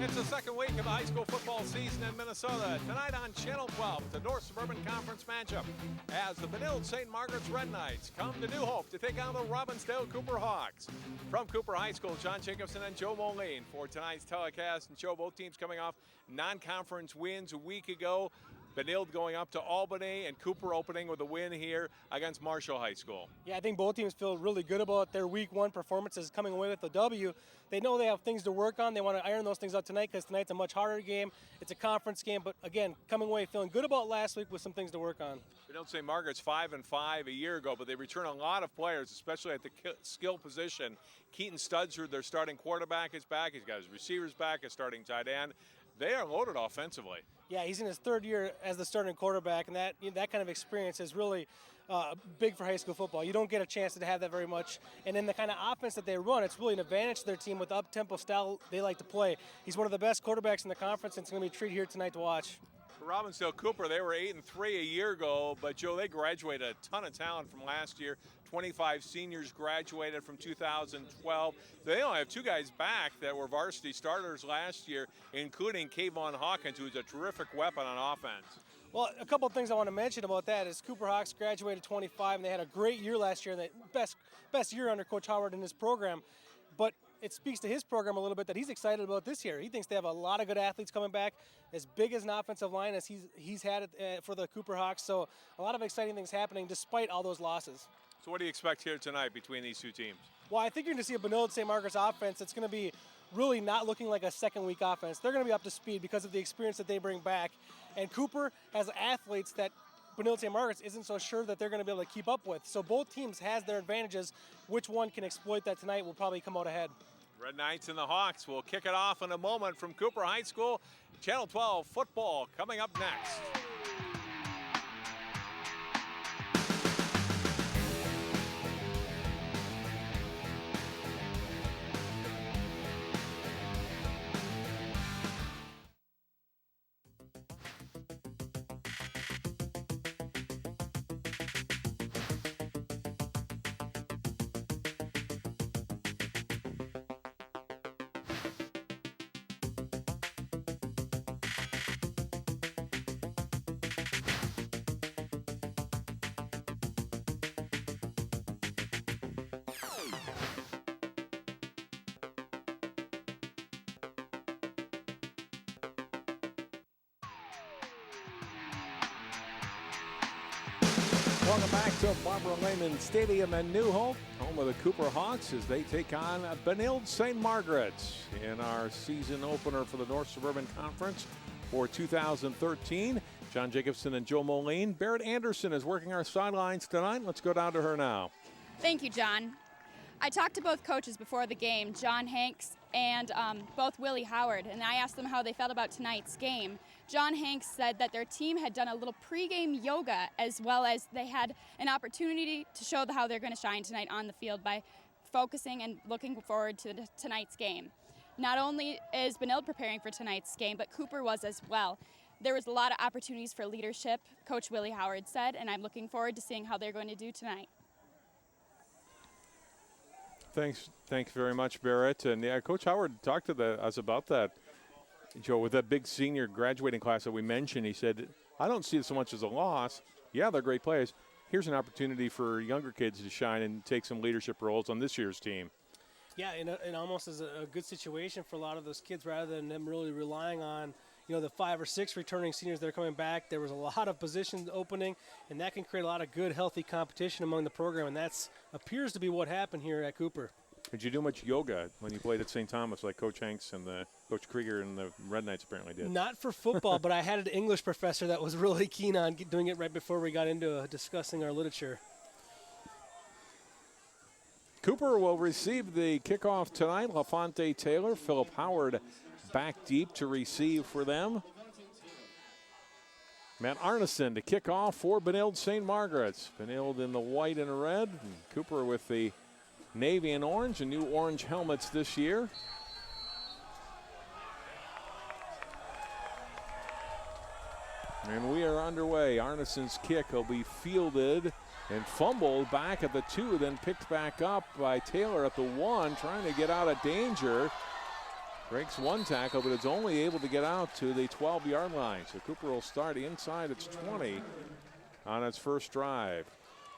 It's the second week of the high school football season in Minnesota. Tonight on Channel 12, the North Suburban Conference matchup as the Benilde-St. Margaret's Red Knights come to New Hope to take on the Robbinsdale Cooper Hawks. From Cooper High School, John Jacobson and Joe Moline for tonight's telecast. And Joe, both teams coming off non-conference wins a week ago. Benilde going up to Albany and Cooper opening with a win here against Marshall High School. Yeah, I think both teams feel really good about their week one performances coming away with the W. They know they have things to work on. They want to iron those things out tonight because tonight's a much harder game. It's a conference game, but again, coming away feeling good about last week with some things to work on. Benilde-St. Margaret's 5-5 a year ago, but they return a lot of players, especially at the skill position. Keaton Studser, their starting quarterback, is back. He's got his receivers back, his starting tight end. They are loaded offensively. Yeah, he's in his third year as the starting quarterback, and that kind of experience is really big for high school football. You don't get a chance to have that very much. And in the kind of offense that they run, it's really an advantage to their team with the up-tempo style they like to play. He's one of the best quarterbacks in the conference, and it's going to be a treat here tonight to watch. For Robbinsdale Cooper, they were 8-3 a year ago, but Joe, they graduated a ton of talent from last year. 25 seniors graduated from 2012. They only have two guys back that were varsity starters last year, including Kayvon Hawkins, who's a terrific weapon on offense. Well, a couple of things I want to mention about that is Cooper Hawks graduated 25, and they had a great year last year, and the best year under Coach Howard in his program. But it speaks to his program a little bit that he's excited about this year. He thinks they have a lot of good athletes coming back, as big as an offensive line as he's had it for the Cooper Hawks. So a lot of exciting things happening despite all those losses. So what do you expect here tonight between these two teams? Well, I think you're going to see a Benilde-St. Margaret's offense that's going to be really not looking like a second-week offense. They're going to be up to speed because of the experience that they bring back. And Cooper has athletes that Benilde-St. Margaret's isn't so sure that they're going to be able to keep up with. So both teams has their advantages. Which one can exploit that tonight will probably come out ahead. Red Knights and the Hawks will kick it off in a moment from Cooper High School. Channel 12 football coming up next. Welcome back to Barbara Lehman Stadium in New Hope, home of the Cooper Hawks as they take on Benilde-St. Margaret's in our season opener for the North Suburban Conference for 2013. John Jacobson and Joe Moline. Barrett Anderson is working our sidelines tonight. Let's go down to her now. Thank you, John. I talked to both coaches before the game, John Hanks and both Willie Howard, and I asked them how they felt about tonight's game. John Hanks said that their team had done a little pregame yoga as well as they had an opportunity to show how they're going to shine tonight on the field by focusing and looking forward to tonight's game. Not only is Benilde preparing for tonight's game, but Cooper was as well. There was a lot of opportunities for leadership, Coach Willie Howard said, and I'm looking forward to seeing how they're going to do tonight. Thanks very much, Barrett. And yeah, Coach Howard talked to us about that, Joe, with that big senior graduating class that we mentioned. He said, I don't see it so much as a loss. Yeah, they're great players. Here's an opportunity for younger kids to shine and take some leadership roles on this year's team. Yeah, and almost as a good situation for a lot of those kids rather than them really relying on, the 5 or 6 returning seniors that are coming back. There was a lot of positions opening, and that can create a lot of good, healthy competition among the program, and that appears to be what happened here at Cooper. Did you do much yoga when you played at St. Thomas like Coach Hanks and Coach Krieger and the Red Knights apparently did? Not for football, but I had an English professor that was really keen on doing it right before we got into discussing our literature. Cooper will receive the kickoff tonight. LaFonte Taylor, Philip Howard back deep to receive for them. Matt Arneson to kick off for Benilde-St. Margaret's. Benilde in the white and red, and Cooper with the navy and orange, and new orange helmets this year. And we are underway. Arneson's kick will be fielded and fumbled back at the 2, then picked back up by Taylor at the 1, trying to get out of danger. Breaks one tackle, but it's only able to get out to the 12-yard line. So Cooper will start inside its 20 on its first drive.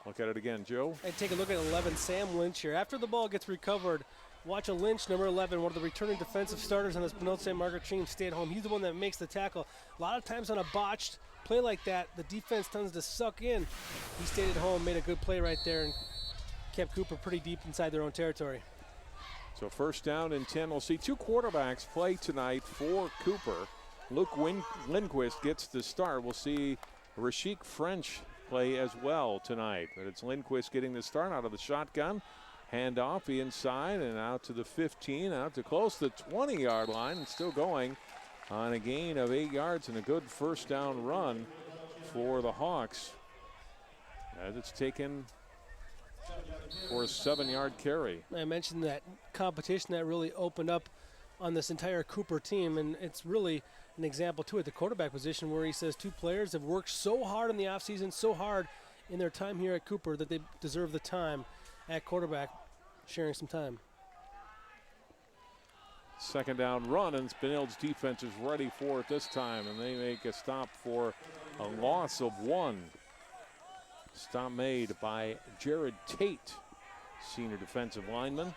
Look at it again, Joe. And take a look at 11, Sam Lynch here. After the ball gets recovered, watch a Lynch, number 11, one of the returning defensive starters on this Benilde-St. Margaret team, stay at home. He's the one that makes the tackle. A lot of times on a botched play like that, the defense tends to suck in. He stayed at home, made a good play right there, and kept Cooper pretty deep inside their own territory. So first down and 10. We'll see two quarterbacks play tonight for Cooper. Luke Lindquist gets the start. We'll see Rashik French play as well tonight. But it's Lindquist getting the start out of the shotgun. Hand off inside and out to the 15, out to close to the 20-yard line, and still going on a gain of 8 yards and a good first down run for the Hawks, as it's taken for a 7-yard carry. I mentioned that competition that really opened up on this entire Cooper team, and it's really an example too at the quarterback position, where he says two players have worked so hard in the offseason, so hard in their time here at Cooper, that they deserve the time at quarterback, sharing some time. Second down run, and Benilde's defense is ready for it this time, and they make a stop for a loss of 1. Stop made by Jared Tate, senior defensive lineman.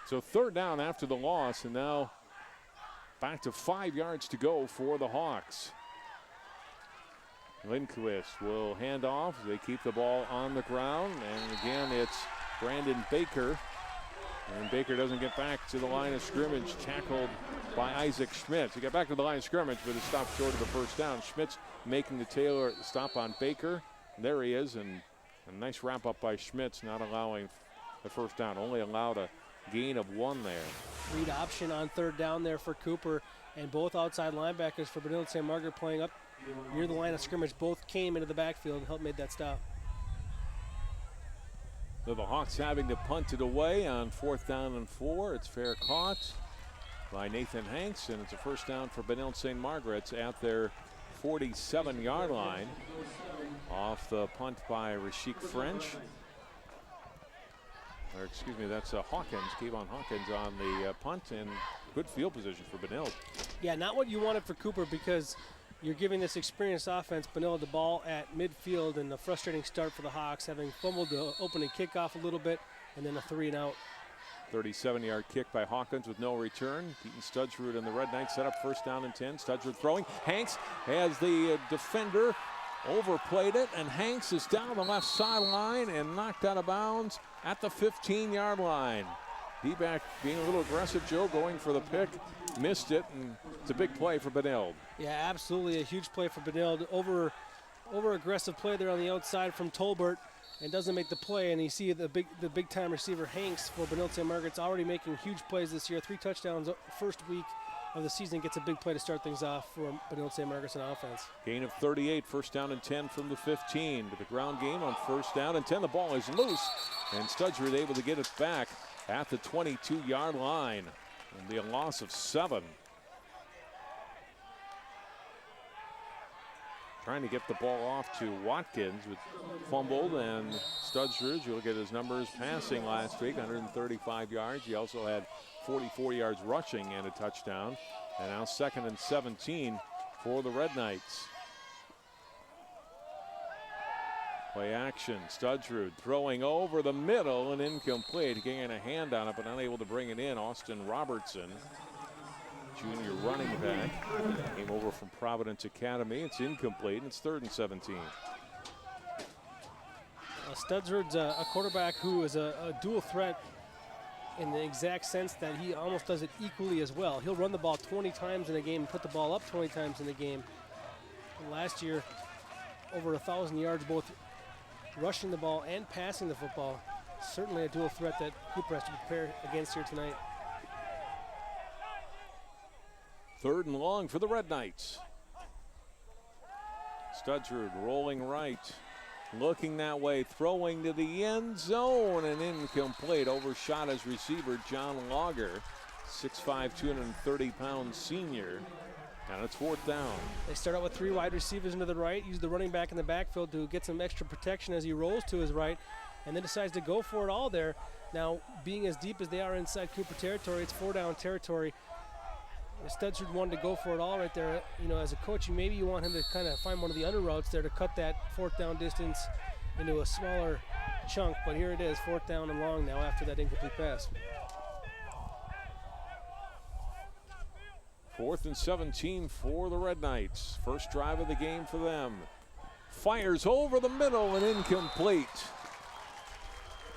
So third down after the loss, and now back to 5 yards to go for the Hawks. Lindquist will hand off. They keep the ball on the ground, and again it's Brandon Baker. And Baker doesn't get back to the line of scrimmage, tackled by Isaac Schmitz. He got back to the line of scrimmage, but it stopped short of the first down. Schmitz making the tailor stop on Baker. There he is, and a nice wrap up by Schmitz, not allowing the first down. Only allowed a gain of 1 there. Read option on third down there for Cooper, and both outside linebackers for Benilde-St. Margaret playing up near the line of scrimmage. Both came into the backfield and helped make that stop. So the Hawks having to punt it away on 4th down and 4. It's fair caught by Nathan Hanks, and it's a first down for Benilde-St. Margaret's at their 47-yard line. Off the punt by Rashik French. Or excuse me, that's Hawkins, Kayvon Hawkins on the punt, and good field position for Benilde. Yeah, not what you wanted for Cooper, because you're giving this experienced offense, Benilde, the ball at midfield, and a frustrating start for the Hawks, having fumbled the opening kickoff a little bit, and then a 3-and-out. 37-yard kick by Hawkins with no return. Keaton Studsrud and the Red Knights set up first down and 10. Studsrud throwing. Hanks has the defender, overplayed it, and Hanks is down the left sideline and knocked out of bounds at the 15-yard line. D-back being a little aggressive, Joe, going for the pick, missed it, and it's a big play for Benilde. Yeah, absolutely a huge play for Benilde. Over aggressive play there on the outside from Tolbert, and doesn't make the play. And you see the big time receiver Hanks for Benilde-St. Margaret's already making huge plays this year. 3 touchdowns first week of the season, gets a big play to start things off for Benilde-St. Margaret's on offense. Gain of 38, first down and 10 from the 15. But the ground game on first down and 10. The ball is loose, and Studsrud able to get it back at the 22-yard line. And the loss of 7. Trying to get the ball off to Watkins, with fumbled, and Studsrud, you look at his numbers passing last week, 135 yards. He also had 44 yards rushing and a touchdown. And now 2nd and 17 for the Red Knights. Play action, Studsrud throwing over the middle and incomplete. Getting a hand on it, but unable to bring it in. Austin Robertson, junior running back, came over from Providence Academy. It's incomplete, and it's 3rd and 17. Studsrud's a quarterback who is a dual threat in the exact sense that he almost does it equally as well. He'll run the ball 20 times in a game and put the ball up 20 times in a game. And last year, over 1,000 yards, both rushing the ball and passing the football. Certainly a dual threat that Cooper has to prepare against here tonight. 3rd and long for the Red Knights. Studsrud rolling right. looking that way, throwing to the end zone and incomplete. Overshot his receiver, John Lager, 6'5", 230-pound senior. And it's 4th down. They start out with 3 wide receivers into the right, use the running back in the backfield to get some extra protection as he rolls to his right, and then decides to go for it all there. Now, being as deep as they are inside Cooper territory, it's 4-down territory. Studsford wanted to go for it all right there. You know, as a coach, maybe you want him to kind of find one of the under routes there to cut that 4th down distance into a smaller chunk. But here it is, 4th down and long now after that incomplete pass. 4th and 17 for the Red Knights. First drive of the game for them. Fires over the middle and incomplete.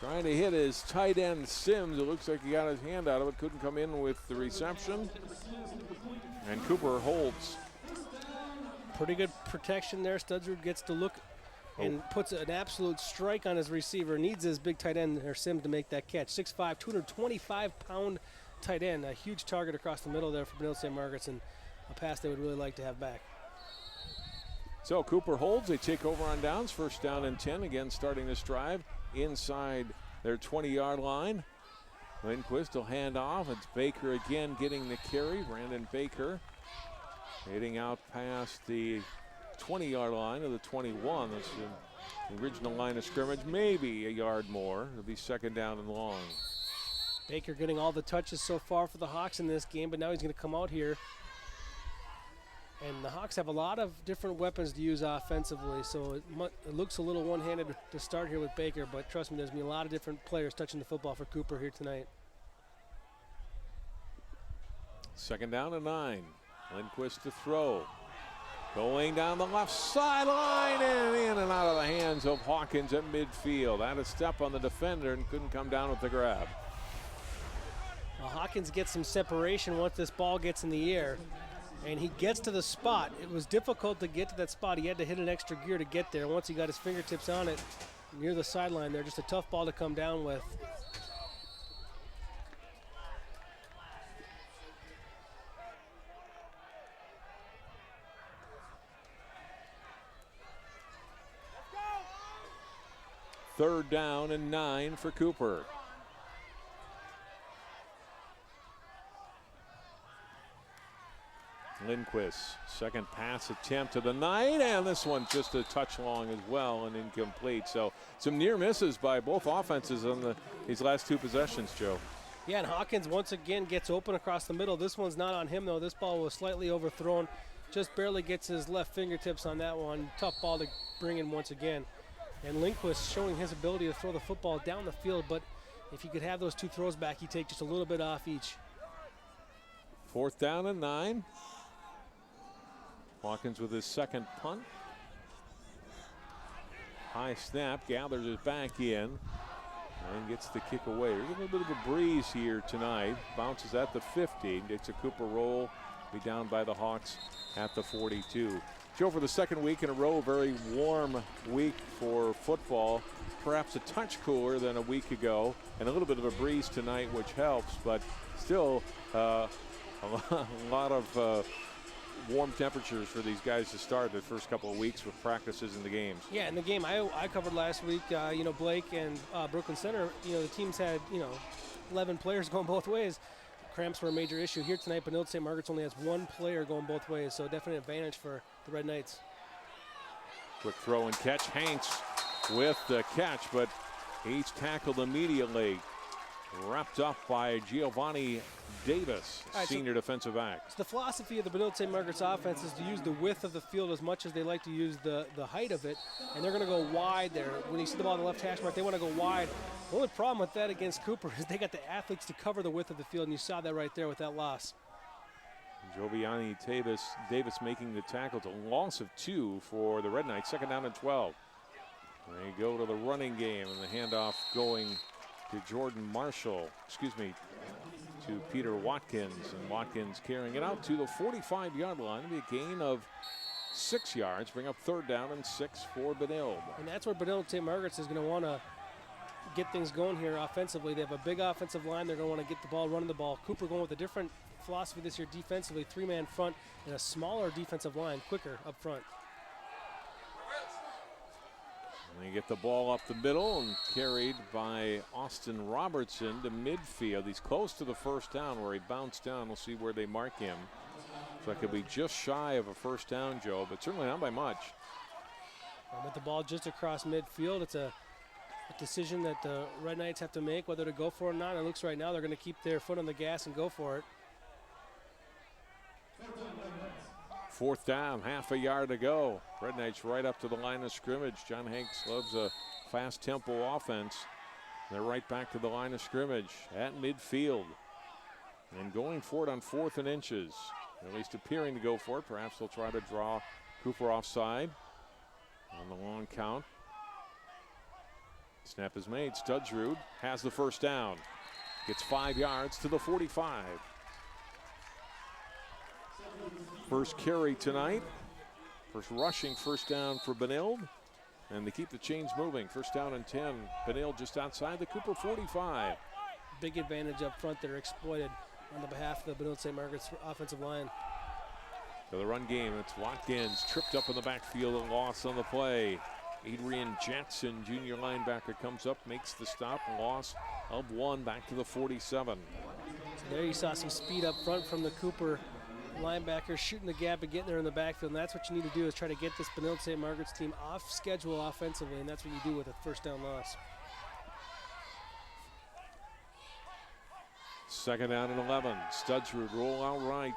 Trying to hit his tight end Sims. It looks like he got his hand out of it. Couldn't come in with the reception. And Cooper holds. Pretty good protection there. Studsford gets to look and puts an absolute strike on his receiver. Needs his big tight end, or Sims, to make that catch. 6'5", 225-pound tight end. A huge target across the middle there for Benilde-St. Margaret's, and a pass they would really like to have back. So Cooper holds. They take over on downs. 1st down and 10. Again, starting this drive inside their 20-yard line. Lindquist will hand off. It's Baker again getting the carry. Brandon Baker heading out past the 20-yard line to the 21. That's the original line of scrimmage. Maybe a yard more. It'll be 2nd down and long. Baker getting all the touches so far for the Hawks in this game, but now he's going to come out here. And the Hawks have a lot of different weapons to use offensively, so it looks a little one-handed to start here with Baker, but trust me, there's going to be a lot of different players touching the football for Cooper here tonight. 2nd down and 9. Lindquist to throw. Going down the left sideline and in and out of the hands of Hawkins at midfield. Had a step on the defender and couldn't come down with the grab. Well, Hawkins gets some separation once this ball gets in the air. And he gets to the spot. It was difficult to get to that spot. He had to hit an extra gear to get there. Once he got his fingertips on it near the sideline there, just a tough ball to come down with. Third down and 9 for Cooper. Lindquist, second pass attempt of the night, and this one just a touch long as well and incomplete. So some near misses by both offenses on these last 2 possessions, Joe. Yeah, and Hawkins once again gets open across the middle. This one's not on him, though. This ball was slightly overthrown. Just barely gets his left fingertips on that one. Tough ball to bring in once again. And Lindquist showing his ability to throw the football down the field, but if he could have those 2 throws back, he'd take just a little bit off each. 4th down and 9. Hawkins with his second punt. High snap, gathers it back in, and gets the kick away. There's a little bit of a breeze here tonight. Bounces at the 50, gets a Cooper roll, be down by the Hawks at the 42. Joe, for the 2nd week in a row, very warm week for football. Perhaps a touch cooler than a week ago, and a little bit of a breeze tonight, which helps, but still a lot of warm temperatures for these guys to start the first couple of weeks with practices in the games. Yeah, in the game I covered last week, Blake and Brooklyn Center, the teams had, 11 players going both ways. Cramps were a major issue here tonight, but Benilde-St. Margaret's only has 1 player going both ways, so definitely an advantage for the Red Knights. Quick throw and catch. Hanks with the catch, but he's tackled immediately. Wrapped up by Giovanni Davis, senior defensive back. So the philosophy of the Benilde-St. Margaret's offense is to use the width of the field as much as they like to use the height of it, and they're going to go wide there. When you see the ball on the left hash mark, they want to go wide. The only problem with that against Cooper is they got the athletes to cover the width of the field, and you saw that right there with that loss. Giovanni Davis making the tackle. It's a loss of 2 for the Red Knights. 2nd down and 12. They go to the running game, and the handoff going to Jordan Marshall, to Peter Watkins, and Watkins carrying it out to the 45-yard line. It'll be a gain of 6 yards, bring up 3rd down and 6 for Benilde. And that's where Benilde-St. Margaret's is going to want to get things going here offensively. They have a big offensive line. They're going to want to get the ball, running the ball. Cooper going with a different philosophy this year defensively, 3-man front and a smaller defensive line, quicker up front. They get the ball up the middle and carried by Austin Robertson to midfield. He's close to the first down where he bounced down. We'll see where they mark him. So it could be just shy of a first down, Joe, but certainly not by much. With the ball just across midfield, it's a decision that the Red Knights have to make, whether to go for it or not. It looks right now they're going to keep their foot on the gas and go for it. Fourth down, half a yard to go. Red Knights right up to the line of scrimmage. John Hanks loves a fast tempo offense. They're right back to the line of scrimmage at midfield. And going for it on 4th and inches. At least appearing to go for it. Perhaps they'll try to draw Cooper offside on the long count. Snap is made. Studsrud has the first down. Gets 5 yards to the 45. First carry tonight. First rushing first down for Benilde. And they keep the chains moving. First down and 10. Benilde just outside the Cooper 45. Big advantage up front that are exploited on the behalf of the Benilde-St. Margaret's offensive line. For the run game, it's Watkins tripped up in the backfield and loss on the play. Adrian Jackson, junior linebacker, comes up, makes the stop, loss of 1 back to the 47. So there you saw some speed up front from the Cooper linebacker, shooting the gap and getting there in the backfield. And that's what you need to do, is try to get this Benilde-St. Margaret's team off schedule offensively, and that's what you do with a first down loss. Second down and 11. Studsrud roll out right.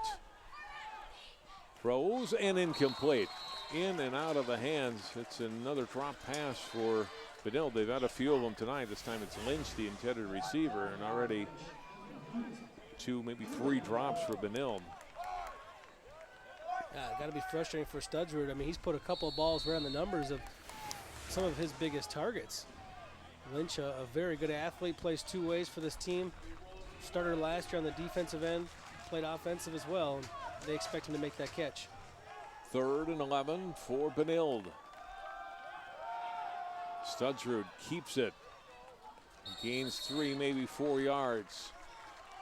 Throws and incomplete. In and out of the hands. It's another drop pass for Benilde. They've had a few of them tonight. This time it's Lynch, the intended receiver, and already 2, maybe 3 drops for Benilde. Yeah, got to be frustrating for Studsrud. I mean, he's put a couple of balls around the numbers of some of his biggest targets. Lynch, a very good athlete, plays 2 ways for this team. Started last year on the defensive end, played offensive as well. And they expect him to make that catch. 3rd and 11 for Benilde. Studsrud keeps it. Gains 3, maybe 4 yards.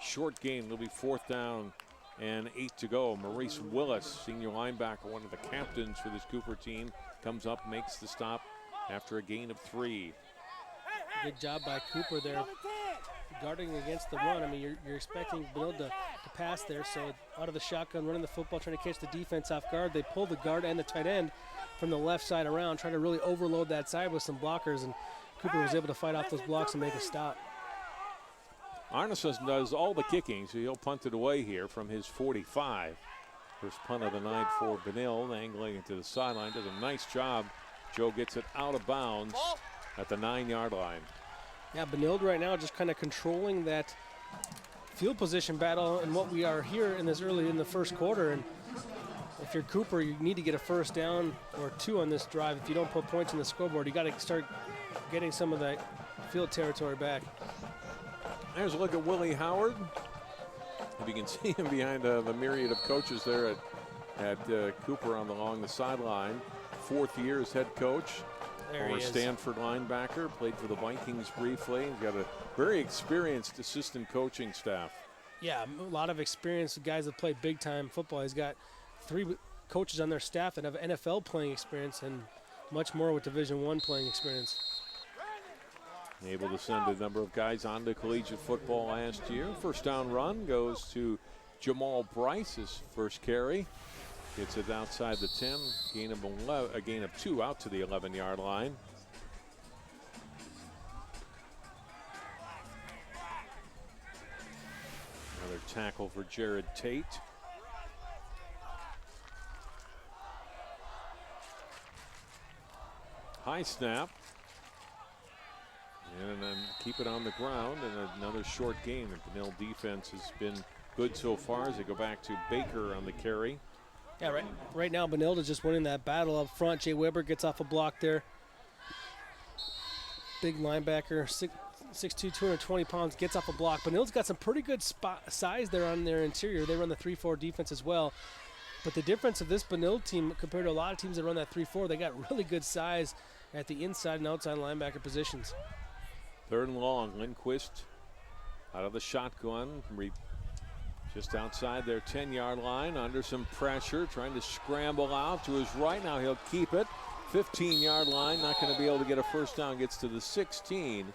Short gain, it'll be 4th down and 8 to go. Maurice Willis, senior linebacker, one of the captains for this Cooper team, comes up, makes the stop after a gain of 3. Good job by Cooper there, guarding against the run. I mean, you're expecting Benilde to pass there, so out of the shotgun, running the football, trying to catch the defense off guard. They pull the guard and the tight end from the left side around, trying to really overload that side with some blockers, and Cooper was able to fight off those blocks and make a stop. Arneson does all the kicking, so he'll punt it away here from his 45. First punt of the night for Benilde, angling it to the sideline. Does a nice job. Joe gets it out of bounds at the 9-yard line. Yeah, Benilde right now just kind of controlling that field position battle and what we are here in this early in the first quarter. And if you're Cooper, you need to get a first down or 2 on this drive. If you don't put points on the scoreboard, you got to start getting some of that field territory back. There's a look at Willie Howard. If you can see him behind the myriad of coaches there at Cooper along the sideline. 4th year as head coach. Former Stanford linebacker, played for the Vikings briefly. He's got a very experienced assistant coaching staff. Yeah, a lot of experienced guys that play big-time football. He's got 3 coaches on their staff that have NFL playing experience and much more with Division I playing experience. Able to send a number of guys on to collegiate football last year. First down run goes to Jamal Bryce, his first carry. Gets it outside the 10, a gain of 2 out to the 11-yard line. Another tackle for Jared Tate. High snap. And then keep it on the ground, and another short gain. The Benilde defense has been good so far as they go back to Baker on the carry. Yeah, right now Benilde is just winning that battle up front. Jay Weber gets off a block there. Big linebacker, 6'2", 220 pounds, gets off a block. Benilde's got some pretty good size there on their interior. They run the 3-4 defense as well. But the difference of this Benilde team compared to a lot of teams that run that 3-4, they got really good size at the inside and outside linebacker positions. 3rd and long, Lindquist out of the shotgun. Just outside their 10-yard line, under some pressure, trying to scramble out to his right. Now he'll keep it. 15-yard line. Not going to be able to get a first down. Gets to the 16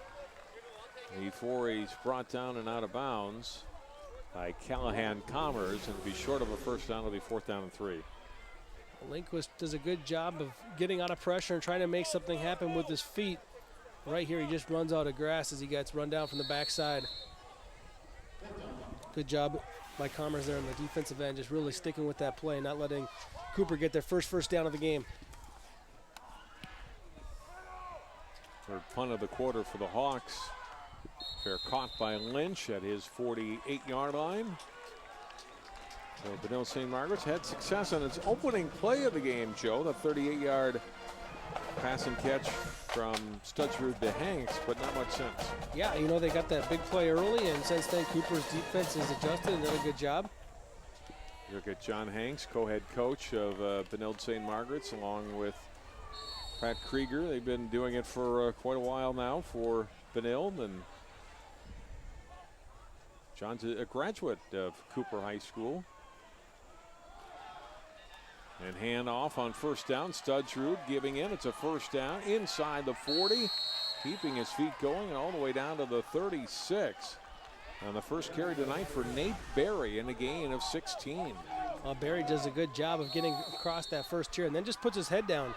before he's brought down and out of bounds by Callahan Commerce, and be short of a first down. It'll be 4th down and 3. Lindquist does a good job of getting out of pressure and trying to make something happen with his feet. Right here, he just runs out of grass as he gets run down from the backside. Good job by Commerce there on the defensive end, just really sticking with that play, not letting Cooper get their first down of the game. Third punt of the quarter for the Hawks. Fair caught by Lynch at his 48-yard line. So Benilde-St. Margaret's had success on its opening play of the game, Joe. The 38-yard pass and catch from Studsrud to Hanks, but not much since. Yeah, you know, they got that big play early, and since then Cooper's defense has adjusted and done a good job. Look at John Hanks, co-head coach of Benilde-St. Margaret's, along with Pat Krieger. They've been doing it for quite a while now for Benilde, and John's a graduate of Cooper High School. And hand off on first down. Studsrud giving in. It's a first down inside the 40. Keeping his feet going all the way down to the 36. On the first carry tonight for Nate Berry in a gain of 16. Berry does a good job of getting across that first tier and then just puts his head down.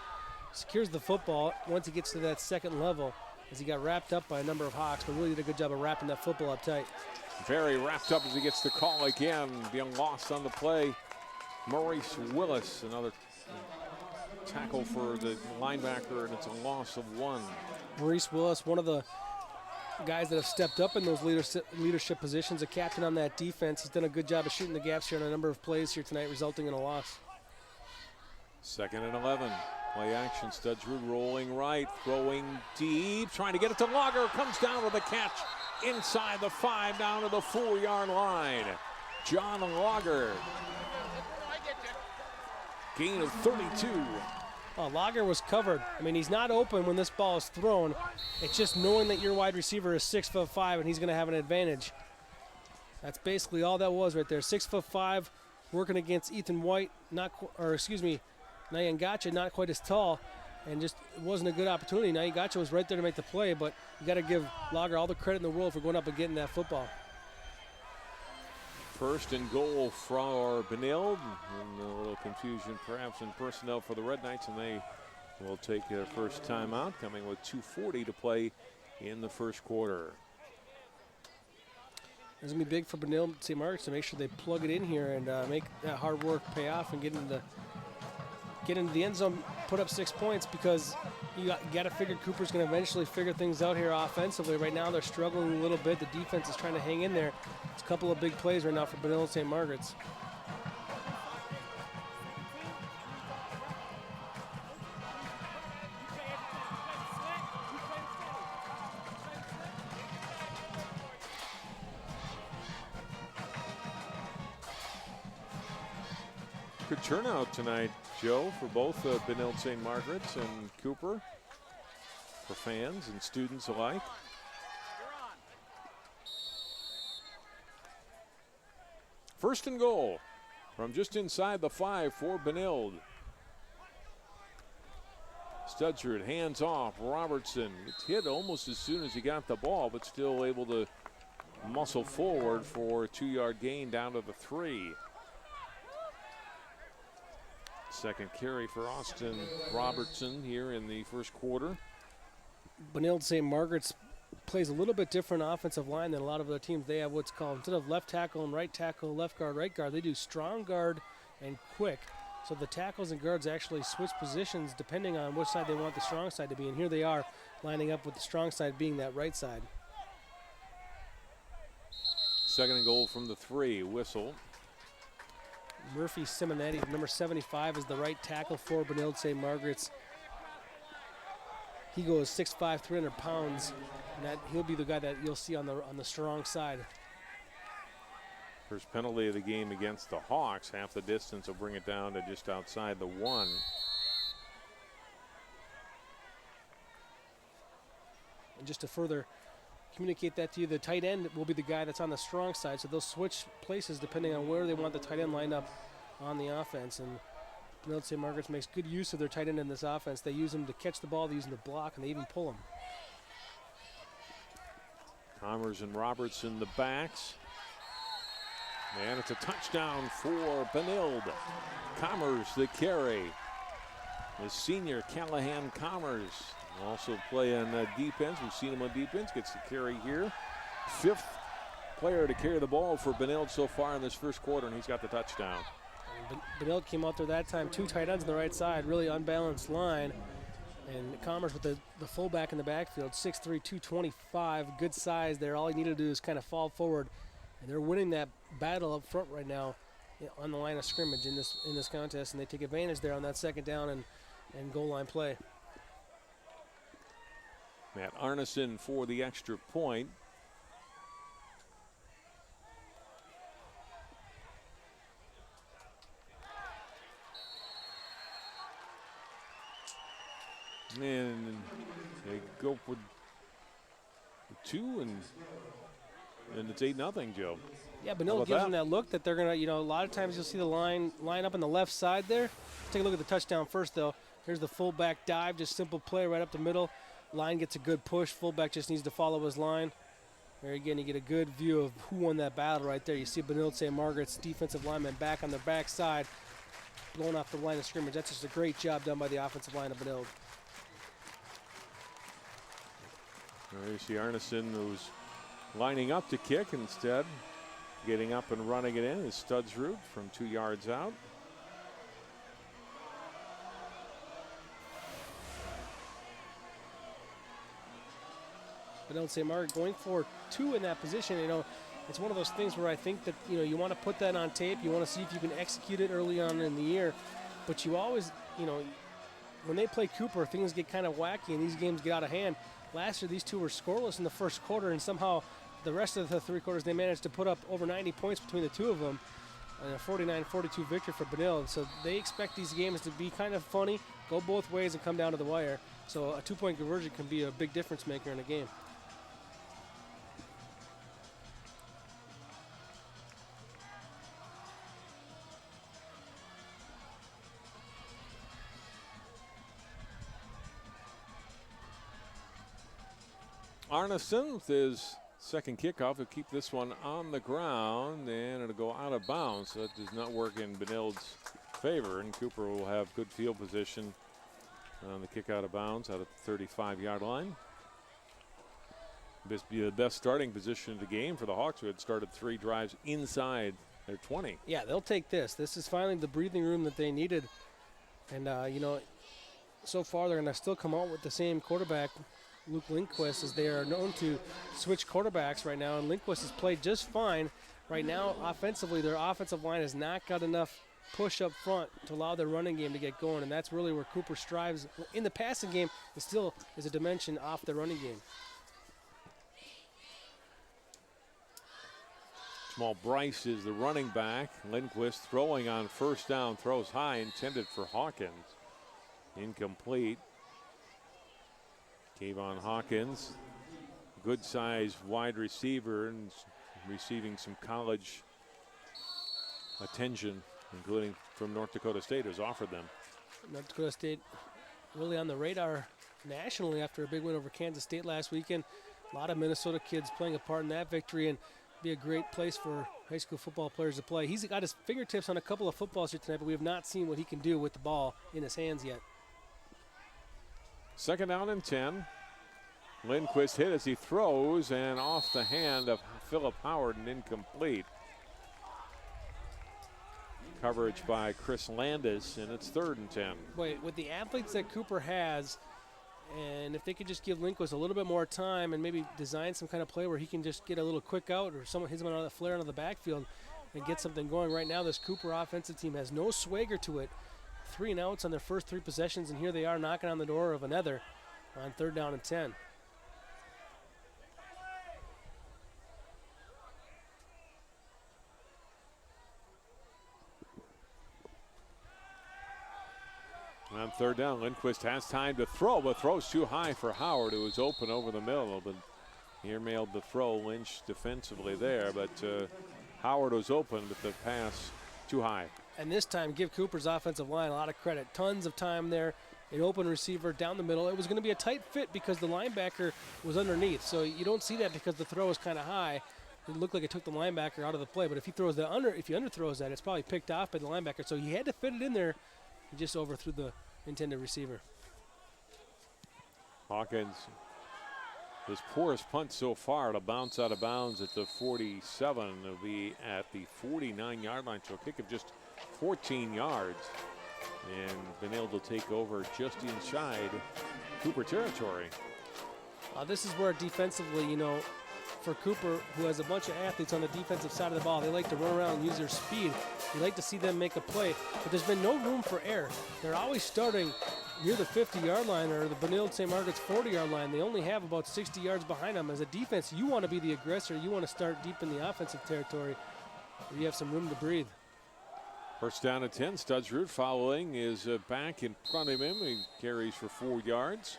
Secures the football once he gets to that second level as he got wrapped up by a number of Hawks, but really did a good job of wrapping that football up tight. Berry wrapped up as he gets the call again. Being lost on the play. Maurice Willis, another tackle for the linebacker, and it's a loss of 1. Maurice Willis, one of the guys that have stepped up in those leadership positions, a captain on that defense. He's done a good job of shooting the gaps here on a number of plays here tonight, resulting in a loss. 2nd and 11. Play action. Studsrud rolling right, throwing deep, trying to get it to Lager. Comes down with a catch inside the 5, down to the 4-yard line. John Lager. Gain of 32. Lager was covered. I mean, he's not open when this ball is thrown. It's just knowing that your wide receiver is 6'5" and he's going to have an advantage. That's basically all that was right there. 6'5", working against Ethan White, Nyangacha, not quite as tall, and just it wasn't a good opportunity. Nyangacha was right there to make the play, but you got to give Lager all the credit in the world for going up and getting that football. 1st and goal for Benilde, and a little confusion perhaps in personnel for the Red Knights, and they will take their first timeout, coming with 2:40 to play in the first quarter. It's going to be big for Benilde-St. Margaret's to make sure they plug it in here and make that hard work pay off and get into the end zone, put up 6 points, because you got to figure Cooper's going to eventually figure things out here offensively. Right now they're struggling a little bit. The defense is trying to hang in there. It's a couple of big plays right now for Benilde-St. Margaret's. Good turnout tonight, Joe, for both Benilde-St. Margaret's and Cooper, for fans and students alike. First and goal from just inside the 5 for Benilde. Studsrud hands off. Robertson gets hit almost as soon as he got the ball, but still able to muscle forward for a 2-yard gain down to the 3. Second carry for Austin Robertson here in the first quarter. Benilde-St. Margaret's plays a little bit different offensive line than a lot of other teams. They have what's called, instead of left tackle and right tackle, left guard, right guard, they do strong guard and quick. So the tackles and guards actually switch positions depending on which side they want the strong side to be. And here they are lining up with the strong side being that right side. 2nd and goal from the 3. Whistle. Murphy Simonetti, number 75, is the right tackle for Benilde-St. Margaret's. He goes 6'5", 300 pounds, and he'll be the guy that you'll see on the strong side. First penalty of the game against the Hawks. Half the distance will bring it down to just outside the 1. And just to further communicate that to you, the tight end will be the guy that's on the strong side, so they'll switch places depending on where they want the tight end lined up on the offense. And Benilde-St. Margaret's makes good use of their tight end in this offense. They use him to catch the ball, they use him to block, and they even pull him. Commerce and Roberts in the backs. And it's a touchdown for Benilde. Commerce the carry. The senior Callahan Commerce also playing defense. We've seen him on defense. Gets the carry here. 5th player to carry the ball for Benilde so far in this first quarter, and he's got the touchdown. Benilde came out there that time, 2 tight ends on the right side, really unbalanced line. And Commerce with the fullback in the backfield, 6'3", 225, good size there. All he needed to do is kind of fall forward. And they're winning that battle up front right now on the line of scrimmage in this contest, and they take advantage there on that second down and goal line play. Matt Arneson for the extra point. And they go for 2, and it's 8-0, Joe. Yeah, Benilde gives them that look that they're going to, a lot of times you'll see the line up on the left side there. Take a look at the touchdown first, though. Here's the fullback dive, just simple play right up the middle. Line gets a good push. Fullback just needs to follow his line. There again, you get a good view of who won that battle right there. You see Benilde-St. Margaret's defensive lineman back on their backside, blowing off the line of scrimmage. That's just a great job done by the offensive line of Benilde. There you see Arneson, who's lining up to kick, instead getting up and running it in is Studs Root from 2 yards out. Benilde-St. Margaret going for 2 in that position. It's one of those things where I think that you want to put that on tape. You want to see if you can execute it early on in the year, but you always, when they play Cooper, things get kind of wacky and these games get out of hand. Last year, these 2 were scoreless in the first quarter, and somehow the rest of the 3 quarters, they managed to put up over 90 points between the 2 of them. And a 49-42 victory for Benilde. So they expect these games to be kind of funny, go both ways, and come down to the wire. So a 2-point conversion can be a big difference maker in a game. Arneson with his second kickoff will keep this one on the ground, and it'll go out of bounds. So that does not work in Benilde's favor, and Cooper will have good field position on the kick out of bounds out of the 35-yard line. This would be the best starting position of the game for the Hawks, who had started 3 drives inside their 20. Yeah, they'll take this. This is finally the breathing room that they needed. And, so far they're going to still come out with the same quarterback, Luke Lindquist, as they are known to switch quarterbacks right now. And Lindquist has played just fine. Right now, offensively, their offensive line has not got enough push up front to allow their running game to get going. And that's really where Cooper strives. In the passing game, it still is a dimension off the running game. Small Bryce is the running back. Lindquist throwing on first down, throws high, intended for Hawkins. Incomplete. Kayvon Hawkins, good sized wide receiver and receiving some college attention, including from North Dakota State, who's offered them. North Dakota State really on the radar nationally after a big win over Kansas State last weekend. A lot of Minnesota kids playing a part in that victory, and be a great place for high school football players to play. He's got his fingertips on a couple of footballs here tonight, but we have not seen what he can do with the ball in his hands yet. Second down and 10. Lindquist hit as he throws, and off the hand of Philip Howard and incomplete. Coverage by Chris Landis, and it's 3rd and 10. Wait, with the athletes that Cooper has, and if they could just give Lindquist a little bit more time and maybe design some kind of play where he can just get a little quick out or someone hits him on the flare out of the backfield and get something going. Right now, this Cooper offensive team has no swagger to it. 3 and outs on their first 3 possessions, and here they are knocking on the door of another on 3rd down and 10. On 3rd down, Lindquist has time to throw, but throws too high for Howard, who was open over the middle. But here mailed the throw. Lynch defensively there, but Howard was open, but the pass too high. And this time, give Cooper's offensive line a lot of credit. Tons of time there. An open receiver down the middle. It was going to be a tight fit because the linebacker was underneath. So you don't see that because the throw was kind of high. It looked like it took the linebacker out of the play. But if he underthrows that, it's probably picked off by the linebacker. So he had to fit it in there. He just overthrew the intended receiver. Hawkins, his poorest punt so far to bounce out of bounds at the 47. It'll be at the 49-yard line. So a kick of just 14 yards. And been able to take over just inside Cooper territory. This is where defensively, you know, for Cooper, who has a bunch of athletes on the defensive side of the ball, they like to run around and use their speed. You like to see them make a play, but there's been no room for error. They're always starting near the 50-yard line or the Benilde-St. Margaret's 40-yard line. They only have about 60 yards behind them. As a defense, you want to be the aggressor. You want to start deep in the offensive territory where you have some room to breathe. First down at 10. Studsrud following is back in front of him. He carries for 4 yards.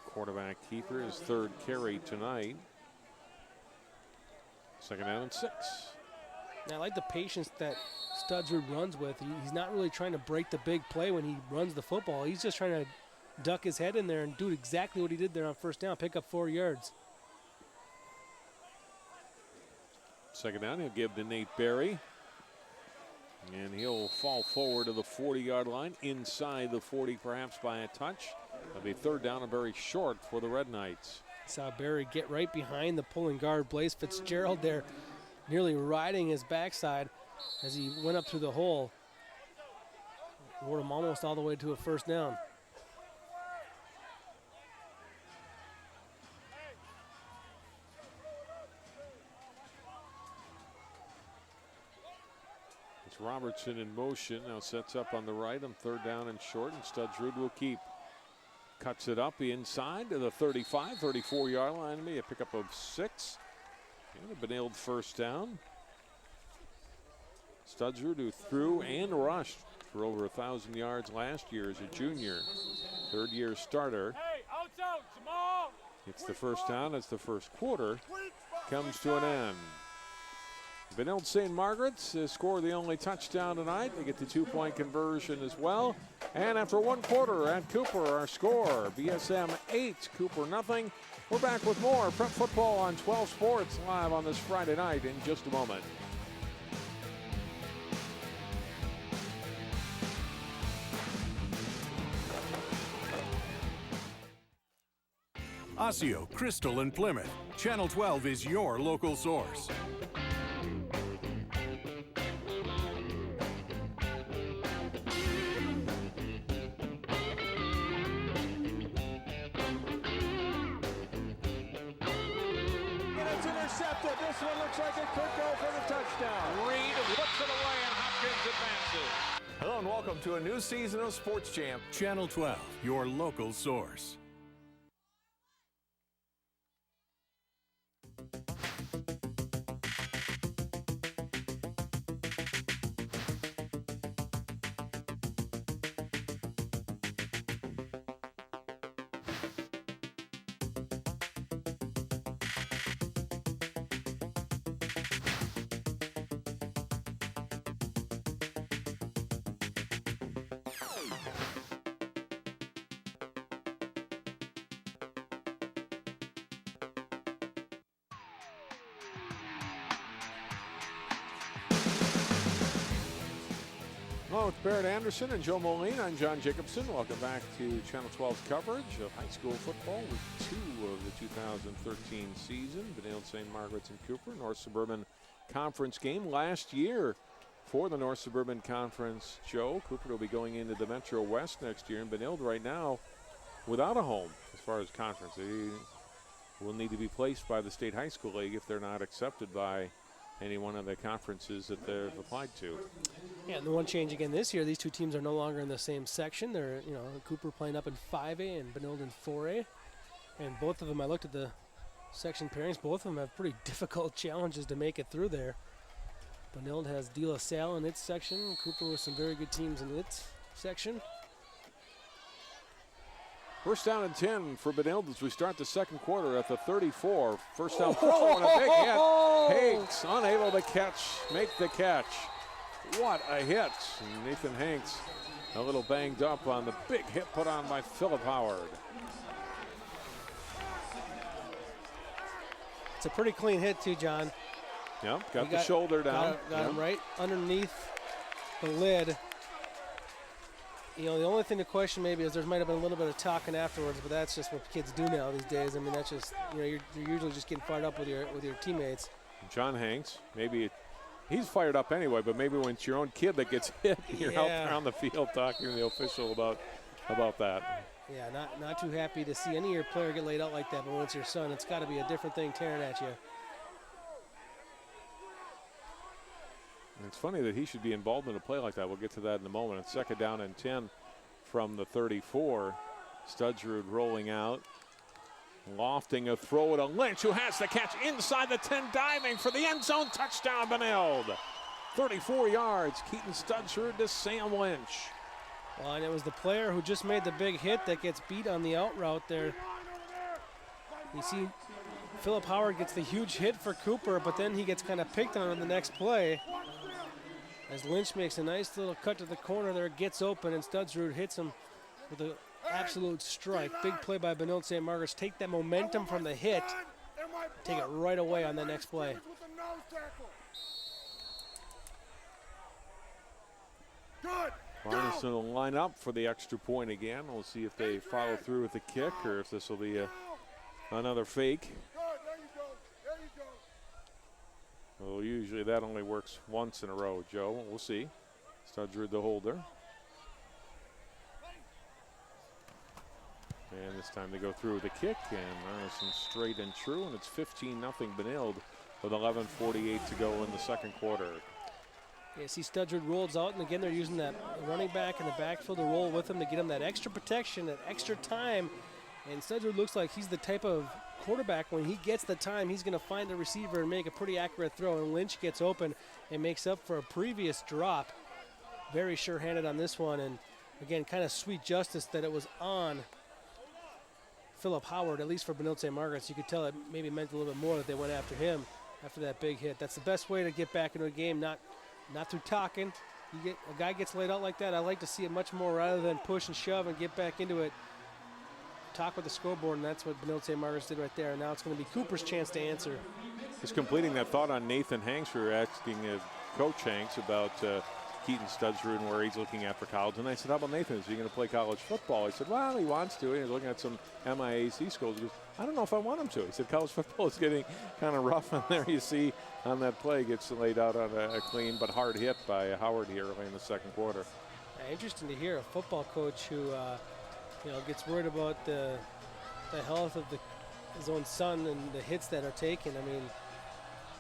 Quarterback keeper, his third carry tonight. Second down and 6. Now, I like the patience that Studsrud runs with. He's not really trying to break the big play when he runs the football. He's just trying to duck his head in there and do exactly what he did there on first down, pick up 4 yards. Second down, he'll give to Nate Berry. And he'll fall forward to the 40-yard line, inside the 40 perhaps by a touch. That'll be third down and very short for the Red Knights. Saw Berry get right behind the pulling guard, Blaze Fitzgerald there, nearly riding his backside as he went up through the hole. Rode him almost all the way to a first down. Robertson in motion, now sets up on the right on third down and short, and Studsrud will keep. Cuts it up inside to the 35, 34-yard line. Maybe a pickup of 6. And a Benilde first down. Studsrud, who threw and rushed for over 1,000 yards last year as a junior. Third-year starter. Hey, out, Jamal. It's the first down as the first quarter comes to an end. Benilde-St. Margaret's scored the only touchdown tonight. They get the 2-point conversion as well. And after one quarter at Cooper, our score, BSM 8, Cooper nothing. We're back with more Prep Football on 12 Sports live on this Friday night in just a moment. Osseo, Crystal, and Plymouth. Channel 12 is your local source. This one looks like it could go for the touchdown. Reed puts it away and Hopkins advances. Hello and welcome to a new season of Sports Champ. Channel 12, your local source. Hello, with Barrett Anderson and Joe Moline. I'm John Jacobson. Welcome back to Channel 12's coverage of high school football with 2 of the 2013 season. Benilde-St. Margaret's and Cooper, North Suburban Conference game last year for the North Suburban Conference. Joe, Cooper will be going into the Metro West next year, and Benilde right now without a home as far as conference. They will need to be placed by the State High School League if they're not accepted by any one of the conferences that they've applied to. Yeah, and the one change again this year, these two teams are no longer in the same section. They're, Cooper playing up in 5A and Benilde in 4A. And both of them, I looked at the section pairings, both of them have pretty difficult challenges to make it through there. Benilde has De La Salle in its section, Cooper with some very good teams in its section. First down and 10 for Benilde as we start the second quarter at the 34. First down throw and a big hit. Hanks unable to make the catch. What a hit. Nathan Hanks a little banged up on the big hit put on by Philip Howard. It's a pretty clean hit too, John. Yep, got the shoulder down. Got him right underneath the lid. You know, the only thing to question maybe is there might have been a little bit of talking afterwards, but that's just what kids do now these days. I mean, that's just, you know, you're usually just getting fired up with your teammates. John Hanks, maybe he's fired up anyway, but maybe when it's your own kid that gets hit, you're out around the field talking to the official about that. Yeah, not too happy to see any of your player get laid out like that, but when it's your son, it's got to be a different thing tearing at you. And it's funny that he should be involved in a play like that. We'll get to that in a moment. It's second down and 10 from the 34. Studsrud rolling out. Lofting a throw to Lynch, who has the catch inside the 10, diving for the end zone. Touchdown, Benilde. 34 yards. Keaton Studsrud to Sam Lynch. Well, and it was the player who just made the big hit that gets beat on the out route there. You see, Philip Howard gets the huge hit for Cooper, but then he gets kind of picked on in the next play. As Lynch makes a nice little cut to the corner there, gets open, and Studsrud hits him with an absolute strike. Big play by Benilde-St. Margaret's. Take that momentum from the hit, take it right away on the next play. Barneson will line up for the extra point again. We'll see if they follow through with the kick or if this will be another fake. Well, usually that only works once in a row, Joe. We'll see. Studsrud the holder. And this time they go through with a kick, and Barneson straight and true, and it's 15-0 Benilde with 11:48 to go in the second quarter. Yeah, see Studsrud rolls out, and again they're using that running back in the backfield to roll with him to get him that extra protection, that extra time. And Studsrud looks like he's the type of quarterback, when he gets the time, he's going to find the receiver and make a pretty accurate throw. And Lynch gets open and makes up for a previous drop. Very sure-handed on this one, and again, kind of sweet justice that it was on Philip Howard, at least for Benilde-St. Margaret's. You could tell it maybe meant a little bit more that they went after him after that big hit. That's the best way to get back into a game, not through talking. A guy gets laid out like that, I like to see it much more rather than push and shove and get back into it. Talk with the scoreboard, and that's what Benilde-St. Margaret's did right there. And now it's going to be Cooper's chance to answer. Just completing that thought on Nathan Hanks. We were asking Coach Hanks about Keaton Studsrud and where he's looking at for college. And I said, how about Nathan? Is he going to play college football? He said, well, he wants to. He's looking at some MIAC schools. He goes, I don't know if I want him to. He said, college football is getting kind of rough. And there you see on that play, gets laid out on a clean but hard hit by Howard here early in the second quarter. Interesting to hear a football coach who gets worried about the health of his own son and the hits that are taken. I mean,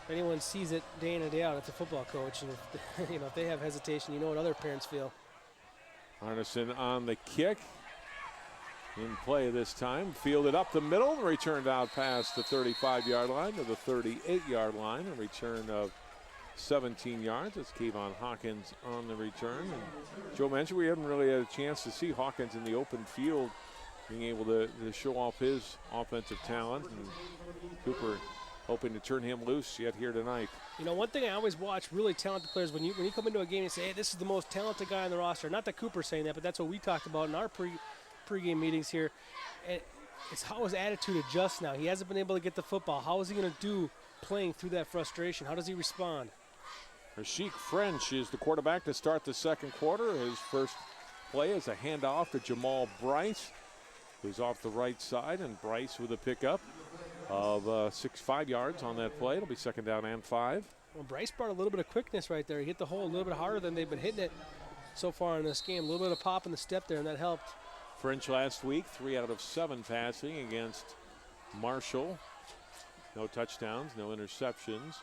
if anyone sees it day in and day out, it's a football coach. And if they have hesitation, you know what other parents feel. Arneson on the kick. In play this time. Fielded up the middle. Returned out past the 35-yard line to the 38-yard line. A return of 17 yards. It's Kayvon Hawkins on the return. And Joe mentioned we haven't really had a chance to see Hawkins in the open field being able to show off his offensive talent. And Cooper hoping to turn him loose yet here tonight. You know, one thing I always watch really talented players, when you come into a game and say, hey, this is the most talented guy on the roster. Not that Cooper's saying that, but that's what we talked about in our pregame meetings here. And it's how his attitude adjusts now. He hasn't been able to get the football. How is he going to do playing through that frustration? How does he respond? Rashik French is the quarterback to start the second quarter. His first play is a handoff to Jamal Bryce, who's off the right side, and Bryce with a pickup of 5 yards on that play. It'll be second down and 5. Well, Bryce brought a little bit of quickness right there. He hit the hole a little bit harder than they've been hitting it so far in this game. A little bit of pop in the step there, and that helped. French last week, 3 out of 7 passing against Marshall. No touchdowns, no interceptions.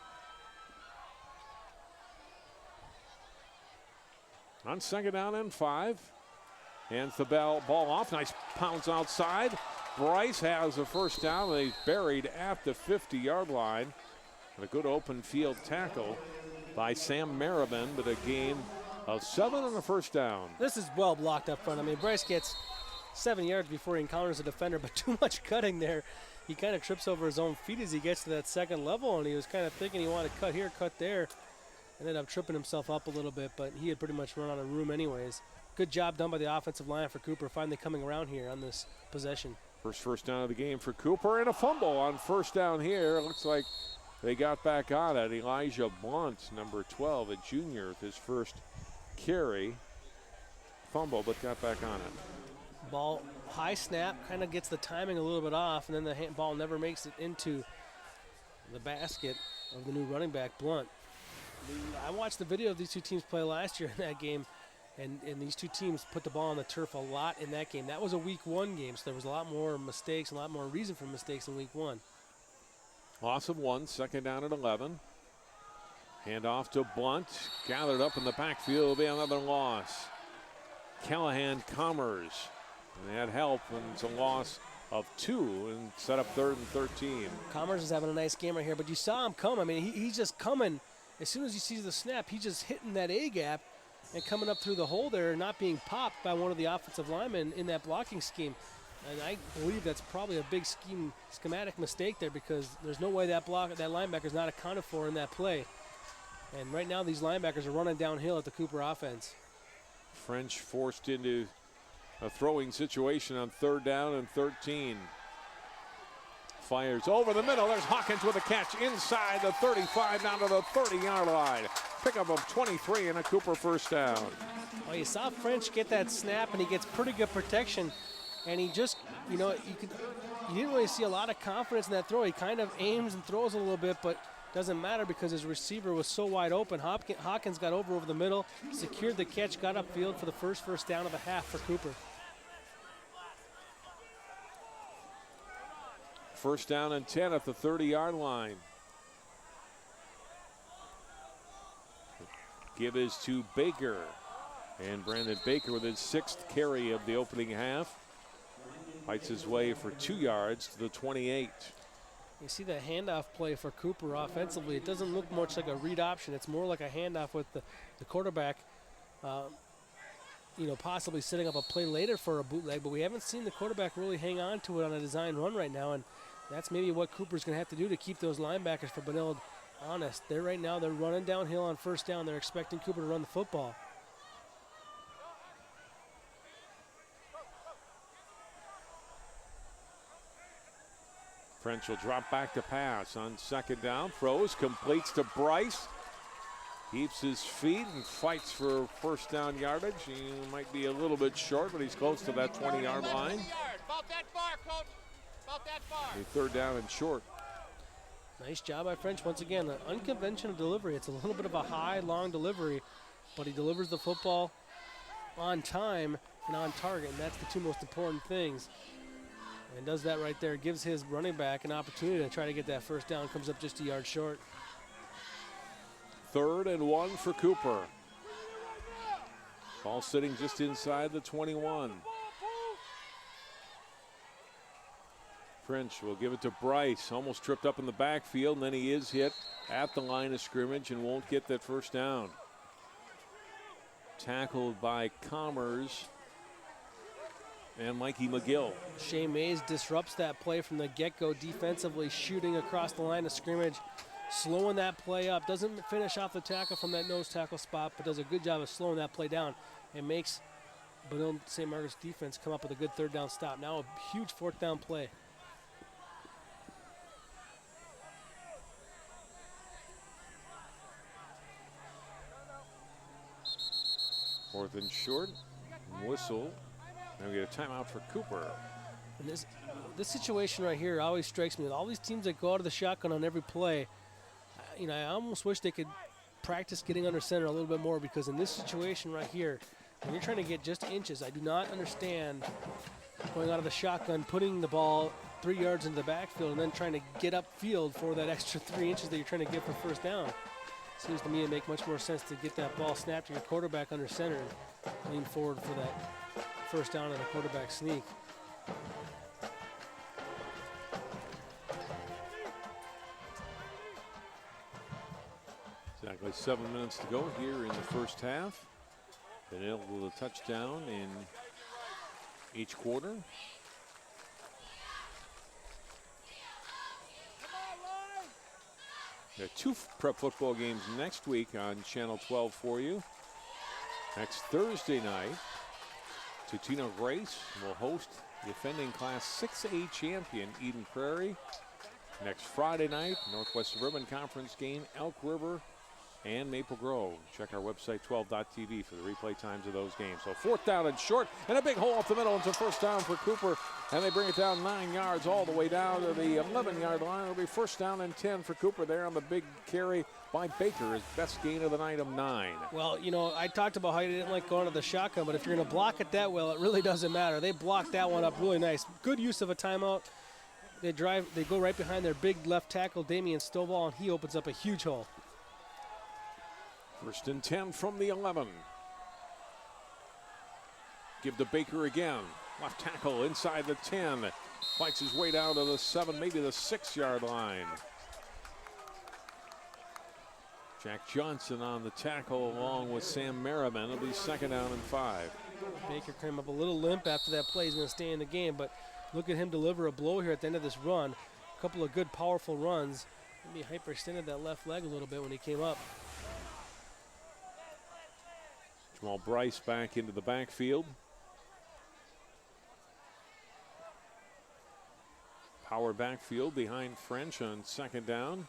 On second down and 5. Hands the ball off. Nice pounce outside. Bryce has a first down. He's buried at the 50-yard line. And a good open field tackle by Sam Marabin, but a gain of 7 on the first down. This is well blocked up front. I mean, Bryce gets 7 yards before he encounters a defender, but too much cutting there. He kind of trips over his own feet as he gets to that second level, and he was kind of thinking he wanted to cut here, cut there. Ended up tripping himself up a little bit, but he had pretty much run out of room anyways. Good job done by the offensive line for Cooper, finally coming around here on this possession. First down of the game for Cooper, and a fumble on first down here. Looks like they got back on it. Elijah Blunt, number 12, a junior, with his first carry. Fumble, but got back on it. Ball, high snap, kind of gets the timing a little bit off, and then the ball never makes it into the basket of the new running back, Blunt. I watched the video of these two teams play last year in that game, and these two teams put the ball on the turf a lot in that game. That was a week 1 game, so there was a lot more mistakes, a lot more reason for mistakes in week 1. Loss of 1, second down at 11. Hand off to Blunt, gathered up in the backfield, will be another loss. Callahan Commerce, and they had help, and it's a loss of 2 and set up 3rd and 13. Commerce is having a nice game right here, but you saw him come. I mean, he's just coming. As soon as he sees the snap, he's just hitting that A gap and coming up through the hole there, not being popped by one of the offensive linemen in that blocking scheme. And I believe that's probably a big schematic mistake there, because there's no way that linebacker's not accounted for in that play. And right now these linebackers are running downhill at the Cooper offense. French forced into a throwing situation on 3rd down and 13. Fires over the middle. There's Hawkins with a catch inside the 35 down to the 30-yard line. Pickup of 23 and a Cooper first down. Well, you saw French get that snap, and he gets pretty good protection. And he just, you didn't really see a lot of confidence in that throw. He kind of aims and throws a little bit, but doesn't matter because his receiver was so wide open. Hawkins got over the middle, secured the catch, got upfield for the first down of the half for Cooper. First down and 10 at the 30-yard line. Give is to Baker. And Brandon Baker with his 6th carry of the opening half. Fights his way for 2 yards to the 28. You see the handoff play for Cooper offensively. It doesn't look much like a read option. It's more like a handoff with the quarterback, possibly setting up a play later for a bootleg. But we haven't seen the quarterback really hang on to it on a design run right now. And that's maybe what Cooper's going to have to do to keep those linebackers for Benilde honest. They're running downhill on first down. They're expecting Cooper to run the football. French will drop back to pass on 2nd down. Throws, completes to Bryce. Keeps his feet and fights for first down yardage. He might be a little bit short, but he's close to that 20-yard line. About that far, coach. About that far. A 3rd down and short. Nice job by French. Once again, an unconventional delivery. It's a little bit of a high, long delivery, but he delivers the football on time and on target, and that's the 2 most important things. And does that right there. Gives his running back an opportunity to try to get that first down. Comes up just a yard short. 3rd and 1 for Cooper. Ball sitting just inside the 21. French will give it to Bryce. Almost tripped up in the backfield, and then he is hit at the line of scrimmage and won't get that first down. Tackled by Commerce and Mikey McGill. Shea Mays disrupts that play from the get-go defensively, shooting across the line of scrimmage, slowing that play up. Doesn't finish off the tackle from that nose tackle spot, but does a good job of slowing that play down and makes Benilde-St. Margaret's defense come up with a good 3rd down stop. Now a huge 4th down play. Fourth and short. Whistle. Now we get a timeout for Cooper. And this situation right here always strikes me with all these teams that go out of the shotgun on every play. I almost wish they could practice getting under center a little bit more, because in this situation right here, when you're trying to get just inches, I do not understand going out of the shotgun, putting the ball 3 yards into the backfield, and then trying to get upfield for that extra 3 inches that you're trying to get for first down. Seems to me it make much more sense to get that ball snapped to your quarterback under center and lean forward for that first down and a quarterback sneak. Exactly 7 minutes to go here in the first half. Benilde with a touchdown in each quarter. There are 2 prep football games next week on Channel 12 for you. Next Thursday night, Tutino Grace will host the offending Class 6A champion Eden Prairie. Next Friday night, Northwest Suburban Conference game, Elk River and Maple Grove. Check our website, 12.tv, for the replay times of those games. So 4th down and short, and a big hole up the middle. It's a first down for Cooper, and they bring it down 9 yards all the way down to the 11-yard line. It'll be 1st down and 10 for Cooper there on the big carry by Baker, his best gain of the night of 9. Well, you know, I talked about how you didn't like going to the shotgun, but if you're going to block it that well, it really doesn't matter. They blocked that one up really nice. Good use of a timeout. They go right behind their big left tackle, Damian Stovall, and he opens up a huge hole. 1st and 10 from the 11. Give to Baker again. Left tackle inside the 10. Fights his way down to the 7, maybe the 6-yard line. Jack Johnson on the tackle along with Sam Merriman. It'll be 2nd down and 5. Baker came up a little limp after that play. He's going to stay in the game, but look at him deliver a blow here at the end of this run. A couple of good, powerful runs. Maybe hyperextended that left leg a little bit when he came up. Jamal Bryce back into the backfield. Power backfield behind French on 2nd down.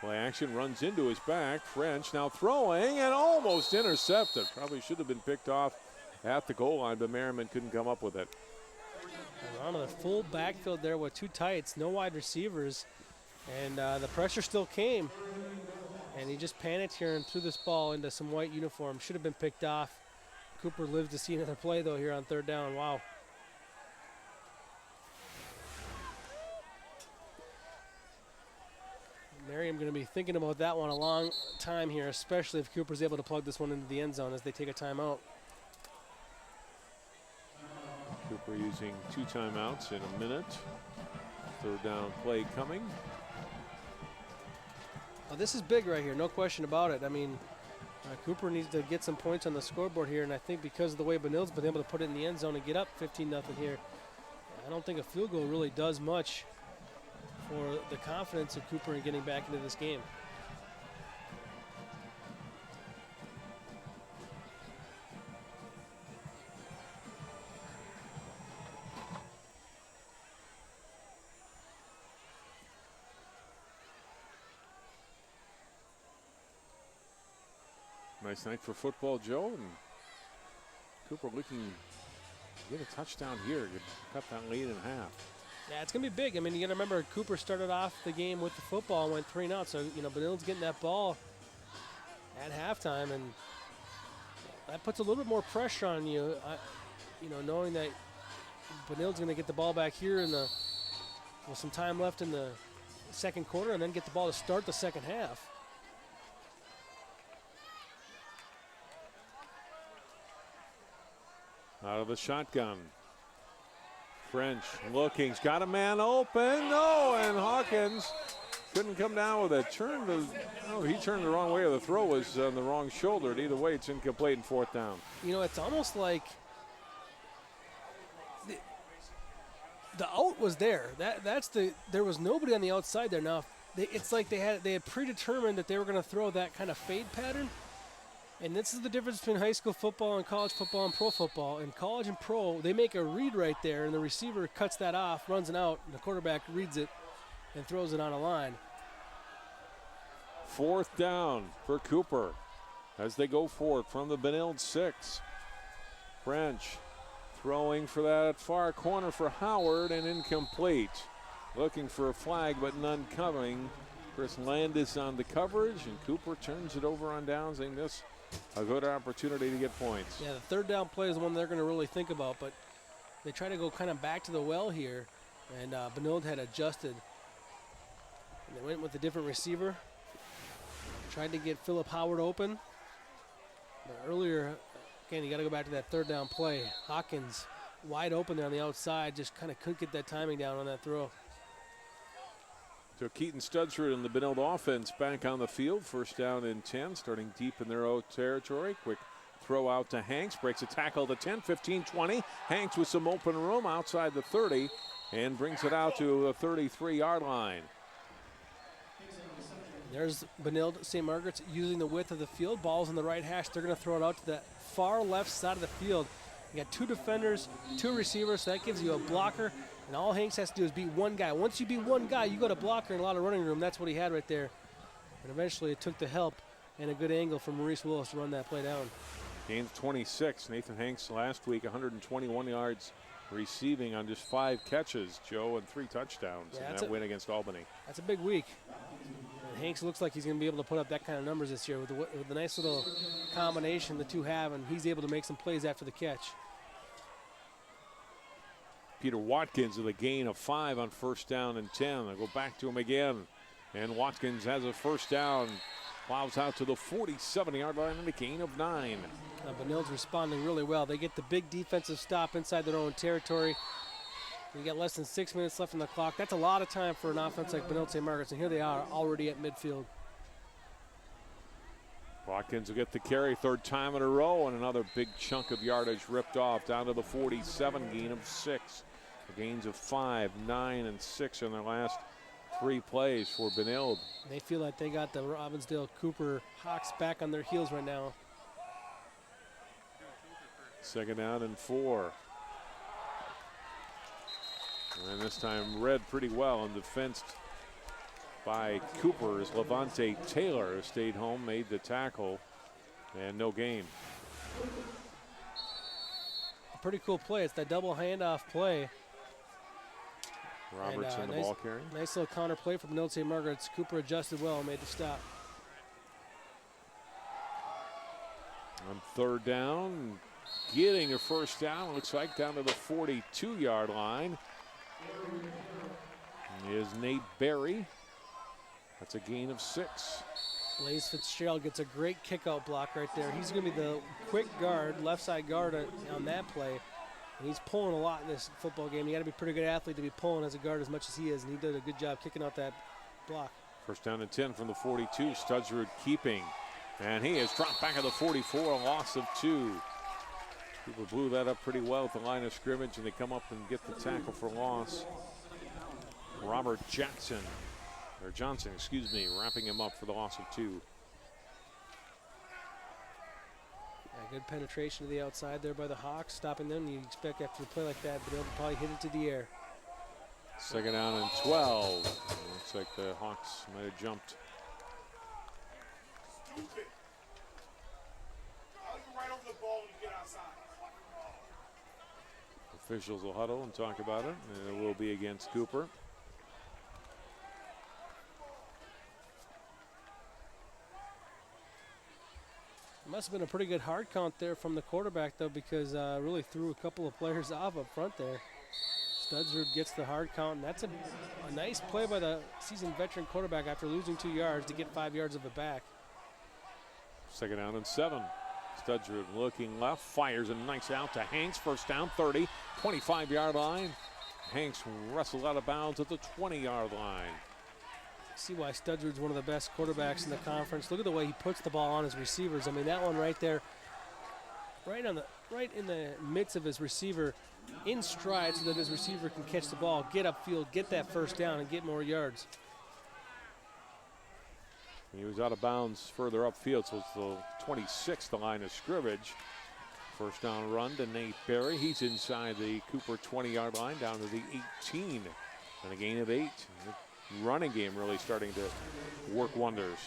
Play action, runs into his back. French now throwing and almost intercepted. Probably should have been picked off at the goal line, but Merriman couldn't come up with it. Around the full backfield there with 2 tights, no wide receivers, and the pressure still came. And he just panicked here and threw this ball into some white uniform. Should have been picked off. Cooper lived to see another play, though, here on 3rd down. Wow. Merriam going to be thinking about that one a long time here, especially if Cooper's able to plug this one into the end zone as they take a timeout. Cooper using 2 timeouts in a minute. 3rd down play coming. Oh, this is big right here, no question about it. I mean, Cooper needs to get some points on the scoreboard here, and I think because of the way Benilde's been able to put it in the end zone and get up 15-0 here, I don't think a field goal really does much for the confidence of Cooper in getting back into this game. Nice night for football, Joe, and Cooper looking to get a touchdown here, cut that lead in half. Yeah, it's going to be big. I mean, you got to remember Cooper started off the game with the football and went 3-0. So, you know, Benilde's getting that ball at halftime, and that puts a little bit more pressure on you, you know, knowing that Benilde's going to get the ball back here with some time left in the 2nd quarter and then get the ball to start the 2nd half. Out of the shotgun. French looking, he's got a man open. No, and Hawkins couldn't come down with it. He turned the wrong way, or the throw was on the wrong shoulder. Either way, it's incomplete and 4th down. You know, it's almost like the out was there. There was nobody on the outside there. Now, it's like they had predetermined that they were going to throw that kind of fade pattern. And this is the difference between high school football and college football and pro football. In college and pro, they make a read right there, and the receiver cuts that off, runs it out, and the quarterback reads it and throws it on a line. 4th down for Cooper as they go forward from the Benilde 6. French throwing for that far corner for Howard and incomplete. Looking for a flag, but none coming. Chris Landis on the coverage, and Cooper turns it over on downs. They miss a good opportunity to get points. Yeah, the 3rd down play is the one they're going to really think about, but they try to go kind of back to the well here, and Benilde had adjusted. And they went with a different receiver. Tried to get Philip Howard open. But earlier, again, you got to go back to that 3rd down play. Hawkins wide open there on the outside, just kind of couldn't get that timing down on that throw. So Keaton Studsford and the Benilde offense back on the field. 1st down and 10, starting deep in their own territory. Quick throw out to Hanks, breaks a tackle to 10, 15, 20. Hanks with some open room outside the 30 and brings it out to the 33-yard line. There's Benilde-St. Margaret's using the width of the field. Ball's in the right hash. They're going to throw it out to the far left side of the field. You got 2 defenders, 2 receivers, so that gives you a blocker. And all Hanks has to do is beat one guy. Once you beat one guy, you got a blocker and a lot of running room. That's what he had right there. And eventually it took the help and a good angle from Maurice Willis to run that play down. Gain 26. Nathan Hanks last week, 121 yards receiving on just 5 catches, Joe, and 3 touchdowns in that win against Albany. That's a big week. And Hanks looks like he's going to be able to put up that kind of numbers this year with the nice little combination the two have, and he's able to make some plays after the catch. Peter Watkins with a gain of 5 on 1st down and 10. They'll go back to him again. And Watkins has a 1st down. Plows out to the 47-yard line and a gain of 9. Benilde's responding really well. They get the big defensive stop inside their own territory. You got less than 6 minutes left on the clock. That's a lot of time for an offense like Benilde-St. Margaret's, and here they are already at midfield. Watkins will get the carry 3rd time in a row, and another big chunk of yardage ripped off down to the 47, gain of 6. The gains of 5, 9, and 6 in their last 3 plays for Benilde. They feel like they got the Robbinsdale Cooper Hawks back on their heels right now. 2nd down and 4. And this time read pretty well and defensed by Cooper as Levante Taylor stayed home, made the tackle, and no gain. A pretty cool play. It's that double handoff play. Robertson, the ball carrier. Nice little counter play from Benilde-St. Margaret's. Cooper adjusted well and made the stop. On 3rd down, getting a 1st down, looks like down to the 42-yard line is Nate Berry. That's a gain of 6. Blaze Fitzgerald gets a great kick-out block right there. He's going to be the quick guard, left side guard on that play. And he's pulling a lot in this football game. You got to be a pretty good athlete to be pulling as a guard as much as he is, and he did a good job kicking out that block. 1st down and 10 from the 42. Studsrud keeping, and he is dropped back at the 44, a loss of 2. People blew that up pretty well at the line of scrimmage, and they come up and get the tackle for loss. Robert Johnson, wrapping him up for the loss of 2. Good penetration to the outside there by the Hawks, stopping them. You expect after a play like that, but they'll probably hit it to the air. 2nd down and 12. Looks like the Hawks might have jumped. Officials will huddle and talk about it, and it will be against Cooper. Must have been a pretty good hard count there from the quarterback, though, because really threw a couple of players off up front there. Studsrud gets the hard count, and that's a nice play by the seasoned veteran quarterback after losing 2 yards to get 5 yards of it back. 2nd down and 7. Studsrud looking left, fires a nice out to Hanks. 1st down, 30, 25-yard line. Hanks wrestled out of bounds at the 20-yard line. See why Studsrud's one of the best quarterbacks in the conference. Look at the way he puts the ball on his receivers. I mean, that one right there, right in the midst of his receiver, in stride, so that his receiver can catch the ball, get upfield, get that 1st down, and get more yards. He was out of bounds further upfield, so it's the 26th, the line of scrimmage. 1st down run to Nate Berry. He's inside the Cooper 20-yard line down to the 18, and a gain of 8. Running game really starting to work wonders.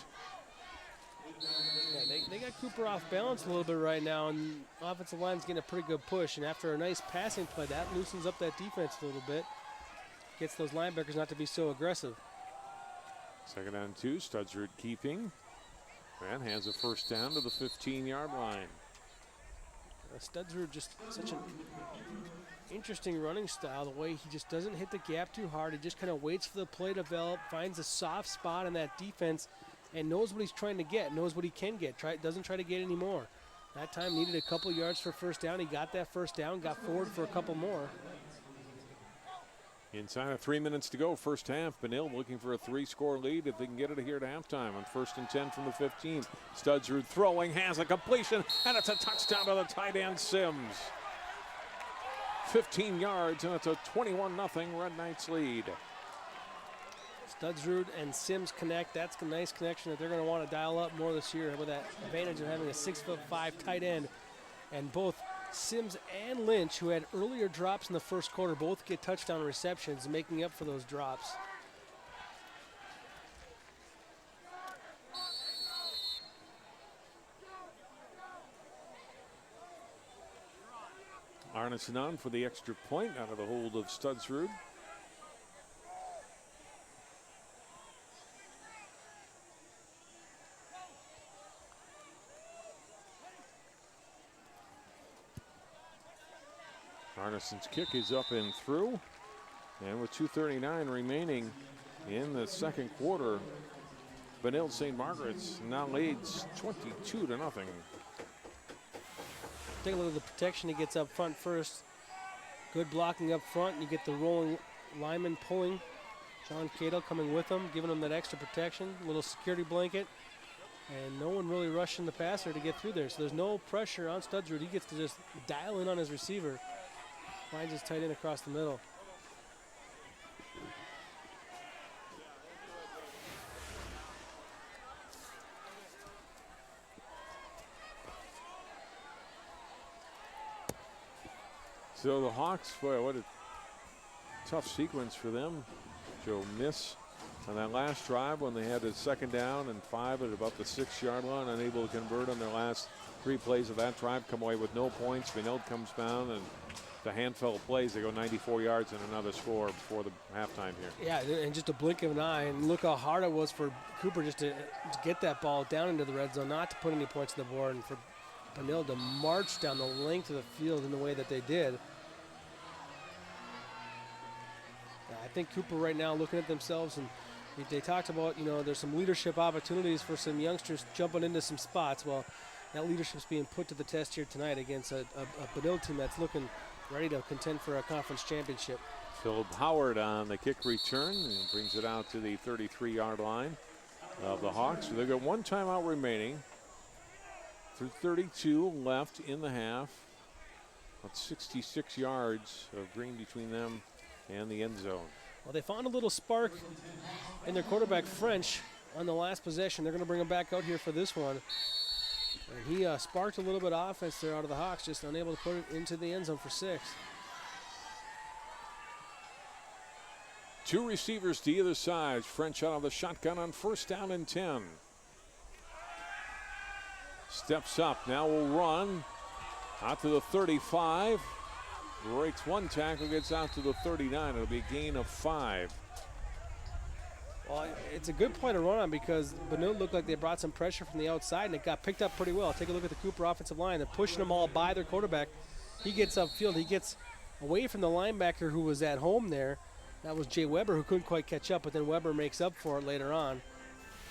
Yeah, they got Cooper off balance a little bit right now, and offensive line's getting a pretty good push. And after a nice passing play, that loosens up that defense a little bit. Gets those linebackers not to be so aggressive. 2nd down 2, Studsrud keeping. And hands a 1st down to the 15-yard line. Studsrud just such an interesting running style, the way he just doesn't hit the gap too hard. He just kind of waits for the play to develop, finds a soft spot in that defense, and knows what he's trying to get, knows what he can get. Doesn't try to get any more. That time needed a couple yards for 1st down. He got that 1st down, got forward for a couple more. Inside of 3 minutes to go, first half. Benilde looking for a 3-score lead if they can get it here at halftime on 1st and 10 from the 15. Studsrud throwing, has a completion, and it's a touchdown to the tight end Sims. 15 yards, and it's a 21-0 Red Knights lead. Studsrud and Sims connect. That's a nice connection that they're going to want to dial up more this year with that advantage of having a 6'5" tight end. And both Sims and Lynch, who had earlier drops in the first quarter, both get touchdown receptions, making up for those drops. Arneson on for the extra point out of the hold of Studsrud. Arneson's kick is up and through. And with 2:39 remaining in the second quarter, Benilde-St. Margaret's now leads 22-0. Take a look at the protection he gets up front first. Good blocking up front. You get the rolling lineman pulling. John Cato coming with him, giving him that extra protection, little security blanket. And no one really rushing the passer to get through there. So there's no pressure on Studsrud. He gets to just dial in on his receiver. Finds his tight end across the middle. So the Hawks, boy, what a tough sequence for them. Joe miss on that last drive when they had a 2nd down and 5 at about the 6-yard line, unable to convert on their last 3 plays of that drive, come away with no points. Benilde comes down, and the handful of plays, they go 94 yards and another score before the halftime here. Yeah, and just a blink of an eye, and look how hard it was for Cooper just to get that ball down into the red zone, not to put any points on the board, and for Benilde to march down the length of the field in the way that they did. I think Cooper right now looking at themselves, and they talked about, there's some leadership opportunities for some youngsters jumping into some spots. Well, that leadership's being put to the test here tonight against a Benilde team that's looking ready to contend for a conference championship. Philip Howard on the kick return and brings it out to the 33-yard line of the Hawks. So they've got 1 timeout remaining. 32 left in the half. About 66 yards of green between them and the end zone. Well, they found a little spark in their quarterback, French, on the last possession. They're going to bring him back out here for this one. And he sparked a little bit of offense there out of the Hawks, just unable to put it into the end zone for 6. 2 receivers to either side. French out of the shotgun on 1st down and 10. Steps up, now will run out to the 35. Breaks 1 tackle, gets out to the 39. It'll be a gain of 5. Well, it's a good play to run on because Benilde looked like they brought some pressure from the outside, and it got picked up pretty well. Take a look at the Cooper offensive line. They're pushing them all by their quarterback. He gets upfield. He gets away from the linebacker who was at home there. That was Jay Weber, who couldn't quite catch up, but then Weber makes up for it later on.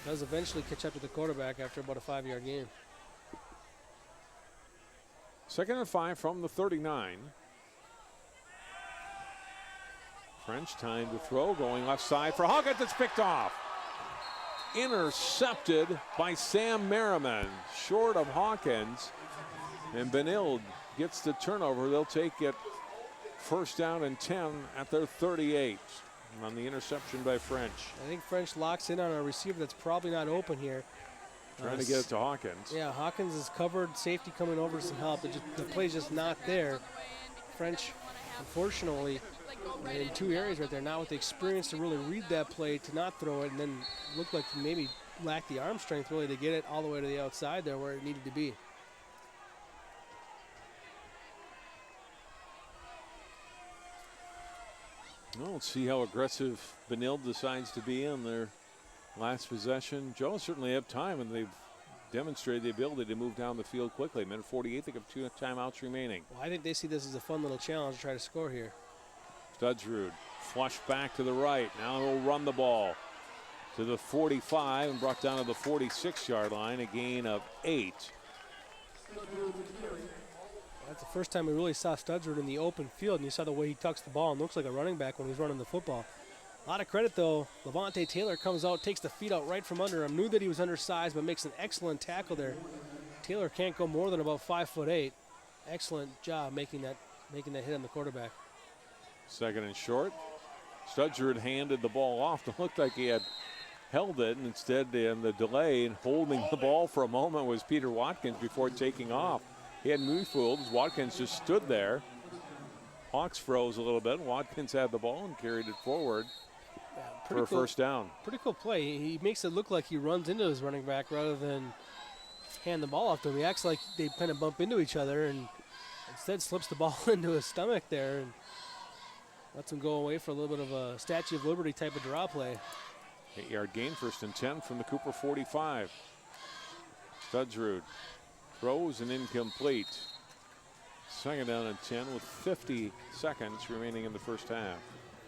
Does eventually catch up to the quarterback after about a 5-yard gain. 2nd and 5 from the 39. French time to throw, going left side for Hawkins. It's picked off. Intercepted by Sam Merriman, short of Hawkins. And Benilde gets the turnover. They'll take it 1st down and 10 at their 38 on the interception by French. I think French locks in on a receiver that's probably not open here. Trying to get it to Hawkins. Yeah, Hawkins is covered. Safety coming over to some help. The play's just not there. French, unfortunately, in 2 areas right there. Not with the experience to really read that play, to not throw it, and then looked like he maybe lacked the arm strength really to get it all the way to the outside there where it needed to be. Well, let's see how aggressive Benilde decides to be in their last possession. Joe certainly have time, and they've demonstrated the ability to move down the field quickly. Minute 48, they have 2 timeouts remaining. Well, I think they see this as a fun little challenge to try to score here. Studsrud flush back to the right. Now he'll run the ball to the 45 and brought down to the 46-yard line, a gain of 8. That's the first time we really saw Studsford in the open field, and you saw the way he tucks the ball and looks like a running back when he's running the football. A lot of credit, though. Levante Taylor comes out, takes the feet out right from under him. Knew that he was undersized, but makes an excellent tackle there. Taylor can't go more than about 5'8". Excellent job making that hit on the quarterback. Second and short. Studsford handed the ball off. It looked like he had held it, and instead in the delay and holding the ball for a moment was Peter Watkins before taking off. He had moved fooled as Watkins just stood there. Hawks froze a little bit. Watkins had the ball and carried it forward for a first down. Pretty cool play. He makes it look like he runs into his running back rather than hand the ball off to him. He acts like they kind of bump into each other and instead slips the ball into his stomach there and lets him go away for a little bit of a Statue of Liberty type of draw play. 8-yard gain, 1st and 10 from the Cooper 45. Studsrud throws and incomplete. 2nd down and 10 with 50 seconds remaining in the first half.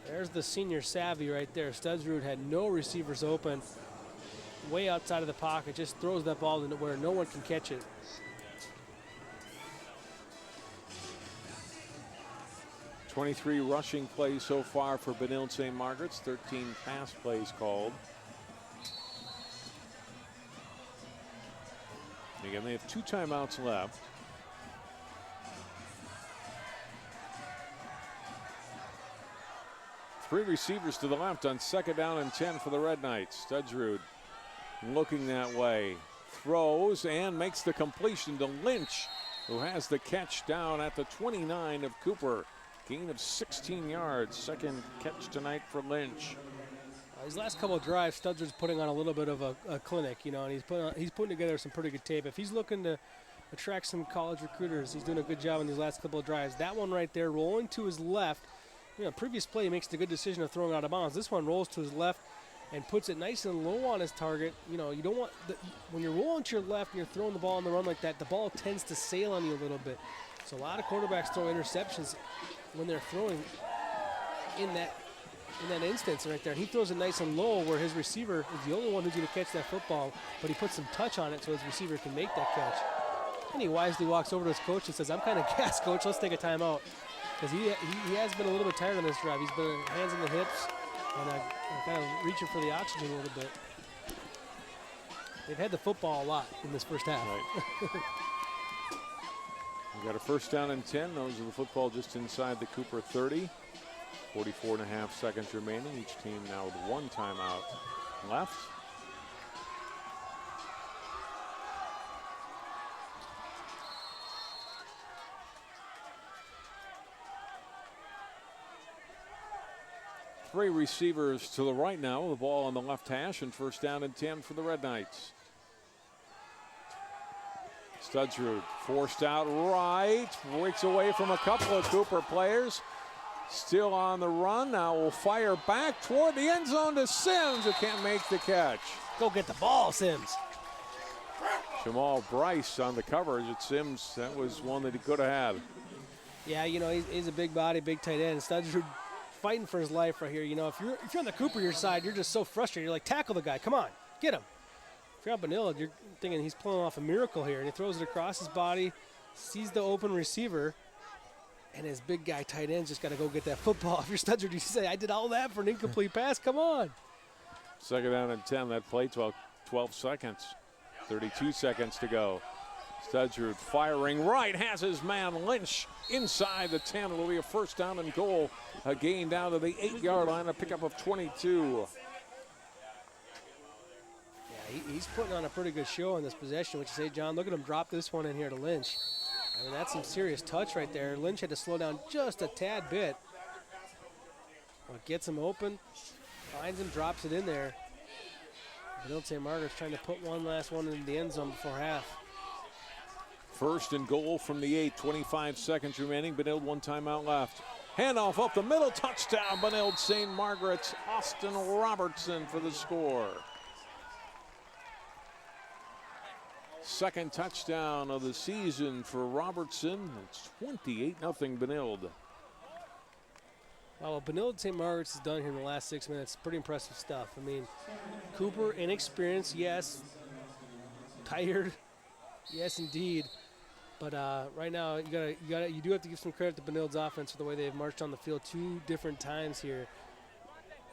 There's the senior savvy right there. Studsrud had no receivers open. Way outside of the pocket, just throws that ball into where no one can catch it. .23 rushing plays so far for Benilde-St. Margaret's, 13 pass plays called. Again, they have 2 timeouts left. Three receivers to the left on 2nd down and 10 for the Red Knights. Studsrud looking that way, throws and makes the completion to Lynch, who has the catch down at the 29 of Cooper. Gain of 16 yards, 2nd catch tonight for Lynch. These last couple of drives, Studsford's putting on a little bit of a clinic, you know, and he's putting together some pretty good tape. If he's looking to attract some college recruiters, he's doing a good job in these last couple of drives. That one right there, rolling to his left. You know, previous play he makes the good decision of throwing out of bounds. This one rolls to his left and puts it nice and low on his target. You know, you don't want when you're rolling to your left and you're throwing the ball on the run like that, the ball tends to sail on you a little bit. So a lot of quarterbacks throw interceptions when they're throwing in that instance right there. And he throws it nice and low where his receiver is the only one who's going to catch that football, but he puts some touch on it so his receiver can make that catch. And he wisely walks over to his coach and says, "I'm kind of gassed, coach. Let's take a timeout." Because he has been a little bit tired on this drive. He's been hands in the hips and kind of reaching for the oxygen a little bit. They've had the football a lot in this first half. Right. We got a 1st down and 10. Those are the football just inside the Cooper 30. 44.5 seconds remaining. Each team now with 1 timeout left. Three receivers to the right now. The ball on the left hash and 1st down and 10 for the Red Knights. Studsrud forced out right, breaks away from a couple of Cooper players. Still on the run, now will fire back toward the end zone to Sims, who can't make the catch. Go get the ball, Sims. Jamal Bryce on the coverage at Sims. That was one that he could have had. Yeah, you know, he's a big body, big tight end. Studsrud fighting for his life right here. You know, if you're on the Cooper your side, you're just so frustrated. You're like, tackle the guy, come on, get him. If you're on Benilde, you're thinking he's pulling off a miracle here, and he throws it across his body, sees the open receiver, and his big guy tight end's just got to go get that football. If you're Studsrud, you say, I did all that for an incomplete pass, come on. 2nd down and 10, that play 12 seconds, 32 seconds to go. Studsrud firing right, has his man Lynch inside the 10. It'll be a 1st down and goal. A gain down to the 8-yard line, a pickup of 22. Yeah, he's putting on a pretty good show in this possession, which you say, John, look at him drop this one in here to Lynch. I mean, that's some serious touch right there. Lynch had to slow down just a tad bit. Well, gets him open, finds him, drops it in there. Benilde-St. Margaret's trying to put one last one in the end zone before half. 1st and goal from the 8, 25 seconds remaining. Benilde 1 timeout left. Handoff up the middle, touchdown. Benilde-St. Margaret's Austin Robertson for the score. 2nd touchdown of the season for Robertson. It's 28-0 Benilde. Well, what Benilde-St. Margaret's has done here in the last 6 minutes, pretty impressive stuff. I mean, Cooper, inexperienced, yes. Tired, yes, indeed. But right now, you do have to give some credit to Benilde's offense for the way they've marched on the field 2 different times here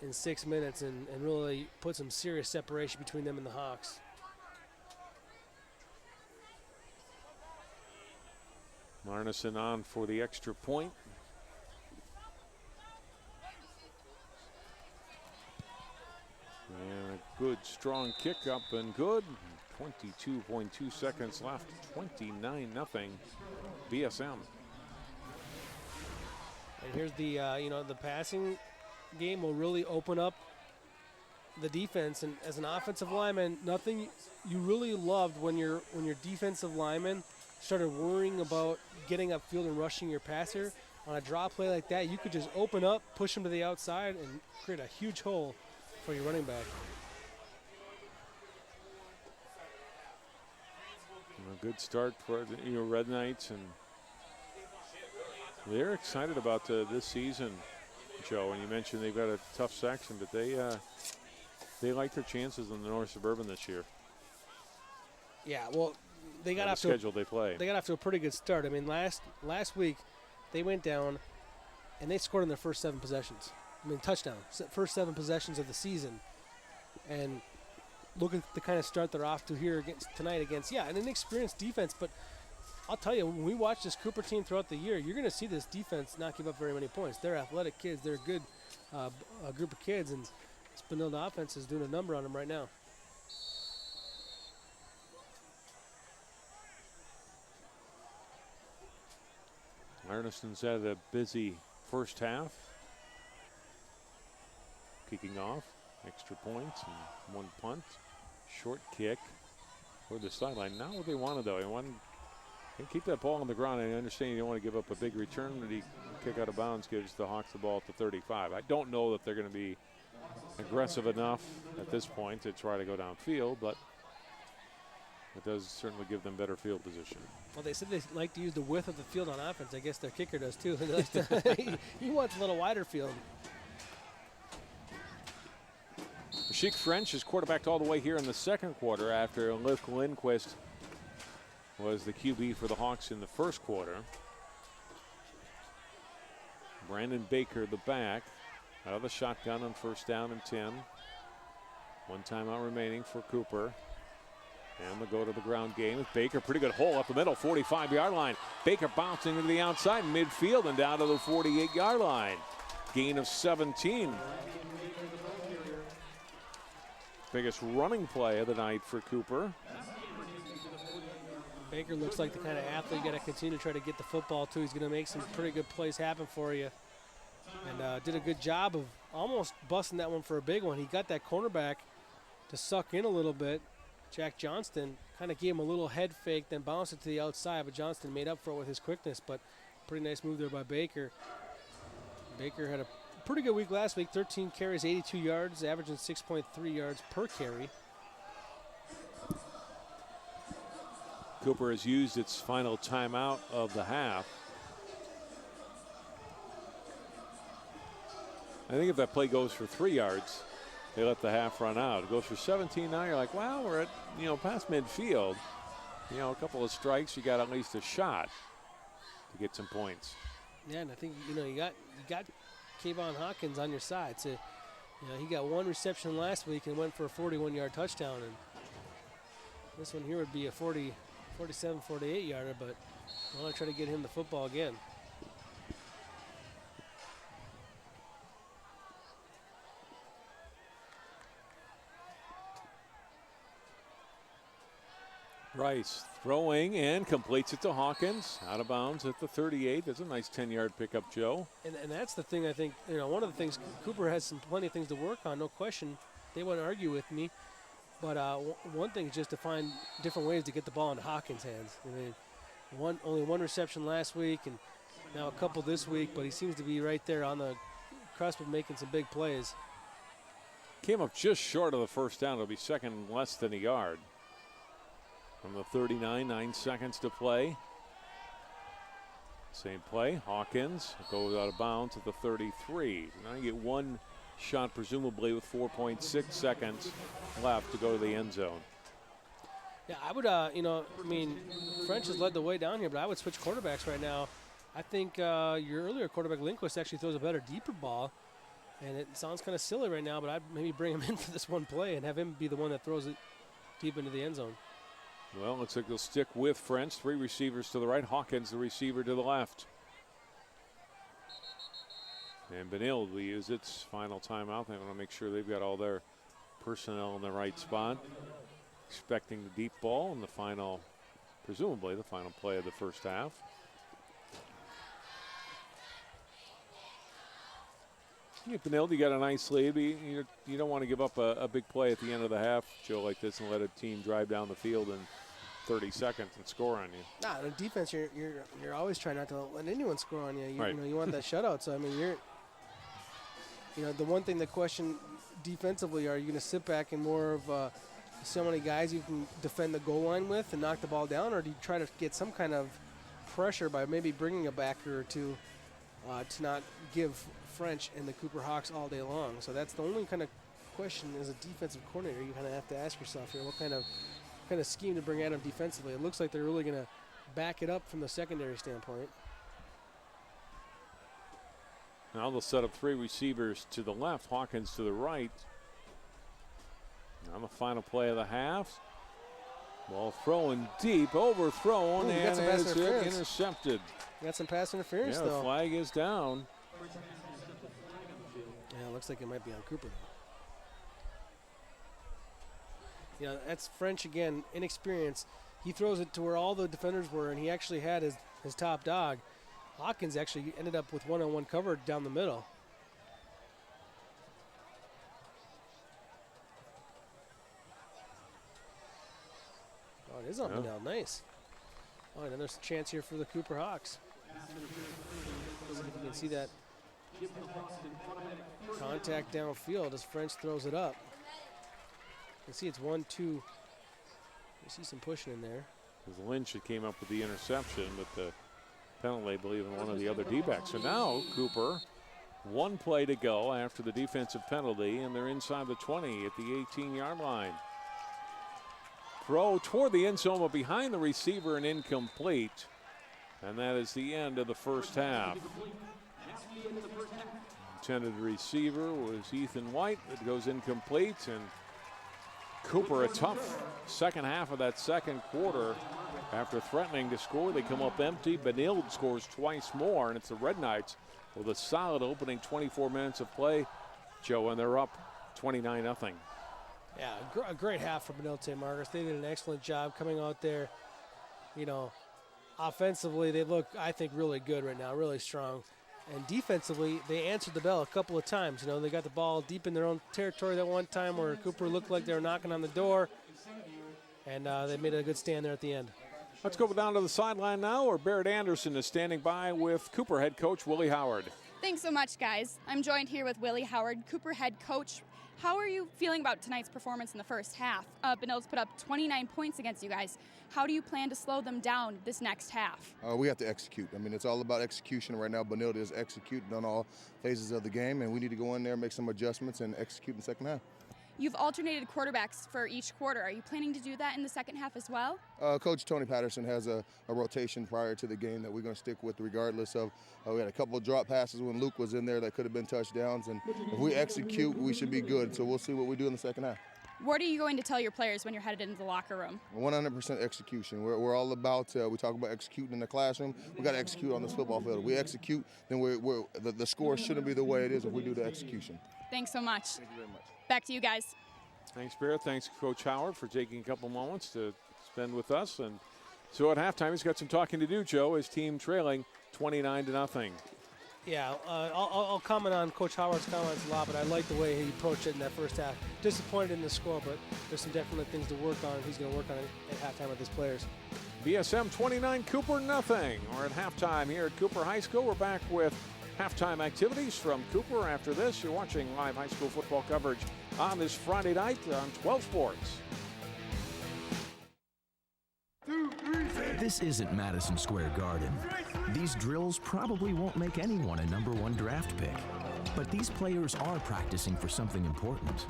in 6 minutes and really put some serious separation between them and the Hawks. Marnison on for the extra point. And a good, strong kick up and good. 22.2 seconds left. 29-0 BSM. And here's the, the passing game will really open up the defense. And as an offensive lineman, nothing you really loved when your defensive lineman started worrying about getting upfield and rushing your passer. On a draw play like that, you could just open up, push him to the outside, and create a huge hole for your running back. A good start for the Red Knights, and they're excited about this season, Joe. And you mentioned they've got a tough section, but they like their chances in the North Suburban this year. Yeah, well, they got off to schedule they play. They got off to a pretty good start. I mean, last week they went down and they scored in their first 7 possessions. I mean, touchdowns, first 7 possessions of the season, and look at the kind of start they're off to here tonight against an inexperienced defense. But I'll tell you, when we watch this Cooper team throughout the year, you're going to see this defense not give up very many points. They're athletic kids. They're a good group of kids, and this Benilde offense is doing a number on them right now. Arneson's had a busy first half. Kicking off, extra points and 1 punt. Short kick for the sideline. Not what they wanted, though. They wanted to keep that ball on the ground. I understand you don't want to give up a big return, but he kick out of bounds gives the Hawks the ball at the 35. I don't know that they're going to be aggressive enough at this point to try to go downfield, but it does certainly give them better field position. Well, they said they like to use the width of the field on offense. I guess their kicker does too. He wants a little wider field. Sheik French is quarterbacked all the way here in the second quarter after Luke Lindquist was the QB for the Hawks in the first quarter. Brandon Baker, the back, out of the shotgun on first down and 10. 1 timeout remaining for Cooper. And they'll go to the ground game with Baker. Pretty good hole up the middle, 45-yard line. Baker bouncing to the outside midfield and down to the 48-yard line. Gain of 17. Biggest running play of the night for Cooper. Baker looks like the kind of athlete you got to continue to try to get the football to. He's going to make some pretty good plays happen for you. And did a good job of almost busting that one for a big one. He got that cornerback to suck in a little bit. Jack Johnston kind of gave him a little head fake, then bounced it to the outside, but Johnston made up for it with his quickness. But pretty nice move there by Baker. Baker had a pretty good week last week, 13 carries, 82 yards, averaging 6.3 yards per carry. Cooper has used its final timeout of the half. I think if that play goes for 3 yards, they let the half run out. It goes for 17 now. You're like, wow, we're at, past midfield. A couple of strikes, you got at least a shot to get some points. Yeah, and I think, you got Kayvon Hawkins on your side. So, he got 1 reception last week and went for a 41-yard touchdown. And this one here would be a 47, 48-yarder, but I want to try to get him the football again. Rice throwing and completes it to Hawkins. Out of bounds at the 38. That's a nice 10-yard pickup, Joe. And that's the thing I think, one of the things, Cooper has plenty of things to work on, no question. They wouldn't argue with me. But one thing is just to find different ways to get the ball into Hawkins' hands. I mean, only 1 reception last week and now a couple this week, but he seems to be right there on the cusp of making some big plays. Came up just short of the first down. It'll be second less than a yard. From the 39, 9 seconds to play. Same play, Hawkins goes out of bounds at the 33. Now you get 1 shot, presumably with 4.6 seconds left to go to the end zone. Yeah, I would, French has led the way down here, but I would switch quarterbacks right now. I think your earlier quarterback, Lindquist, actually throws a better, deeper ball. And it sounds kind of silly right now, but I'd maybe bring him in for this one play and have him be the one that throws it deep into the end zone. Well, looks like they'll stick with French. 3 receivers to the right. Hawkins, the receiver, to the left. And Benilde will use its final timeout. They want to make sure they've got all their personnel in the right spot. Expecting the deep ball in the final, presumably the final play of the first half. Yeah, Benilde, you got a nice lead. You don't want to give up a big play at the end of the half, Joe, like this, and let a team drive down the field in 30 seconds and score on you. Nah, in defense, you're always trying not to let anyone score on you. Right. You want that shutout. So I mean, the one thing the question defensively, are you going to sit back and more of so many guys you can defend the goal line with and knock the ball down, or do you try to get some kind of pressure by maybe bringing a backer or two to not give French and the Cooper Hawks all day long? So that's the only kind of question as a defensive coordinator you kind of have to ask yourself here. What kind of scheme to bring at them defensively? It looks like they're really going to back it up from the secondary standpoint. Now they'll set up 3 receivers to the left, Hawkins to the right. On the final play of the half. Ball thrown deep, overthrown, and it's intercepted. Got some pass interference, though. The flag is down. Yeah, it looks like it might be on Cooper, though. Yeah, that's French again, inexperience. He throws it to where all the defenders were, and he actually had his top dog. Hawkins actually ended up with one-on-one cover down the middle. Oh, it is on Benilde. Nice. Oh, and there's a chance here for the Cooper Hawks. See if you can see that contact downfield as French throws it up. You can see it's 1-2. You see some pushing in there. Because Lynch came up with the interception, but the penalty, I believe, in one of the other D-backs. So now Cooper, 1 play to go after the defensive penalty, and they're inside the 20 at the 18-yard line. Throw toward the end zone, but behind the receiver and incomplete. And that is the end of the first half. Intended receiver was Ethan White. It goes incomplete, and Cooper, a tough second half of that second quarter. After threatening to score, they come up empty. Benilde scores twice more, and it's the Red Knights with a solid opening 24 minutes of play, Joe, and they're up 29-0. Yeah, a great half for Benilde-St. Margaret. They did an excellent job coming out there. Offensively, they look, I think, really good right now, really strong. And defensively, they answered the bell a couple of times. They got the ball deep in their own territory that one time where Cooper looked like they were knocking on the door. And they made a good stand there at the end. Let's go down to the sideline now, where Barrett Anderson is standing by with Cooper head coach Willie Howard. Thanks so much, guys. I'm joined here with Willie Howard, Cooper head coach. How are you feeling about tonight's performance in the first half? Benilde's put up 29 points against you guys. How do you plan to slow them down this next half? We have to execute. I mean, it's all about execution right now. Benilde is executing on all phases of the game, and we need to go in there, make some adjustments, and execute in the second half. You've alternated quarterbacks for each quarter. Are you planning to do that in the second half as well? Coach Tony Patterson has a rotation prior to the game that we're going to stick with regardless of. We had a couple of drop passes when Luke was in there that could have been touchdowns, and if we execute, we should be good. So we'll see what we do in the second half. What are you going to tell your players when you're headed into the locker room? 100% execution. We're all about, we talk about executing in the classroom. We got to execute on this football field. If we execute, then the score shouldn't be the way it is if we do the execution. Thanks so much. Thank you very much. Back to you guys. Thanks, Barrett. Thanks, Coach Howard, for taking a couple moments to spend with us. And so at halftime, he's got some talking to do, Joe. His team trailing 29-0. Yeah, I'll comment on Coach Howard's comments a lot, but I like the way he approached it in that first half. Disappointed in the score, but there's some definite things to work on. He's going to work on it at halftime with his players. BSM 29, Cooper nothing. We're at halftime here at Cooper High School. We're back with halftime activities from Cooper. After this, you're watching live high school football coverage on this Friday night on 12 Sports. This isn't Madison Square Garden. These drills probably won't make anyone a #1 draft pick. But these players are practicing for something important.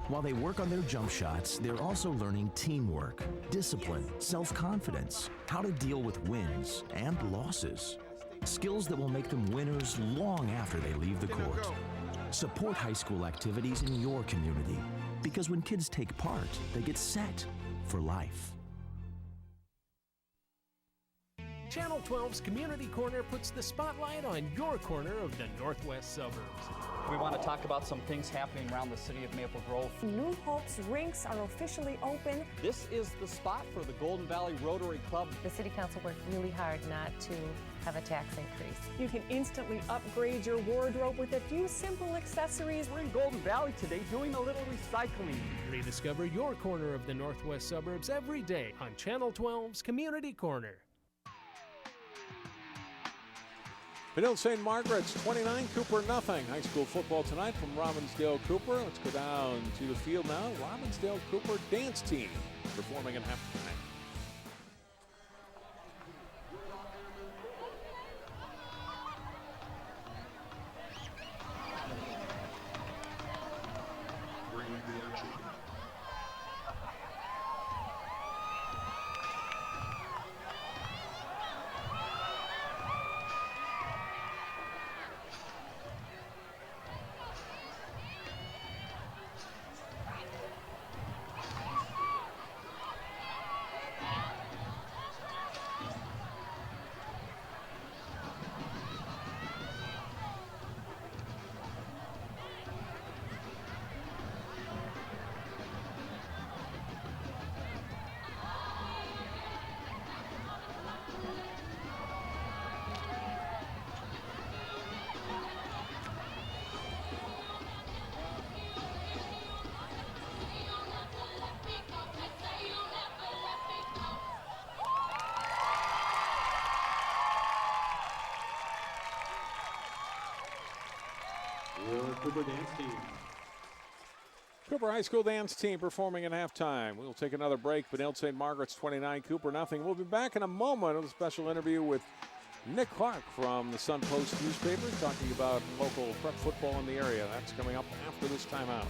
While they work on their jump shots, they're also learning teamwork, discipline, self-confidence, how to deal with wins and losses. Skills that will make them winners long after they leave the court. Support high school activities in your community, because when kids take part, they get set for life. Channel 12's Community Corner puts the spotlight on your corner of the northwest suburbs. We want to talk about some things happening around the city of Maple Grove. New Hope's rinks are officially open. This is the spot for the Golden Valley Rotary Club. The City Council worked really hard not to have a tax increase. You can instantly upgrade your wardrobe with a few simple accessories. We're in Golden Valley today doing a little recycling. Rediscover your corner of the northwest suburbs every day on Channel 12's Community Corner. Benilde-St. Margaret's 29, Cooper nothing. High school football tonight from Robbinsdale Cooper. Let's go down to the field now. Robbinsdale Cooper dance team performing at halftime. Cooper dance team. Cooper High School dance team performing at halftime. We'll take another break. Benilde-St. Margaret's 29, Cooper nothing. We'll be back in a moment with a special interview with Nick Clark from the Sun Post newspaper talking about local prep football in the area. That's coming up after this timeout.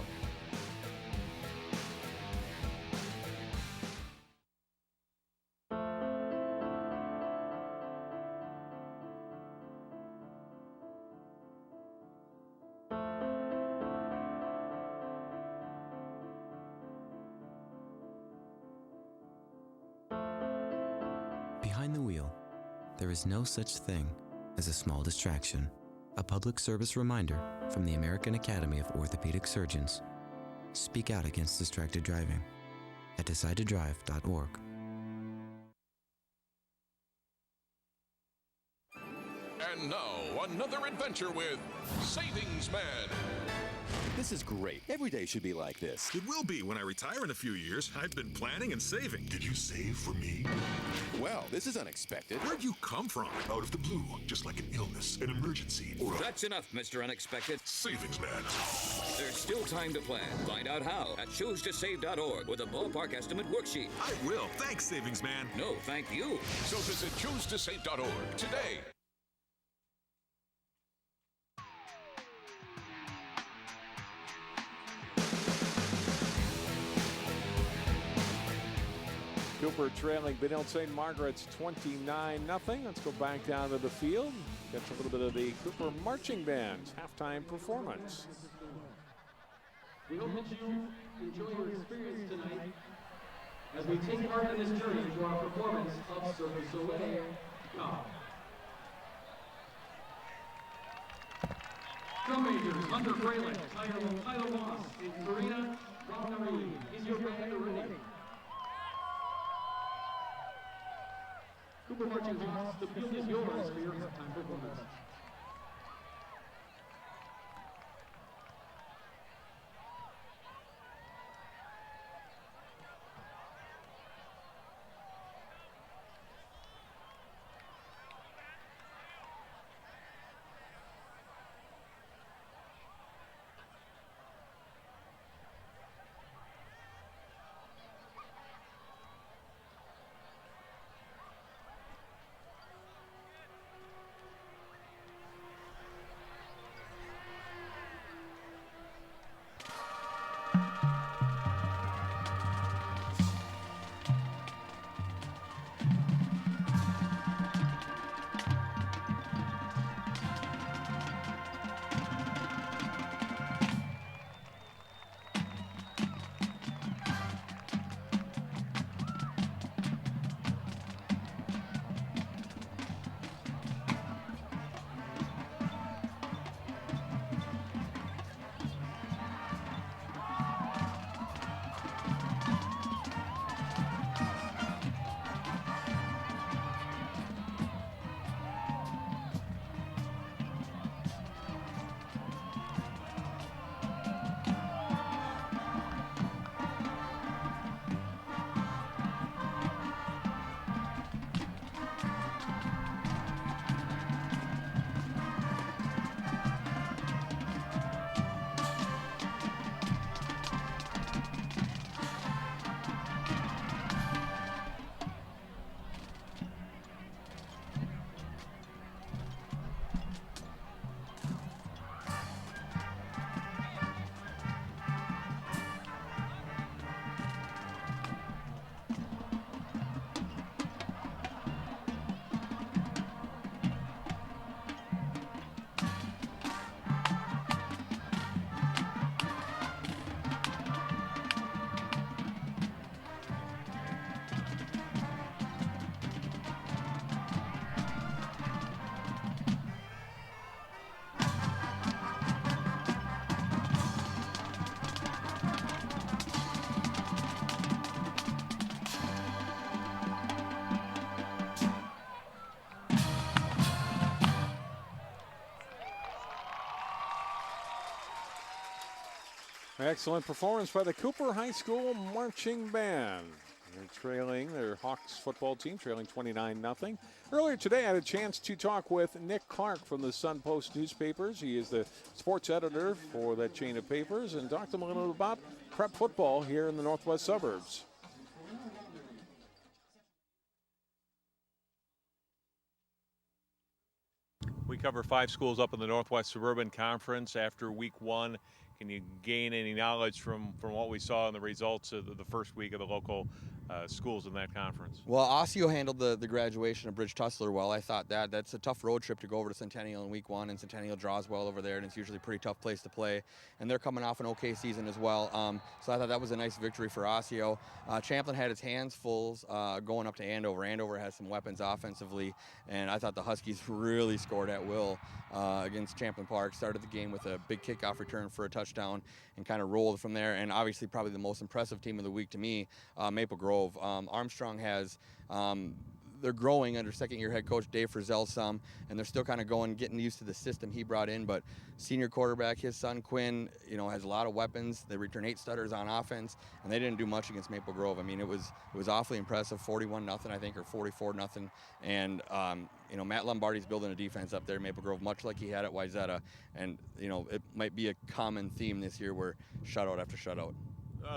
Behind the wheel, there is no such thing as a small distraction. A public service reminder from the American Academy of Orthopedic Surgeons. Speak out against distracted driving at decidetodrive.org. And now, another adventure with Savings Man. This is great. Every day should be like this. It will be when I retire in a few years. I've been planning and saving. Did you save for me? Well, this is unexpected. Where'd you come from? Out of the blue, just like an illness, an emergency, or That's enough, Mr. Unexpected. Savings Man. There's still time to plan. Find out how at choosetosave.org with a ballpark estimate worksheet. I will. Thanks, Savings Man. No, thank you. So visit choosetosave.org today. Cooper trailing Benilde-St. Margaret's 29-0. Let's go back down to the field. Get a little bit of the Cooper Marching Band's halftime performance. We hope that you enjoy your experience tonight as we take part in this journey to our performance of Service Away. Drum majors, Hunter Fraley, Tyler Moss, and Karina Ronari. Is your band ready? Cooper Marching Hawks, the field is yours for your halftime performance. Excellent performance by the Cooper High School Marching Band. They're trailing their Hawks football team, trailing 29-0. Earlier today, I had a chance to talk with Nick Clark from the Sun Post newspapers. He is the sports editor for that chain of papers, and talked to him a little about prep football here in the northwest suburbs. We cover 5 schools up in the Northwest Suburban Conference after week 1. Can you gain any knowledge from what we saw in the results of the first week of the local schools in that conference? Well, Osseo handled the graduation of Bridge Tussler well. I thought that's a tough road trip to go over to Centennial in week 1, and Centennial draws well over there, and it's usually a pretty tough place to play. And they're coming off an okay season as well. So I thought that was a nice victory for Osseo. Champlin had its hands full going up to Andover. Andover has some weapons offensively, and I thought the Huskies really scored at will against Champlin Park. Started the game with a big kickoff return for a touchdown and kind of rolled from there. And obviously probably the most impressive team of the week to me, Maple Grove. Armstrong has, they're growing under second-year head coach Dave Frizzell some, and they're still kind of getting used to the system he brought in. But senior quarterback, his son Quinn, has a lot of weapons. They return 8 starters on offense, and they didn't do much against Maple Grove. I mean, it was awfully impressive, 41-0, I think, or 44-0. And Matt Lombardi's building a defense up there, Maple Grove, much like he had at Wayzata. And it might be a common theme this year where shutout after shutout.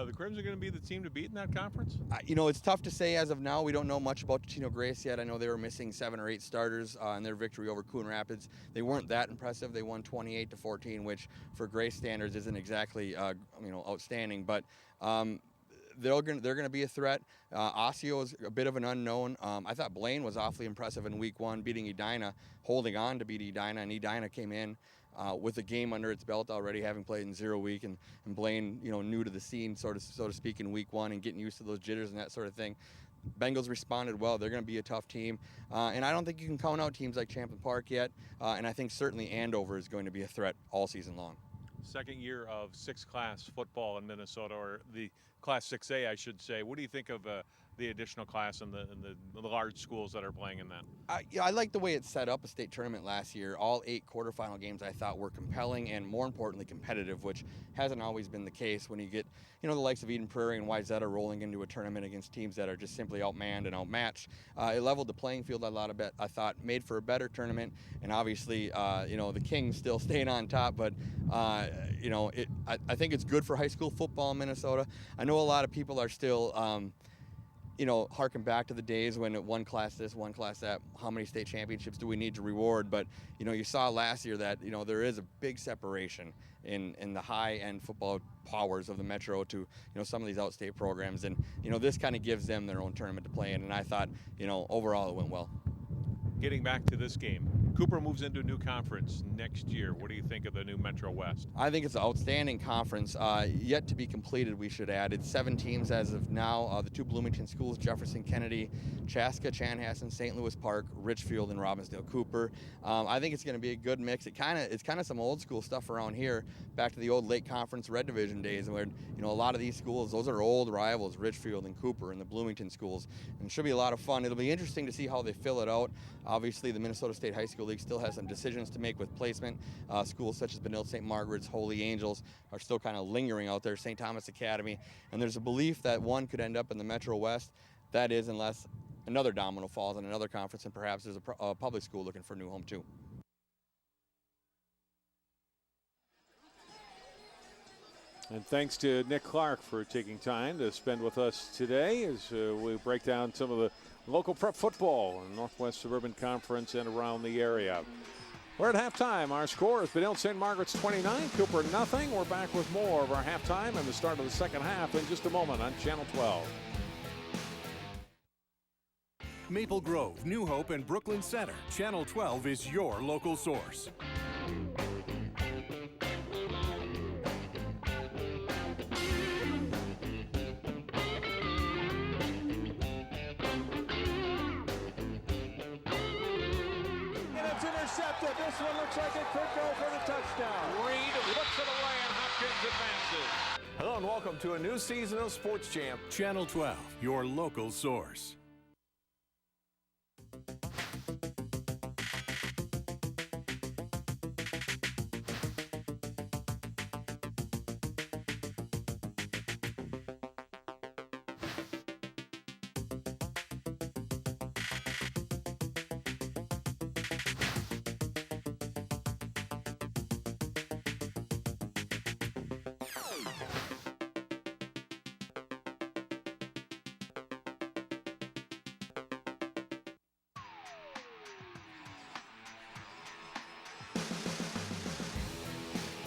The Crims are going to be the team to beat in that conference? It's tough to say as of now. We don't know much about Tino Grace yet. I know they were missing 7 or 8 starters in their victory over Coon Rapids. They weren't that impressive. They won 28-14, which for Grace standards isn't exactly outstanding. But they're going to be a threat. Osseo is a bit of an unknown. I thought Blaine was awfully impressive in week 1, beating Edina, holding on to beat Edina, and Edina came in with a game under its belt already, having played in 0 week, and Blaine, new to the scene, so to speak, in week 1 and getting used to those jitters and that sort of thing. Bengals responded well. They're going to be a tough team, and I don't think you can count out teams like Champlin Park yet, and I think certainly Andover is going to be a threat all season long. Second year of 6-class football in Minnesota, or the Class 6A, I should say. What do you think of the additional class and the large schools that are playing in that? I like the way it set up a state tournament last year. All 8 quarterfinal games I thought were compelling and, more importantly, competitive, which hasn't always been the case when you get the likes of Eden Prairie and Wayzata rolling into a tournament against teams that are just simply outmanned and outmatched. It leveled the playing field a lot a bit. I thought made for a better tournament, and obviously the Kings still staying on top, but I think it's good for high school football in Minnesota. I know a lot of people are still harken back to the days when one class this, one class that, how many state championships do we need to reward? But, you saw last year that, there is a big separation in the high-end football powers of the Metro to, some of these outstate programs. And, this kind of gives them their own tournament to play in. And I thought, overall it went well. Getting back to this game, Cooper moves into a new conference next year. What do you think of the new Metro West? I think it's an outstanding conference, yet to be completed, we should add. It's 7 teams as of now. The 2 Bloomington schools, Jefferson Kennedy, Chaska, Chanhassen, St. Louis Park, Richfield, and Robbinsdale Cooper. I think it's going to be a good mix. It's kind of some old school stuff around here, back to the old Lake Conference Red Division days, where a lot of these schools, those are old rivals, Richfield and Cooper and the Bloomington schools, and it should be a lot of fun. It'll be interesting to see how they fill it out. Obviously, the Minnesota State High School League still has some decisions to make with placement. Schools such as Benilde-St. Margaret's, Holy Angels are still kind of lingering out there, St. Thomas Academy, and there's a belief that one could end up in the Metro West. That is, unless another domino falls in another conference, and perhaps there's a public school looking for a new home too. And thanks to Nick Clark for taking time to spend with us today as we break down some of the local prep football in Northwest Suburban Conference and around the area. We're at halftime. Our score is Benilde-St. Margaret's 29, Cooper nothing. We're back with more of our halftime and the start of the second half in just a moment on Channel 12. Maple Grove, New Hope, and Brooklyn Center. Channel 12 is your local source. This one looks like it could go for the touchdown. Reed looks it away and Hopkins advances. Hello and welcome to a new season of Sports Champ. Channel 12, your local source.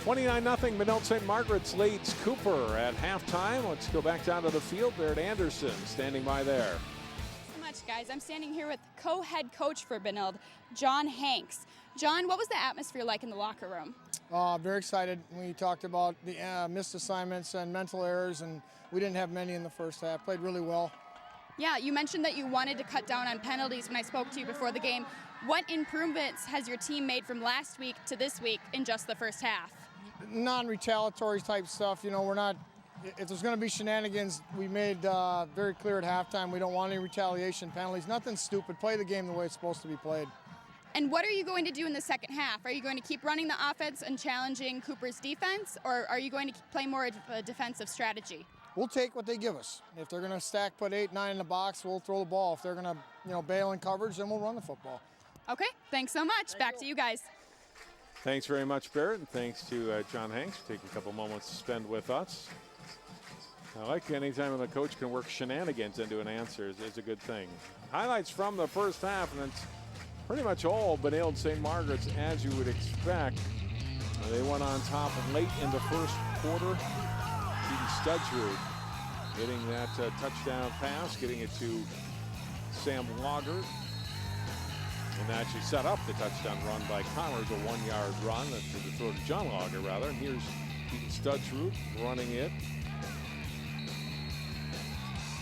29-0, Benilde-St. Margaret's leads Cooper at halftime. Let's go back down to the field. Barrett Anderson standing by there. So much, guys. I'm standing here with co-head coach for Benilde, John Hanks. John, what was the atmosphere like in the locker room? Very excited. We talked about the missed assignments and mental errors, and we didn't have many in the first half. Played really well. Yeah, you mentioned that you wanted to cut down on penalties when I spoke to you before the game. What improvements has your team made from last week to this week in just the first half? Non-retaliatory type stuff. You know, we're not, if there's going to be shenanigans, we made very clear at halftime we don't want any retaliation penalties. Nothing stupid. Play the game the way it's supposed to be played. And what are you going to do in the second half? Are you going to keep running the offense and challenging Cooper's defense, or are you going to play more of a defensive strategy? We'll take what they give us. If they're going to stack, put 8, 9 in the box, we'll throw the ball. If they're going to, bail in coverage, then we'll run the football. Okay, thanks so much. Back to you guys. Thanks very much, Barrett, and thanks to John Hanks for taking a couple moments to spend with us. I like anytime the coach can work shenanigans into an answer is a good thing. Highlights from the first half, and it's pretty much all Benilde-St. Margaret's as you would expect. They went on top late in the first quarter. Keaton Studsrud getting that touchdown pass, getting it to Sam Lager. And actually set up the touchdown run by Commerce, a 1-yard run to the throw to John Lager, rather. And here's Keaton Studsrud running it.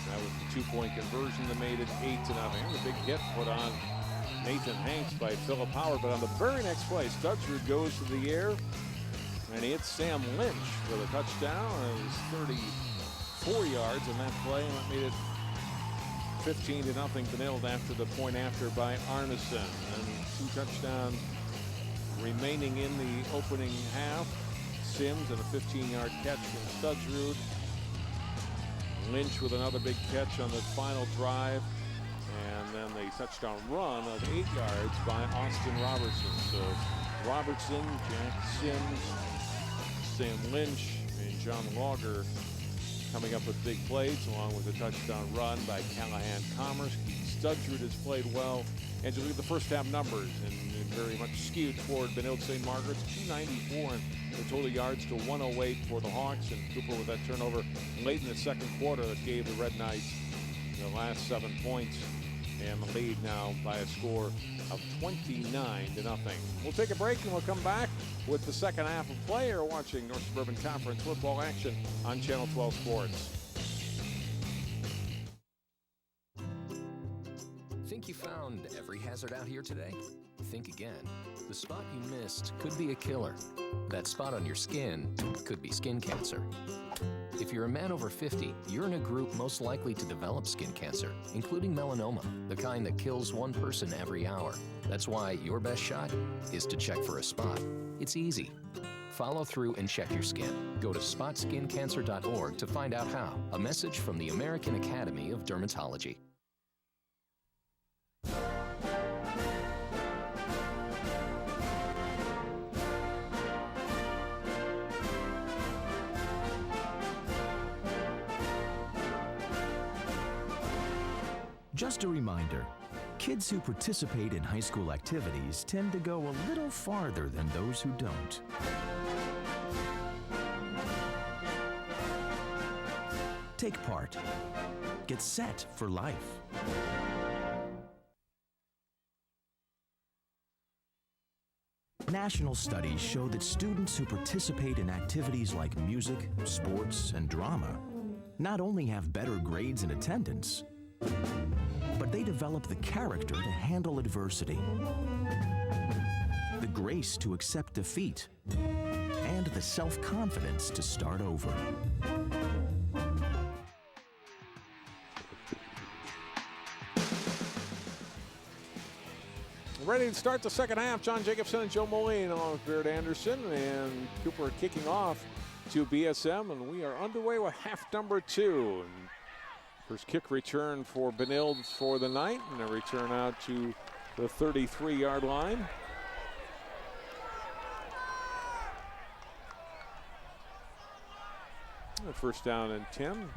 That was the 2-point conversion that made it 8-0. The big hit put on Nathan Hanks by Philip Howard. But on the very next play, Studsrud goes to the air, and he hits Sam Lynch for the touchdown. It was 34 yards in that play, and that made it 15-0 Benilde after the point after by Arneson. And 2 touchdowns remaining in the opening half. Sims and a 15-yard catch from Studsrud. Lynch with another big catch on the final drive. And then the touchdown run of 8 yards by Austin Robertson. So Robertson, Jack Sims, Sam Lynch, and John Lager coming up with big plays, along with a touchdown run by Callahan Commerce. Studsrud has played well. And you look at the first half numbers, and very much skewed toward Benilde-St. Margaret's. 294 in the total yards to 108 for the Hawks. And Cooper with that turnover late in the second quarter that gave the Red Knights the last 7 points. And the lead now by a score of 29-0. We'll take a break and we'll come back with the second half of play. You're watching North Suburban Conference football action on Channel 12 Sports. Think you found every hazard out here today? Think again. The spot you missed could be a killer. That spot on your skin could be skin cancer. If you're a man over 50, you're in a group most likely to develop skin cancer, including melanoma, the kind that kills 1 person every hour. That's why your best shot is to check for a spot. It's easy. Follow through and check your skin. Go to spotskincancer.org to find out how. A message from the American Academy of Dermatology. Just a reminder, kids who participate in high school activities tend to go a little farther than those who don't. Take part. Get set for life. National studies show that students who participate in activities like music, sports, and drama not only have better grades and attendance, but they develop the character to handle adversity, the grace to accept defeat, and the self-confidence to start over. Ready to start the second half. John Jacobson and Joe Moline along with Barrett Anderson, and Cooper kicking off to BSM, and we are underway with half number 2. And first kick return for Benilde for the night, and a return out to the 33-yard line. And first down and 10.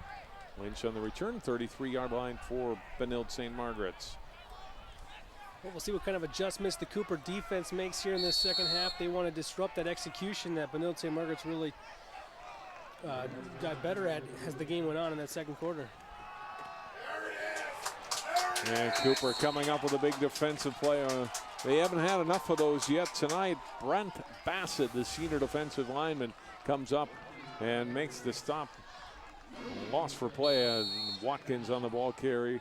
Lynch on the return, 33-yard line for Benilde-St. Margaret's. Well, we'll see what kind of adjustments the Cooper defense makes here in this second half. They want to disrupt that execution that Benilde-St. Margaret's really got better at as the game went on in that second quarter. And Cooper coming up with a big defensive play. They haven't had enough of those yet tonight. Brent Bassett, the senior defensive lineman, comes up and makes the stop. Loss for play. Watkins on the ball carry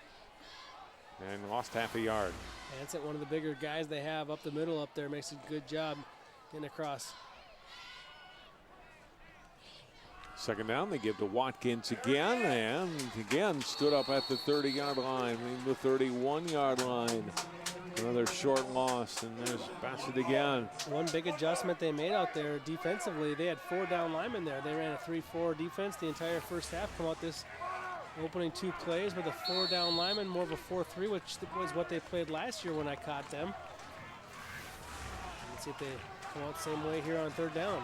and lost half a yard. That's one of the bigger guys they have up the middle up there. Makes a good job getting across. Second down, they give to Watkins again, and again stood up at the 30-yard line, the 31-yard line. Another short loss, and there's Bassett again. One big adjustment they made out there defensively. They had 4 down linemen there. They ran a 3-4 defense the entire first half. Come out this opening 2 plays with a 4 down lineman, more of a 4-3, which was what they played last year when I caught them. Let's see if they come out the same way here on third down.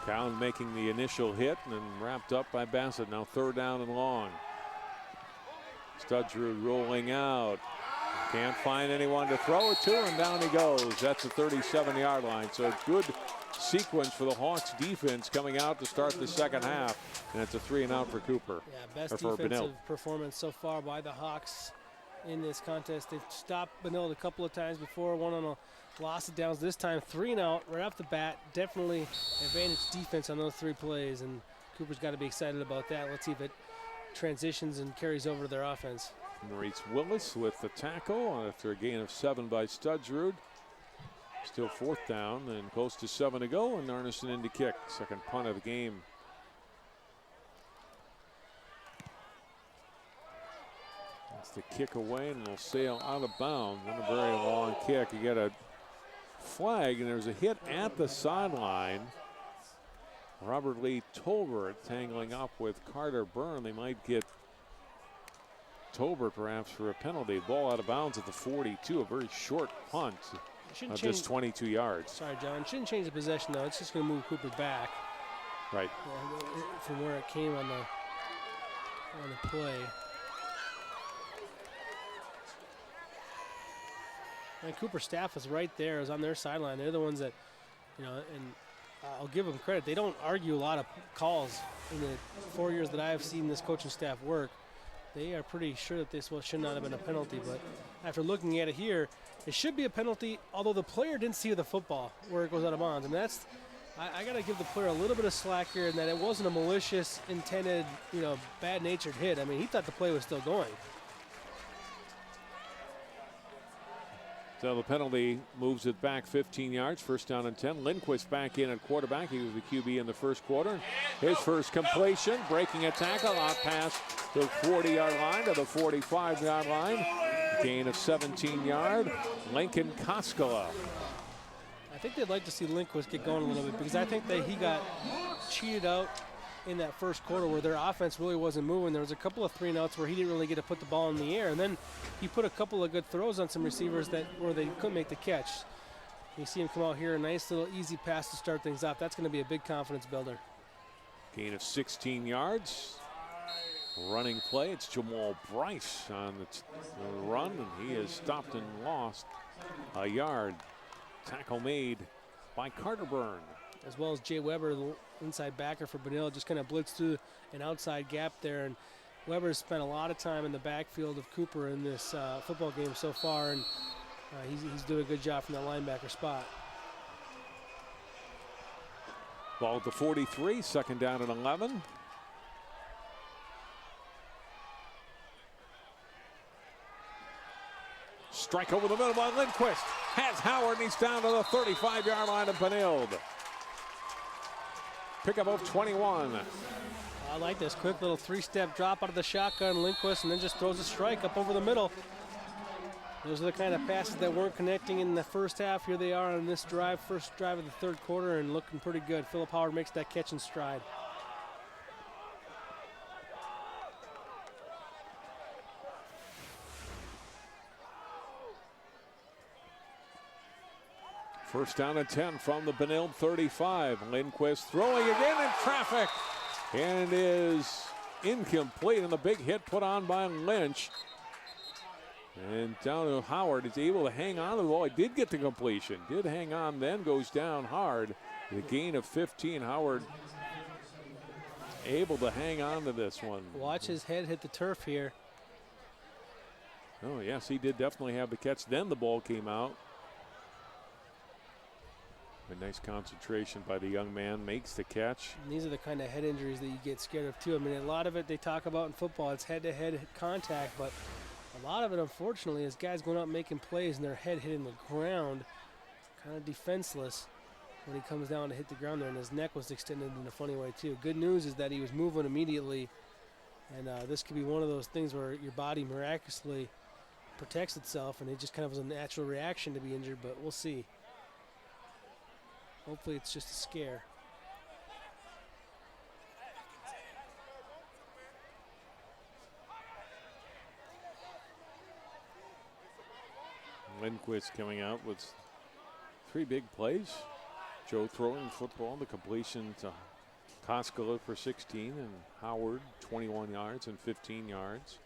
Cowan making the initial hit and then wrapped up by Bassett. Now third down and long. Studrud rolling out. Can't find anyone to throw it to, and down he goes. That's the 37-yard line. So good sequence for the Hawks defense coming out to start the second half. And it's a 3-and-out for Cooper. Yeah, best defensive performance so far by the Hawks in this contest. They've stopped Benilde a couple of times before, one on a loss of downs. This time 3-and-out right off the bat. Definitely advantage defense on those 3 plays, and Cooper's got to be excited about that. Let's see if it transitions and carries over to their offense. Maurice Willis with the tackle after a gain of 7 by Studrud. Still 4th down and close to 7 to go, and Arneson in to kick. Second punt of the game. That's the kick away, and it'll sail out of bounds. Not a very long kick. You get a flag, and there's a hit at the sideline. Robert Lee Tolbert tangling up with Carter Byrne. They might get Tolbert perhaps for a penalty. Ball out of bounds at the 42. A very short punt of just 22 yards. Sorry, John. Shouldn't change the possession, though. It's just going to move Cooper back. Right. From where it came on the play. And Cooper's staff was right there. It was on their sideline. They're the ones that, and I'll give them credit. They don't argue a lot of calls in the 4 years that I have seen this coaching staff work. They are pretty sure that this should not have been a penalty, but after looking at it here, it should be a penalty, although the player didn't see the football where it goes out of bounds. And that's, I got to give the player a little bit of slack here in that it wasn't a malicious, intended, bad-natured hit. I mean, he thought the play was still going. So the penalty moves it back 15 yards, first down and 10. Lindquist back in at quarterback. He was the QB in the first quarter. His first completion, breaking a tackle, out past the 40-yard line to the 45-yard line. Gain of 17-yard. Lincoln Koskela. I think they'd like to see Lindquist get going a little bit because I think that he got cheated out in that first quarter where their offense really wasn't moving. There was a couple of 3-and-outs where he didn't really get to put the ball in the air, and then he put a couple of good throws on some receivers where they couldn't make the catch. You see him come out here, a nice little easy pass to start things off. That's going to be a big confidence builder. Gain of 16 yards. Running play, it's Jamal Bryce on the run, and he is stopped and lost a yard. Tackle made by Carter Byrne. As well as Jay Weber, the inside backer for Benilde, just kind of blitzed through an outside gap there. And Weber's spent a lot of time in the backfield of Cooper in this football game so far, and he's doing a good job from that linebacker spot. Ball at the 43, second down and 11. Strike over the middle by Lindquist. Has Howard, and he's down to the 35-yard line of Benilde. Pickup of 21. I like this quick little 3-step drop out of the shotgun, Lindquist, and then just throws a strike up over the middle. Those are the kind of passes that weren't connecting in the first half. Here they are on this drive, first drive of the third quarter, and looking pretty good. Philip Howard makes that catch in stride. First down and 10 from the Benilde 35. Lindquist throwing again in traffic and is incomplete, and the big hit put on by Lynch. And down to Howard. Is able to hang on to the ball. He did get the completion. Did hang on, then goes down hard. The gain of 15. Howard able to hang on to this one. Watch his head hit the turf here. Oh, yes, he did definitely have the catch. Then the ball came out. A nice concentration by the young man, makes the catch. And these are the kind of head injuries that you get scared of too. I mean, a lot of it they talk about in football, it's head-to-head contact, but a lot of it, unfortunately, is guys going out making plays and their head hitting the ground, kind of defenseless when he comes down to hit the ground there, and his neck was extended in a funny way too. Good news is that he was moving immediately, and this could be one of those things where your body miraculously protects itself, and it just kind of was a natural reaction to be injured, but we'll see. Hopefully it's just a scare. Lindquist coming out with 3 big plays. Joe throwing football, the completion to Koskela for 16, and Howard 21 yards and 15 yards.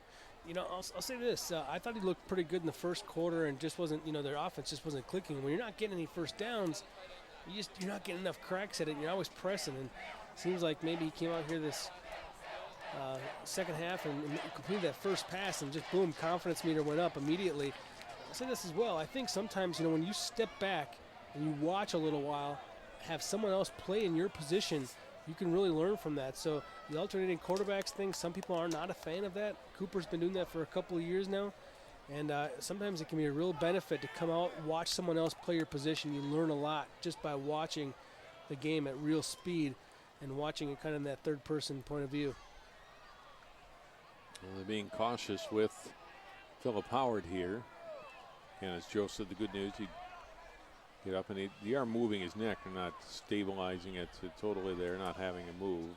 You know, I'll say this. I thought he looked pretty good in the first quarter and just wasn't, you know, their offense just wasn't clicking. When you're not getting any first downs, you're not getting enough cracks at it, and you're always pressing. And it seems like maybe he came out here this second half and completed that first pass, and just boom, confidence meter went up immediately. I'll say this as well. I think sometimes, you know, when you step back and you watch a little while, have someone else play in your position, you can really learn from that. So the alternating quarterbacks thing, some people are not a fan of that. Cooper's been doing that for a couple of years now. And sometimes it can be a real benefit to come out, watch someone else play your position. You learn a lot just by watching the game at real speed and watching it kind of in that third-person point of view. Well, they're being cautious with Philip Howard here. And as Joe said, the good news, he'd get up and they are moving his neck. They're not stabilizing it totally there, not having him move.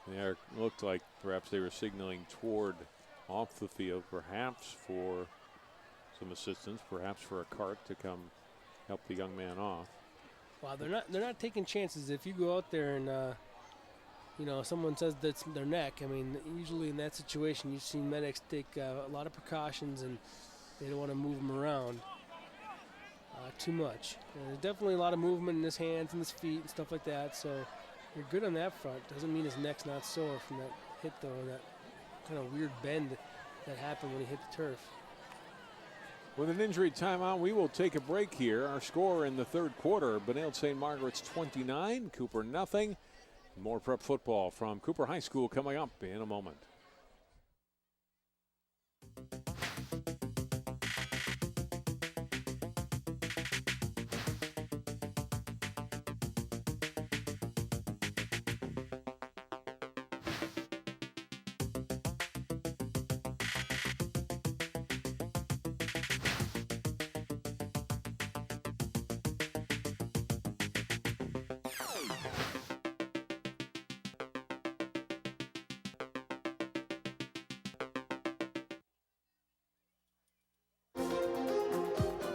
And they looked like perhaps they were signaling toward off the field, perhaps for some assistance, perhaps for a cart to come help the young man off. Wow, they're not taking chances. If you go out there and you know, someone says that's their neck, I mean, usually in that situation you've seen medics take a lot of precautions, and they don't want to move him around too much. And there's definitely a lot of movement in his hands and his feet and stuff like that, so you're good on that front. Doesn't mean his neck's not sore from that hit, though, or that kind of weird bend that happened when he hit the turf. With an injury timeout, we will take a break here. Our score in the third quarter, Benilde-St. Margaret's 29, Cooper nothing. More prep football from Cooper High School coming up in a moment.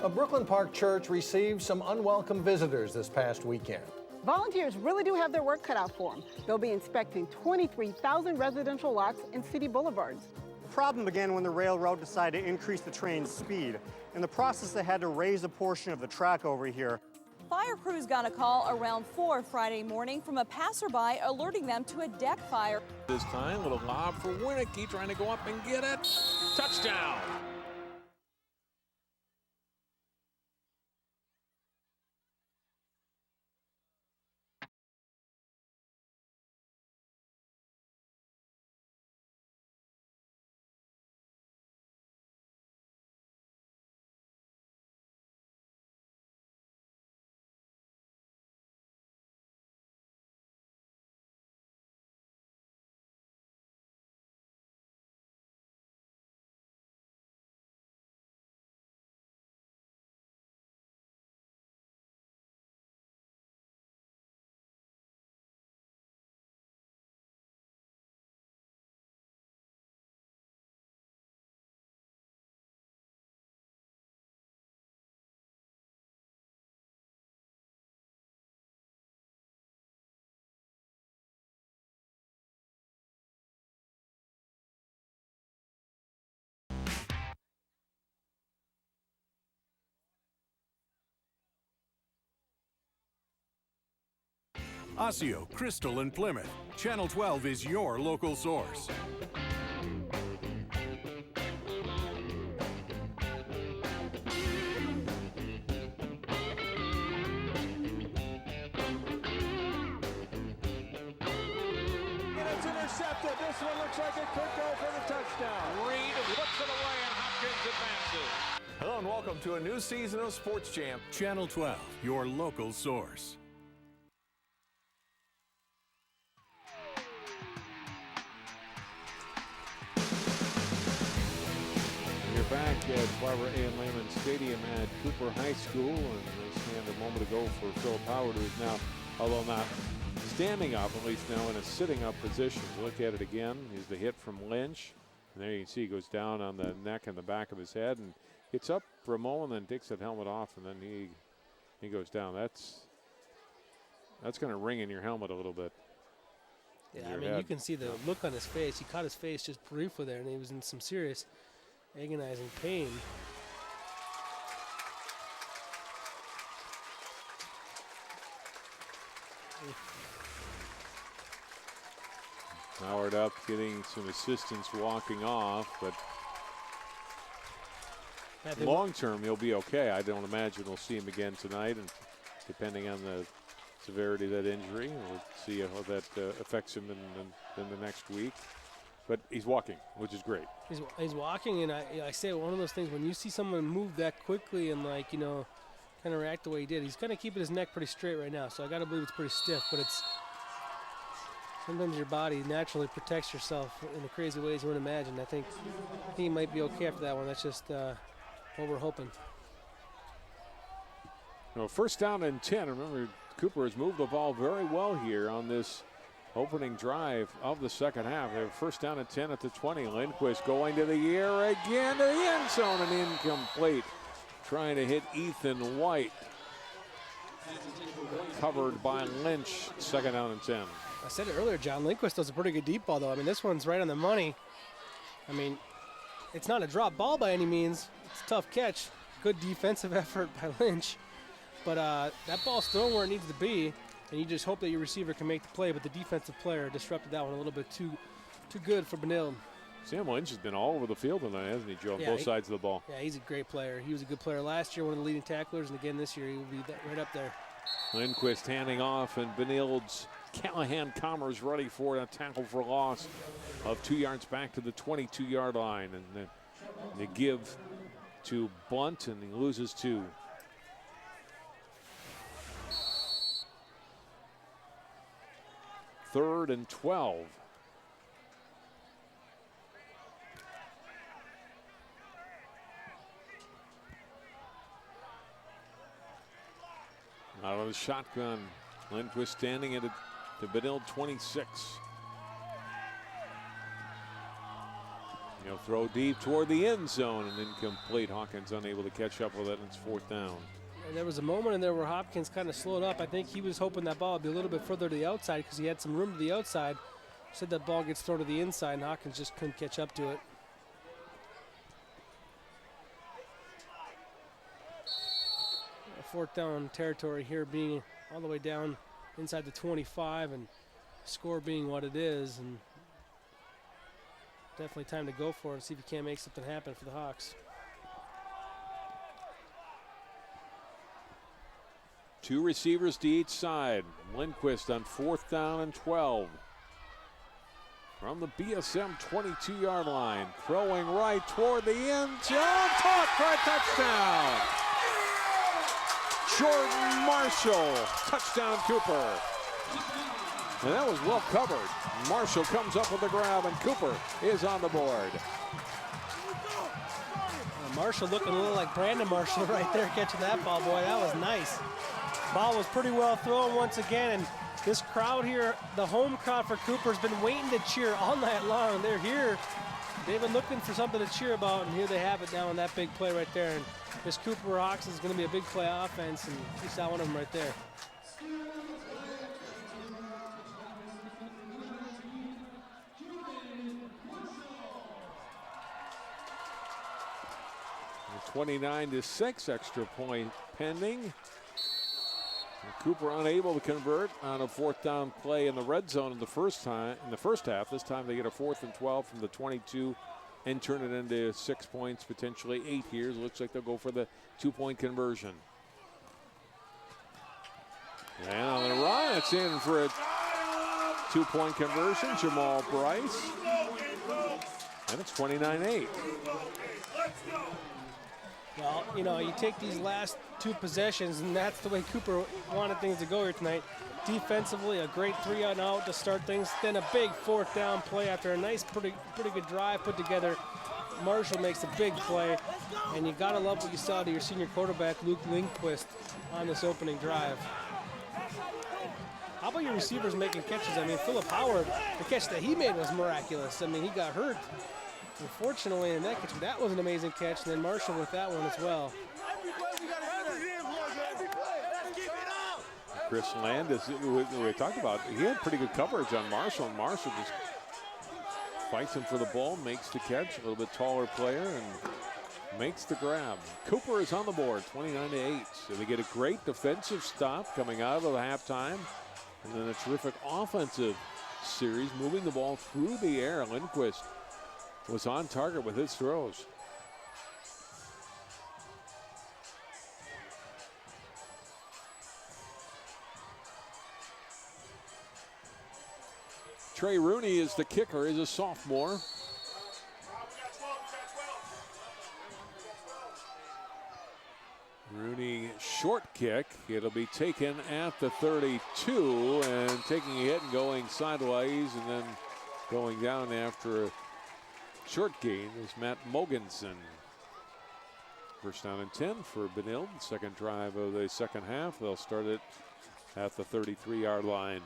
A Brooklyn Park church received some unwelcome visitors this past weekend. Volunteers really do have their work cut out for them. They'll be inspecting 23,000 residential lots and city boulevards. The problem began when the railroad decided to increase the train's speed. In the process, they had to raise a portion of the track over here. Fire crews got a call around 4 Friday morning from a passerby alerting them to a deck fire. This time, little lob for Winicky, trying to go up and get it. Touchdown! Osseo, Crystal, and Plymouth. Channel 12 is your local source. Intercepted. This one looks like it could go for the touchdown. Reed puts it away and Hopkins advances. Hello and welcome to a new season of Sports Champ. Channel 12, your local source. You're back at Barbara A. Lehman Stadium at Cooper High School, and this hand a moment ago for Philip Howard, who is now, although not standing up, at least now in a sitting up position. Look at it again. Here's the hit from Lynch. And there you can see he goes down on the neck and the back of his head and gets up for a moment, then takes that helmet off, and then he goes down. That's going to ring in your helmet a little bit. Yeah, I mean, you can see the look on his face. He caught his face just briefly there, and he was in some serious agonizing pain. Howard up, getting some assistance walking off, but long term he'll be okay. I don't imagine we'll see him again tonight, and depending on the severity of that injury, we'll see how that affects him in the next week. But he's walking, which is great. He's walking, and I say one of those things, when you see someone move that quickly and kind of react the way he did, he's kind of keeping his neck pretty straight right now, so I got to believe it's pretty stiff, but it's sometimes your body naturally protects yourself in the crazy ways you wouldn't imagine. I think he might be okay after that one. That's just what we're hoping. No, first down and 10. Remember, Cooper has moved the ball very well here on this opening drive of the second half. They have first down and 10 at the 20. Lindquist going to the air again to the end zone and incomplete. Trying to hit Ethan White. Covered by Lynch. Second down and 10. I said it earlier, John. Lindquist does a pretty good deep ball, though. I mean, this one's right on the money. I mean, it's not a drop ball by any means. It's a tough catch. Good defensive effort by Lynch. But that ball's thrown where it needs to be, and you just hope that your receiver can make the play. But the defensive player disrupted that one a little bit too good for Benilde. Sam Lynch has been all over the field tonight, hasn't he, Joe, on both sides of the ball? Yeah, he's a great player. He was a good player last year, one of the leading tacklers, and again this year he will be right up there. Lindquist handing off, and Benilde's Callahan Commerce ready for a tackle for loss of 2 yards back to the 22-yard line. And then they give to Blunt, and he loses 2. Third and 12. Out of the shotgun, Lindquist standing at the Benilde 26. He'll throw deep toward the end zone and incomplete. Hawkins unable to catch up with it, and it's fourth down. And there was a moment in there where Hopkins kind of slowed up. I think he was hoping that ball would be a little bit further to the outside because he had some room to the outside. Said that ball gets thrown to the inside, and Hawkins just couldn't catch up to it. Fourth down territory here, being all the way down inside the 25, and score being what it is, and definitely time to go for it and see if you can't make something happen for the Hawks. Two receivers to each side. Lindquist on fourth down and 12. From the BSM 22-yard line, throwing right toward the end zone, caught for a touchdown. Jordan Marshall, touchdown Cooper. And that was well covered. Marshall comes up with the grab, and Cooper is on the board. Marshall looking a little like Brandon Marshall right there, catching that ball. Boy, that was nice. Ball was pretty well thrown once again, and this crowd here, the home crowd for Cooper, has been waiting to cheer all night long. They're here. They've been looking for something to cheer about, and here they have it now on that big play right there. And this Cooper Hawks is going to be a big play offense, and you saw one of them right there. The 29-6 extra point pending. Cooper unable to convert on a 4th down play in the red zone in the first half. This time they get a 4th and 12 from the 22 and turn it into 6 points, potentially 8 here. Looks like they'll go for the 2-point conversion. And on the run, it's in for a 2-point conversion. Jamal Bryce. And it's 29-8. Well, you know, you take these last 2 possessions, and that's the way Cooper wanted things to go here tonight. Defensively, a great 3-and-out to start things, then a big 4th down play after a nice, pretty good drive put together. Marshall makes a big play, and you gotta love what you saw to your senior quarterback, Luke Lindquist, on this opening drive. How about your receivers making catches? I mean, Philip Howard, the catch that he made was miraculous. I mean, he got hurt. Unfortunately, in that catch, that was an amazing catch, and then Marshall with that one as well. Chris Landis, we talked about, he had pretty good coverage on Marshall, and Marshall just fights him for the ball, makes the catch, a little bit taller player, and makes the grab. Cooper is on the board, 29-8. So they get a great defensive stop coming out of the halftime, and then a terrific offensive series, moving the ball through the air. Lindquist was on target with his throws. Trey Rooney is the kicker, is a sophomore. Rooney short kick. It'll be taken at the 32 and taking a hit and going sideways and then going down after a short gain is Matt Mogensen. First down and 10 for Benilde. Second drive of the second half. They'll start it at the 33-yard line.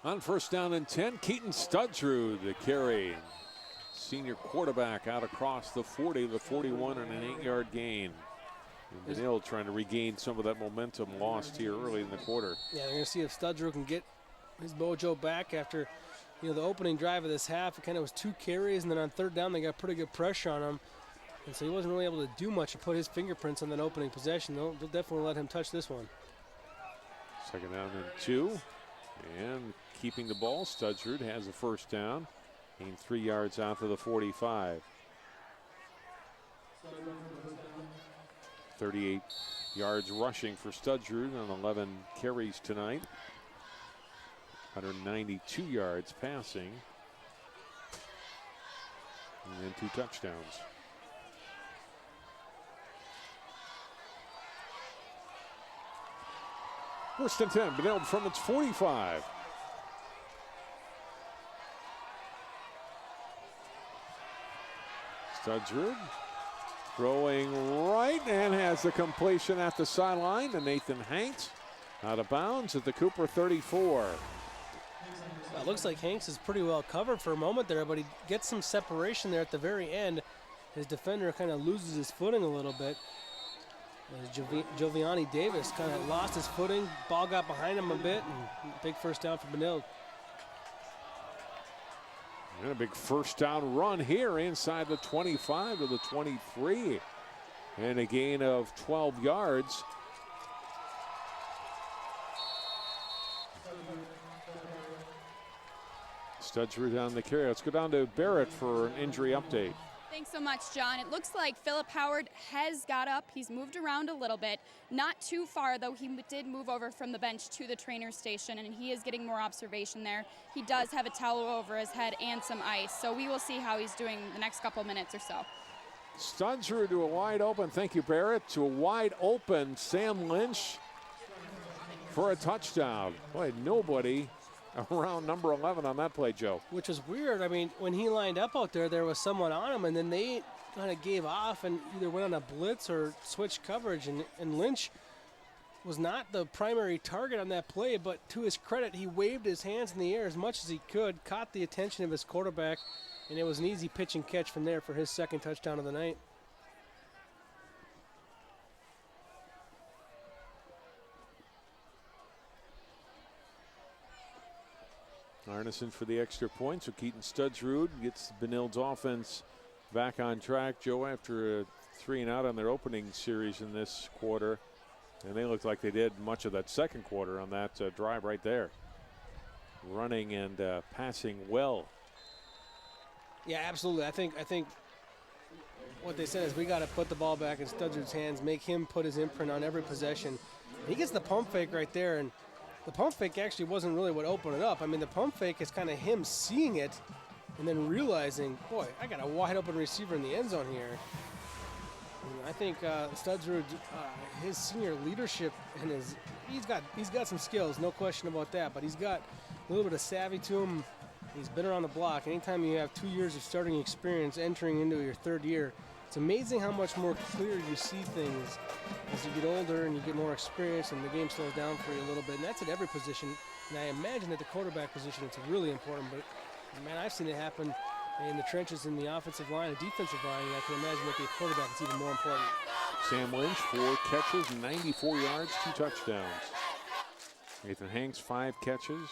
On first down and 10, Keaton Studsrud, the carry. Senior quarterback out across the 40, the 41, and an 8-yard gain. And Benilde trying to regain some of that momentum lost here early in the quarter. Yeah, they're going to see if Studsrud can get his mojo back after, you know, the opening drive of this half. It kind of was 2 carries, and then on third down they got pretty good pressure on him. And so he wasn't really able to do much to put his fingerprints on that opening possession. They'll definitely let him touch this one. Second down and 2. And keeping the ball, Studsrud has a first down. Gained 3 yards out to the 45. 38 yards rushing for Studsrud on 11 carries tonight. 192 yards passing. And then 2 touchdowns. First and 10, Benilde from its 45. Studsrud throwing right and has the completion at the sideline to Nathan Hanks. Out of bounds at the Cooper 34. It looks like Hanks is pretty well covered for a moment there, but he gets some separation there at the very end. His defender kind of loses his footing a little bit. Joviani Davis kind of lost his footing. Ball got behind him a bit, and big first down for Benilde. And a big first down run here inside the 25 to the 23. And a gain of 12 yards. Studsrud on the carry. Let's go down to Barrett for an injury update. Thanks so much, John. It looks like Philip Howard has got up. He's moved around a little bit. Not too far, though. He did move over from the bench to the trainer's station, and he is getting more observation there. He does have a towel over his head and some ice, so we will see how he's doing the next couple of minutes or so. Studsrud to a wide open, thank you, Barrett, to a wide open Sam Lynch for a touchdown. Boy, nobody around number 11 on that play, Joe. Which was weird. I mean, when he lined up out there, there was someone on him, and then they kind of gave off and either went on a blitz or switched coverage, and Lynch was not the primary target on that play, but to his credit, he waved his hands in the air as much as he could, caught the attention of his quarterback, and it was an easy pitch and catch from there for his second touchdown of the night. Arneson for the extra point, so Keaton Studsrud gets Benilde's offense back on track. Joe, after a 3-and-out on their opening series in this quarter, and they looked like they did much of that second quarter on that drive right there. Running and passing well. Yeah, absolutely. I think what they said is we got to put the ball back in Studsrud's hands, make him put his imprint on every possession. He gets the pump fake right there, and the pump fake actually wasn't really what opened it up. I mean, the pump fake is kind of him seeing it and then realizing, boy, I got a wide open receiver in the end zone here. And I think Studsrud, his senior leadership and he's got some skills, no question about that, but he's got a little bit of savvy to him. He's been around the block. Anytime you have 2 years of starting experience entering into your third year, it's amazing how much more clear you see things as you get older and you get more experience and the game slows down for you a little bit. And that's at every position. And I imagine at the quarterback position it's really important. But, man, I've seen it happen in the trenches in the offensive line and defensive line. And I can imagine at the quarterback it's even more important. Sam Lynch, 4 catches, 94 yards, 2 touchdowns. Nathan Hanks, 5 catches.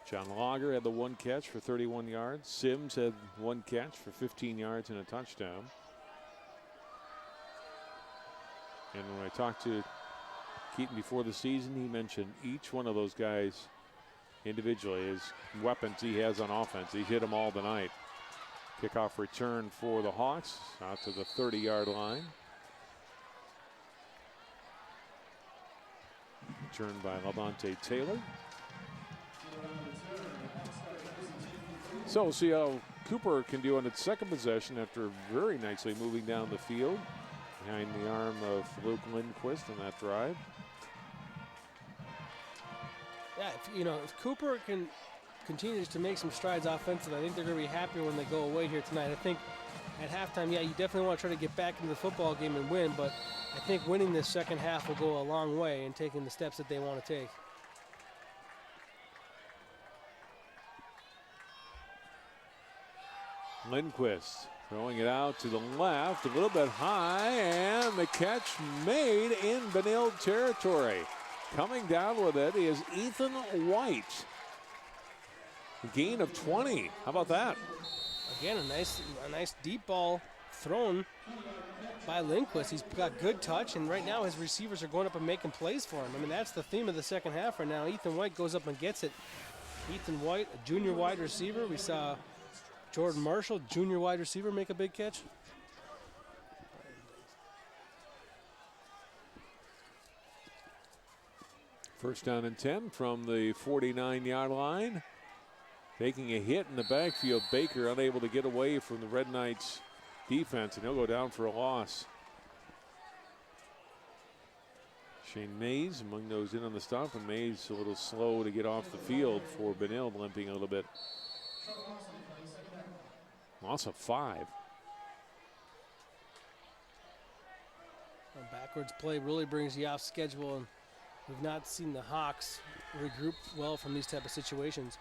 John Lager had the 1 catch for 31 yards. Sims had 1 catch for 15 yards and a touchdown. And when I talked to Keaton before the season, he mentioned each one of those guys individually as weapons he has on offense. He hit them all tonight. Kickoff return for the Hawks out to the 30-yard line. Return by Levante Taylor. So we'll see how Cooper can do on its second possession after very nicely moving down the field behind the arm of Luke Lindquist on that drive. Yeah, if Cooper continues to make some strides offensively, I think they're going to be happy when they go away here tonight. I think at halftime, yeah, you definitely want to try to get back into the football game and win, but I think winning this second half will go a long way in taking the steps that they want to take. Lindquist throwing it out to the left, a little bit high, and the catch made in Benilde territory. Coming down with it is Ethan White. A gain of 20. How about that? Again, a nice deep ball thrown by Lindquist. He's got good touch, and right now his receivers are going up and making plays for him. I mean, that's the theme of the second half right now. Ethan White goes up and gets it. Ethan White, a junior wide receiver. We saw Jordan Marshall, junior wide receiver, make a big catch. First down and 10 from the 49-yard line. Taking a hit in the backfield. Baker unable to get away from the Red Knights defense, and he'll go down for a loss. Shane Mays among those in on the stop, and Mays a little slow to get off the field for Benilde, limping a little bit. Loss of 5. A backwards play really brings you off schedule, and we've not seen the Hawks regroup well from these type of situations.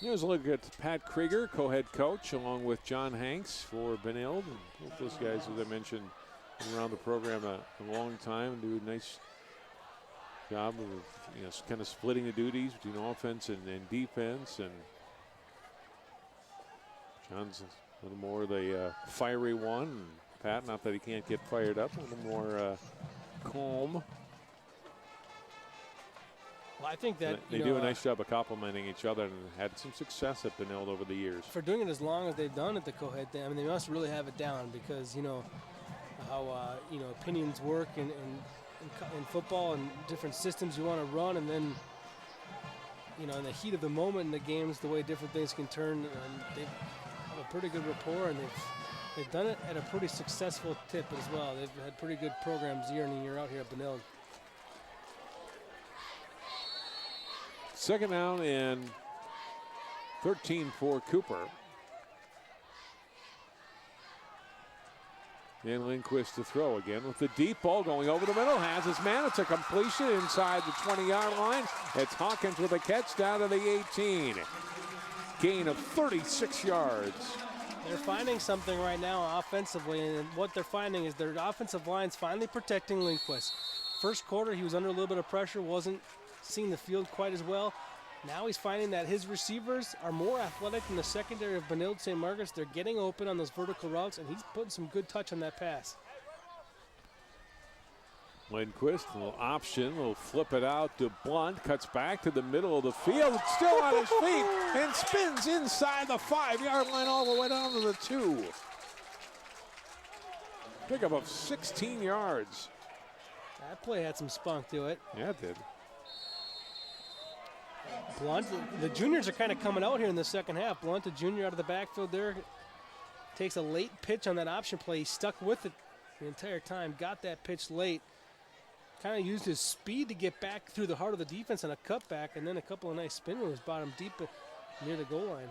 Here's a look at Pat Krieger, co-head coach, along with John Hanks for Benilde. Both those guys, as I mentioned, been around the program a long time, do a nice job of kind of splitting the duties between offense and defense. And John's a little more the fiery one. And Pat, not that he can't get fired up, a little more calm. Well, I think that they do a nice job of complimenting each other and had some success at Benilde over the years. For doing it as long as they've done at the co-head, I mean, they must really have it down, because how opinions work in football and different systems you want to run, and then in the heat of the moment in the games, the way different things can turn. And they have a pretty good rapport, and they've done it at a pretty successful tip as well. They've had pretty good programs year in and year out here at Benilde. Second down and 13 for Cooper. And Lindquist to throw again with the deep ball going over the middle. Has his man. It's a completion inside the 20-yard line. It's Hawkins with a catch down to the 18. Gain of 36 yards. They're finding something right now offensively, and what they're finding is their offensive line's finally protecting Lindquist. First quarter, he was under a little bit of pressure, wasn't seeing the field quite as well. Now he's finding that his receivers are more athletic than the secondary of Benilde-St. Margaret's. They're getting open on those vertical routes, and he's putting some good touch on that pass. Lindquist, a little option, will flip it out to Blunt, cuts back to the middle of the field, still on his feet, and spins inside the 5-yard line all the way down to the 2. Pickup of 16 yards. That play had some spunk to it. Yeah, it did. Blunt, the juniors are kind of coming out here in the second half. Blunt, the junior out of the backfield there, takes a late pitch on that option play. He stuck with it the entire time, got that pitch late. Kind of used his speed to get back through the heart of the defense on a cutback, and then a couple of nice spin moves, bottom deep near the goal line.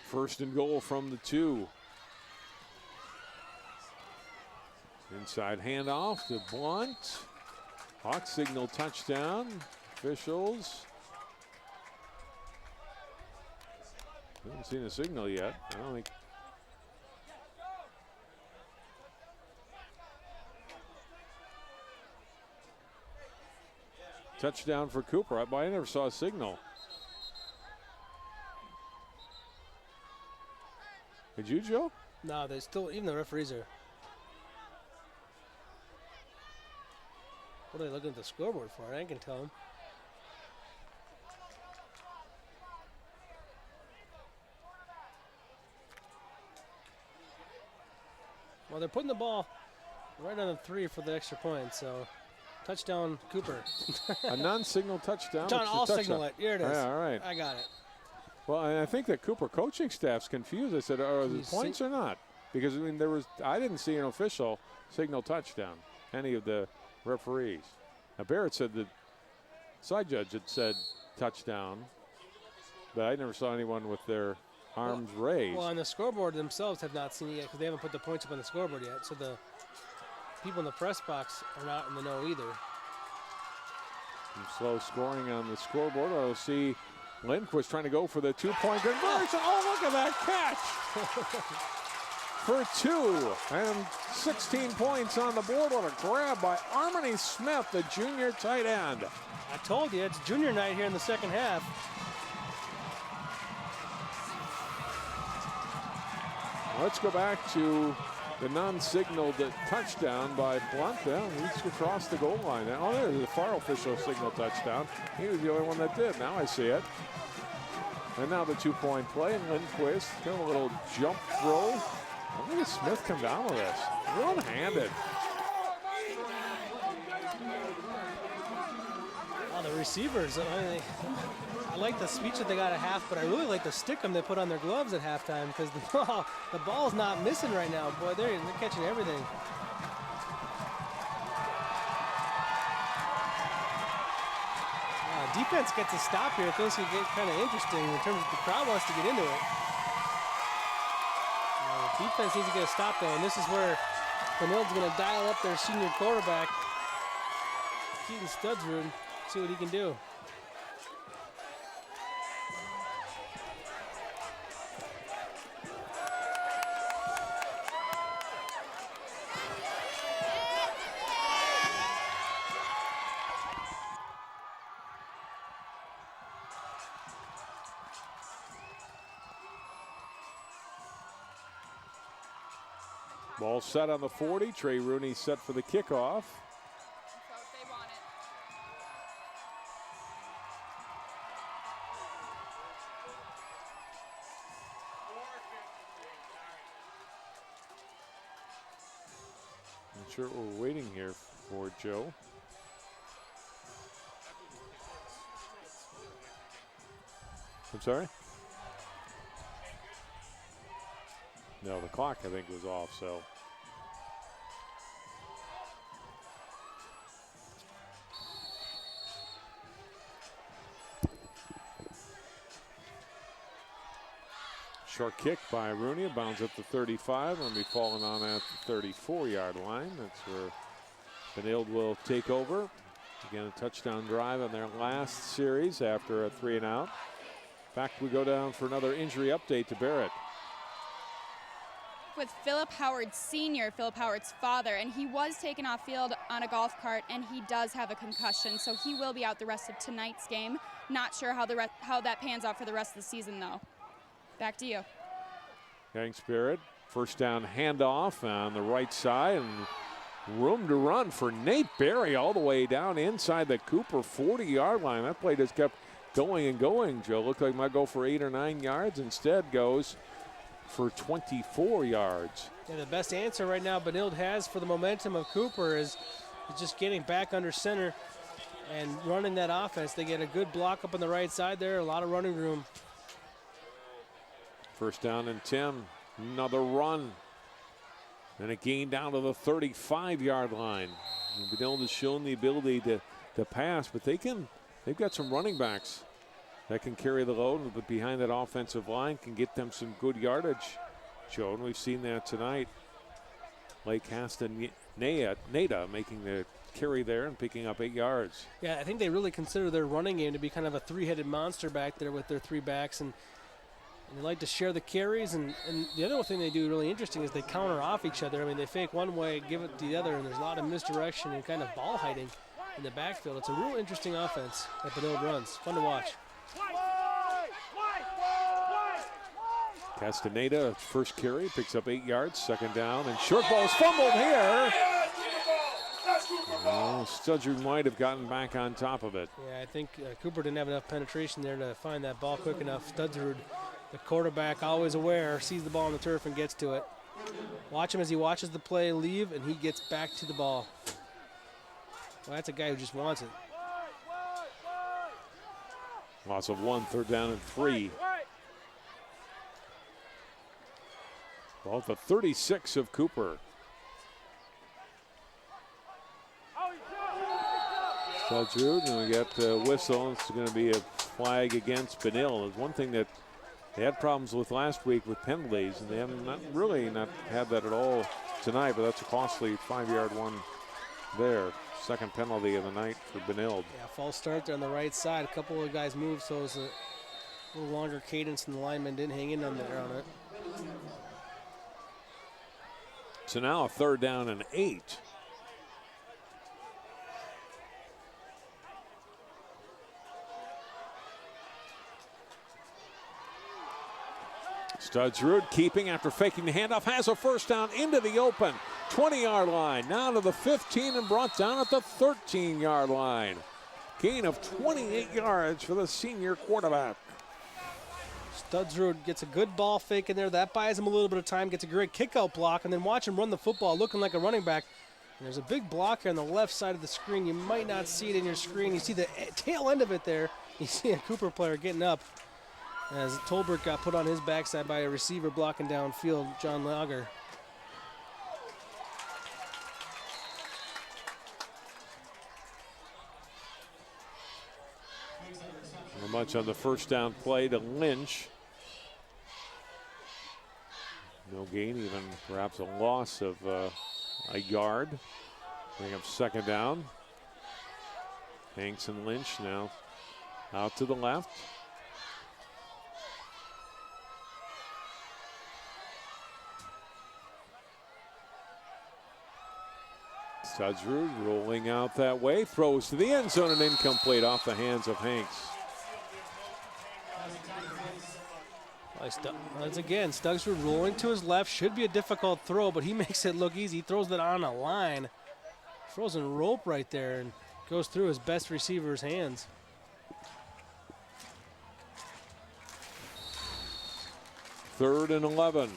First and goal from the 2. Inside handoff to Blunt. Hawks signal touchdown. Officials. Haven't seen a signal yet. I don't think. Touchdown for Cooper. I never saw a signal. Did you, Joe? No, they still, even the referees are. What are they looking at the scoreboard for? I can tell them. Well, they're putting the ball right on the 3 for the extra point, so touchdown, Cooper. A non-signal touchdown. John, I'll signal it. Here it is. Yeah, all right. I got it. Well, and I think the Cooper coaching staff's confused. I said, are the points or not? Because, I mean, I didn't see an official signal touchdown, any of the referees. Now, Barrett said the side judge had said touchdown, but I never saw anyone with their arms raised. Well, on the scoreboard themselves have not seen it yet because they haven't put the points up on the scoreboard yet. So the people in the press box are not in the know either. Some slow scoring on the scoreboard. I'll see Lindquist trying to go for the 2-point conversion. Oh, look at that catch! For 2 and 16 points on the board. What a grab by Armani Smith, the junior tight end. I told you, it's junior night here in the second half. Let's go back to the non-signaled touchdown by Blunt. Well, he's across the goal line. Oh, there's the far official signal touchdown. He was the only one that did. Now I see it. And now the 2-point play, and Lindquist doing a little jump throw. Look at Smith come down with this. One-handed. Oh, the receivers. I like the speech that they got at half, but I really like the stickum they put on their gloves at halftime because the ball's not missing right now. Boy, they're catching everything. Defense gets a stop here. Things can get kind of interesting in terms of the crowd wants to get into it. Defense needs to get a stop though, and this is where Benilde's going to dial up their senior quarterback, Keaton Studsrud, see what he can do. Ball set on the 40. Trey Rooney set for the kickoff. Not sure what we're waiting here for, Joe. I'm sorry? No, the clock, I think, was off, so. Short kick by Rooney, bounds up to 35, and be falling on at the 34-yard line. That's where Benilde will take over. Again, a touchdown drive on their last series after a 3-and-out. In fact, we go down for another injury update to Barrett. spoke with Philip Howard Sr., Philip Howard's father, and he was taken off field on a golf cart, and he does have a concussion, so he will be out the rest of tonight's game. Not sure how that pans out for the rest of the season, though. Back to you. Young Spirit, first down handoff on the right side, and room to run for Nate Berry all the way down inside the Cooper 40-yard line. That play just kept going and going, Joe. Looked like it might go for 8 or 9 yards. Instead goes for 24 yards. Yeah, the best answer right now Benilde has for the momentum of Cooper is just getting back under center and running that offense. They get a good block up on the right side there, a lot of running room. First down and 10, another run. And a gain down to the 35-yard line. Benilde has shown the ability to pass, but they've got some running backs that can carry the load, but behind that offensive line can get them some good yardage, Joe, and we've seen that tonight. Lake Castaneda making the carry there and picking up 8 yards. Yeah, I think they really consider their running game to be kind of a three-headed monster back there with their 3 backs, and they like to share the carries, and the other thing they do really interesting is they counter off each other. I mean, they fake one way, give it to the other, and there's a lot of misdirection and kind of ball hiding in the backfield. It's a real interesting offense that Benilde runs. Fun to watch. Castaneda, first carry, picks up 8 yards, second down, and short ball's fumbled here. Oh, Studger might have gotten back on top of it. Yeah, I think Cooper didn't have enough penetration there to find that ball quick enough. Studger, the quarterback, always aware, sees the ball on the turf and gets to it. Watch him as he watches the play leave, and he gets back to the ball. Well, that's a guy who just wants it. Loss of 1, third down and 3. Ball at the 36 of Cooper. Studger, and we got a whistle. It's going to be a flag against Benilde. It's one thing that they had problems with last week with penalties, and they have not had that at all tonight, but that's a costly 5-yard one there. Second penalty of the night for Benilde. Yeah, false start there on the right side. A couple of guys moved, so it was a little longer cadence, and the lineman didn't hang in on it. So now a third down and 8. Studgerud keeping after faking the handoff, has a first down into the open 20-yard line, now to the 15 and brought down at the 13-yard line. Gain of 28 yards for the senior quarterback. Studgerud gets a good ball fake in there. That buys him a little bit of time, gets a great kick-out block, and then watch him run the football looking like a running back. And there's a big block here on the left side of the screen. You might not see it in your screen. You see the tail end of it there. You see a Cooper player getting up as Tolbert got put on his backside by a receiver blocking downfield, John Lager. Not much on the first down play to Lynch. No gain, even perhaps a loss of a yard. Bring up second down. Hanks and Lynch now out to the left. Studgerud rolling out that way, throws to the end zone and incomplete off the hands of Hanks. Once again, Studgerud rolling to his left, should be a difficult throw, but he makes it look easy. He throws it on a line, frozen rope right there, and goes through his best receiver's hands. Third and 11.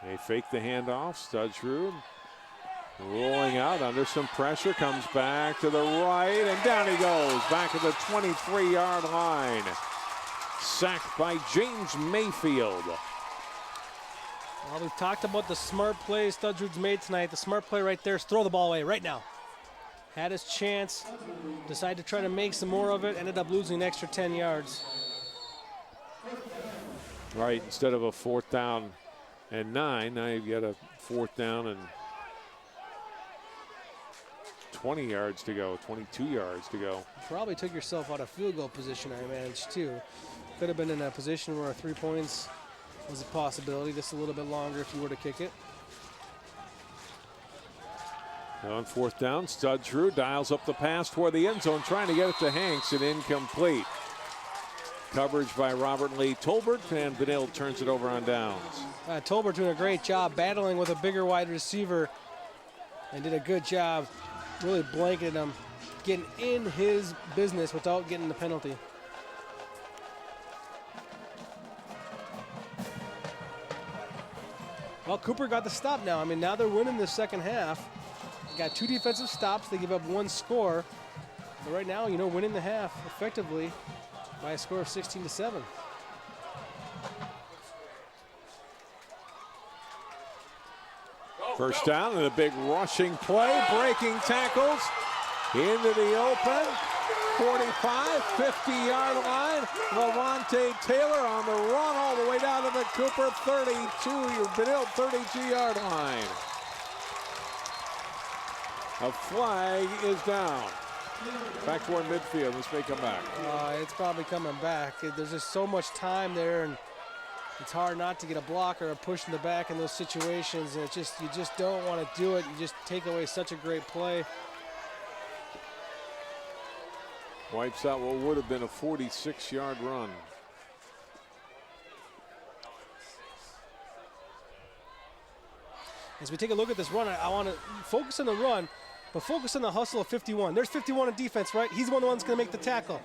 They fake the handoff. Studgerud rolling out under some pressure, comes back to the right, and down he goes, back at the 23-yard line. Sacked by James Mayfield. Well, we've talked about the smart plays Studgerud's made tonight. The smart play right there is throw the ball away right now. Had his chance, decided to try to make some more of it, ended up losing an extra 10 yards. Right, instead of a 4th down and 9, now you've got a 4th down and 20 yards to go, 22 yards to go. Probably took yourself out of field goal position, I managed too. Could have been in a position where 3 points was a possibility, just a little bit longer if you were to kick it. Now on 4th down, Studshrew dials up the pass toward the end zone, trying to get it to Hanks, and incomplete. Coverage by Robert Lee Tolbert, and Benilde turns it over on downs. Tolbert doing a great job battling with a bigger wide receiver and did a good job really blanketing him, getting in his business without getting the penalty. Well, Cooper got the stop now. I mean, now they're winning the second half. Got 2 defensive stops. They give up 1 score. But right now, winning the half effectively by a score of 16-7. First down and a big rushing play, breaking tackles into the open. 45, 50-yard line. Levante Taylor on the run all the way down to the Cooper 32, your Benilde 32-yard line. A flag is down. Back toward midfield. This may come back. It's probably coming back. There's just so much time there, and it's hard not to get a block or a push in the back in those situations. And you just don't want to do it. You just take away such a great play. Wipes out what would have been a 46-yard run. As we take a look at this run, I want to focus on the run, but focus on the hustle of 51. There's 51 in defense, right? He's one of the ones going to make the tackle.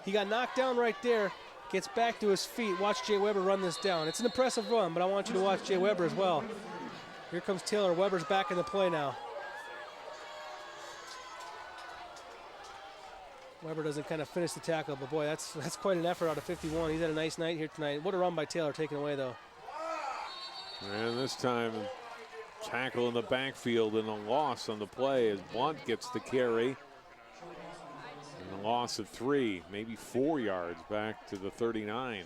He got knocked down right there, gets back to his feet. Watch Jay Weber run this down. It's an impressive run, but I want you to watch Jay Weber as well. Here comes Taylor. Weber's back in the play now. Weber doesn't kind of finish the tackle, but boy, that's quite an effort out of 51. He's had a nice night here tonight. What a run by Taylor, taken away though. And this time, tackle in the backfield and a loss on the play as Blunt gets the carry. And a loss of 3, maybe 4 yards back to the 39.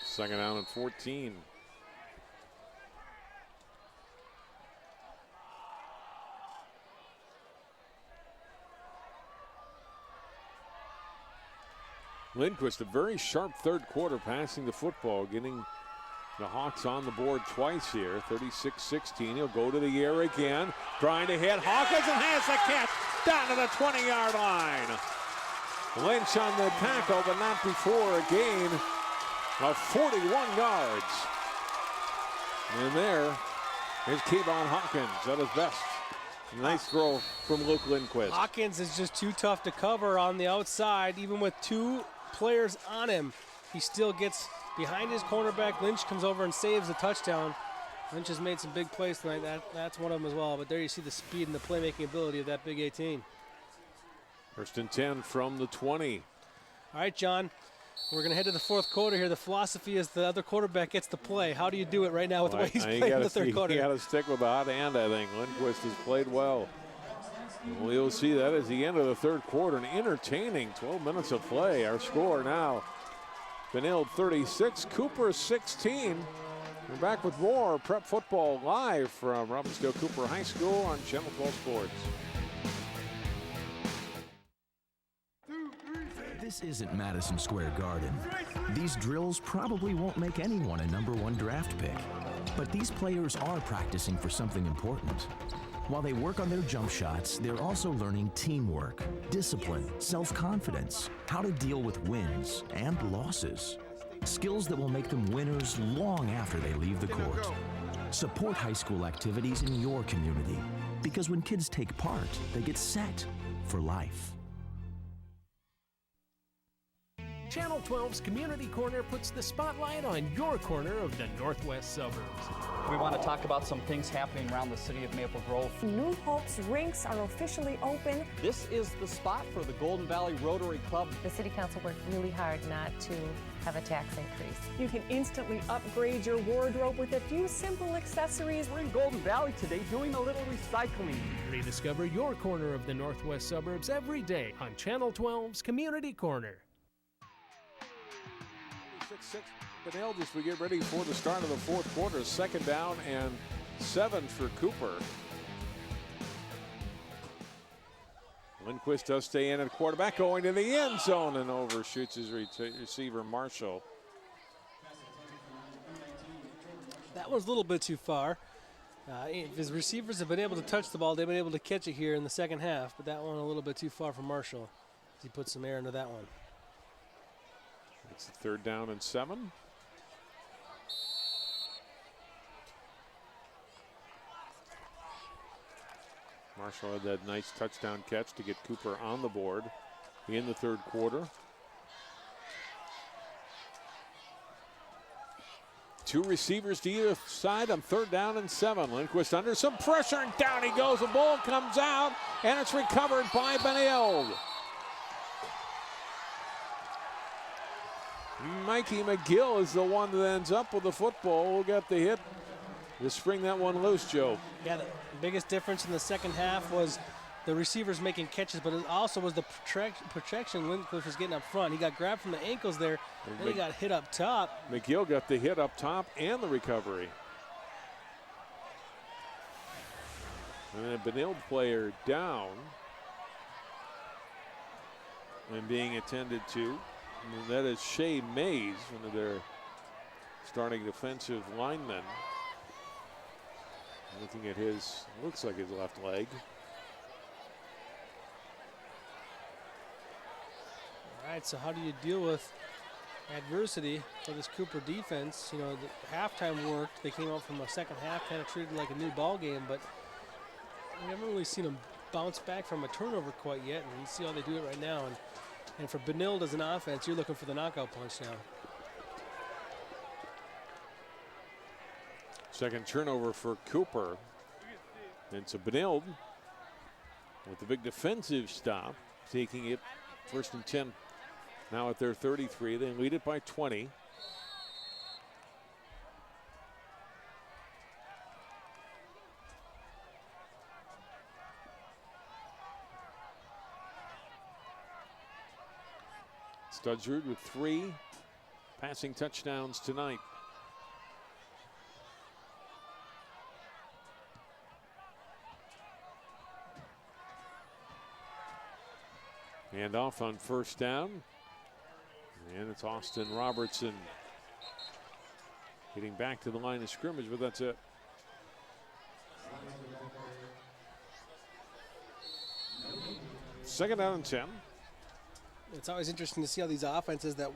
Second down and 14. Lindquist, a very sharp third quarter passing the football, getting the Hawks on the board twice here. 36-16. He'll go to the air again, trying to hit Hawkins, and has the catch down to the 20-yard line. Lynch on the tackle, but not before a gain of 41 yards. And there is Kevon Hawkins at his best. Nice throw from Luke Lindquist. Hawkins is just too tough to cover on the outside, even with 2 players on him. He still gets behind his cornerback. Lynch comes over and saves the touchdown. Lynch has made some big plays tonight. That's one of them as well. But there you see the speed and the playmaking ability of that big 18. First and 10 from the 20. All right, John. We're going to head to the fourth quarter here. The philosophy is the other quarterback gets to play. How do you do it right now with the way he's playing in the third quarter? You got to stick with the hot hand, I think. Lindquist has played well. We'll see that as the end of the third quarter. An entertaining 12 minutes of play. Our score now, Benilde 36, Cooper 16. We're back with more Prep Football live from Robbinsdale Cooper High School on Channel 12 Sports. This isn't Madison Square Garden. These drills probably won't make anyone a #1 draft pick. But these players are practicing for something important. While they work on their jump shots, they're also learning teamwork, discipline, self-confidence, how to deal with wins and losses. Skills that will make them winners long after they leave the court. Support high school activities in your community, because when kids take part, they get set for life. Channel 12's Community Corner puts the spotlight on your corner of the northwest suburbs. We want to talk about some things happening around the city of Maple Grove. New Hope's rinks are officially open. This is the spot for the Golden Valley Rotary Club. The City Council worked really hard not to have a tax increase. You can instantly upgrade your wardrobe with a few simple accessories. We're in Golden Valley today doing a little recycling. Rediscover your corner of the northwest suburbs every day on Channel 12's Community Corner. 6 Benilde as we get ready for the start of the fourth quarter. 2nd down and 7 for Cooper. Lindquist does stay in at quarterback, going to the end zone and overshoots his receiver Marshall. That was a little bit too far. If his receivers have been able to touch the ball, they've been able to catch it here in the second half, but that one a little bit too far for Marshall. He put some air into that one. It's the 3rd down and 7. Marshall had that nice touchdown catch to get Cooper on the board in the 3rd quarter. 2 receivers to either side on 3rd down and 7. Lindquist under some pressure, and down he goes. The ball comes out, and it's recovered by Benilde. Mikey McGill is the one that ends up with the football. We'll get the hit to spring that one loose, Joe. Yeah, the biggest difference in the second half was the receivers making catches, but it also was the protection Lindquist was getting up front. He got grabbed from the ankles there, then he got hit up top. McGill got the hit up top and the recovery. And a Benilde player down and being attended to. And that is Shea Mays, one of their starting defensive linemen. Looking at his, looks like his left leg. All right, so how do you deal with adversity for this Cooper defense? You know, the halftime worked. They came out from the second half, kind of treated like a new ball game, but we haven't really seen them bounce back from a turnover quite yet, and you see how they do it right now. And for Benilde as an offense, you're looking for the knockout punch now. Second turnover for Cooper. And so Benilde with the big defensive stop, taking it 1st and 10. Now at their 33, they lead it by 20. Studsrud with 3 passing touchdowns tonight. And off on 1st down. And it's Austin Robertson getting back to the line of scrimmage, but that's it. Second down and 10. It's always interesting to see how these offenses that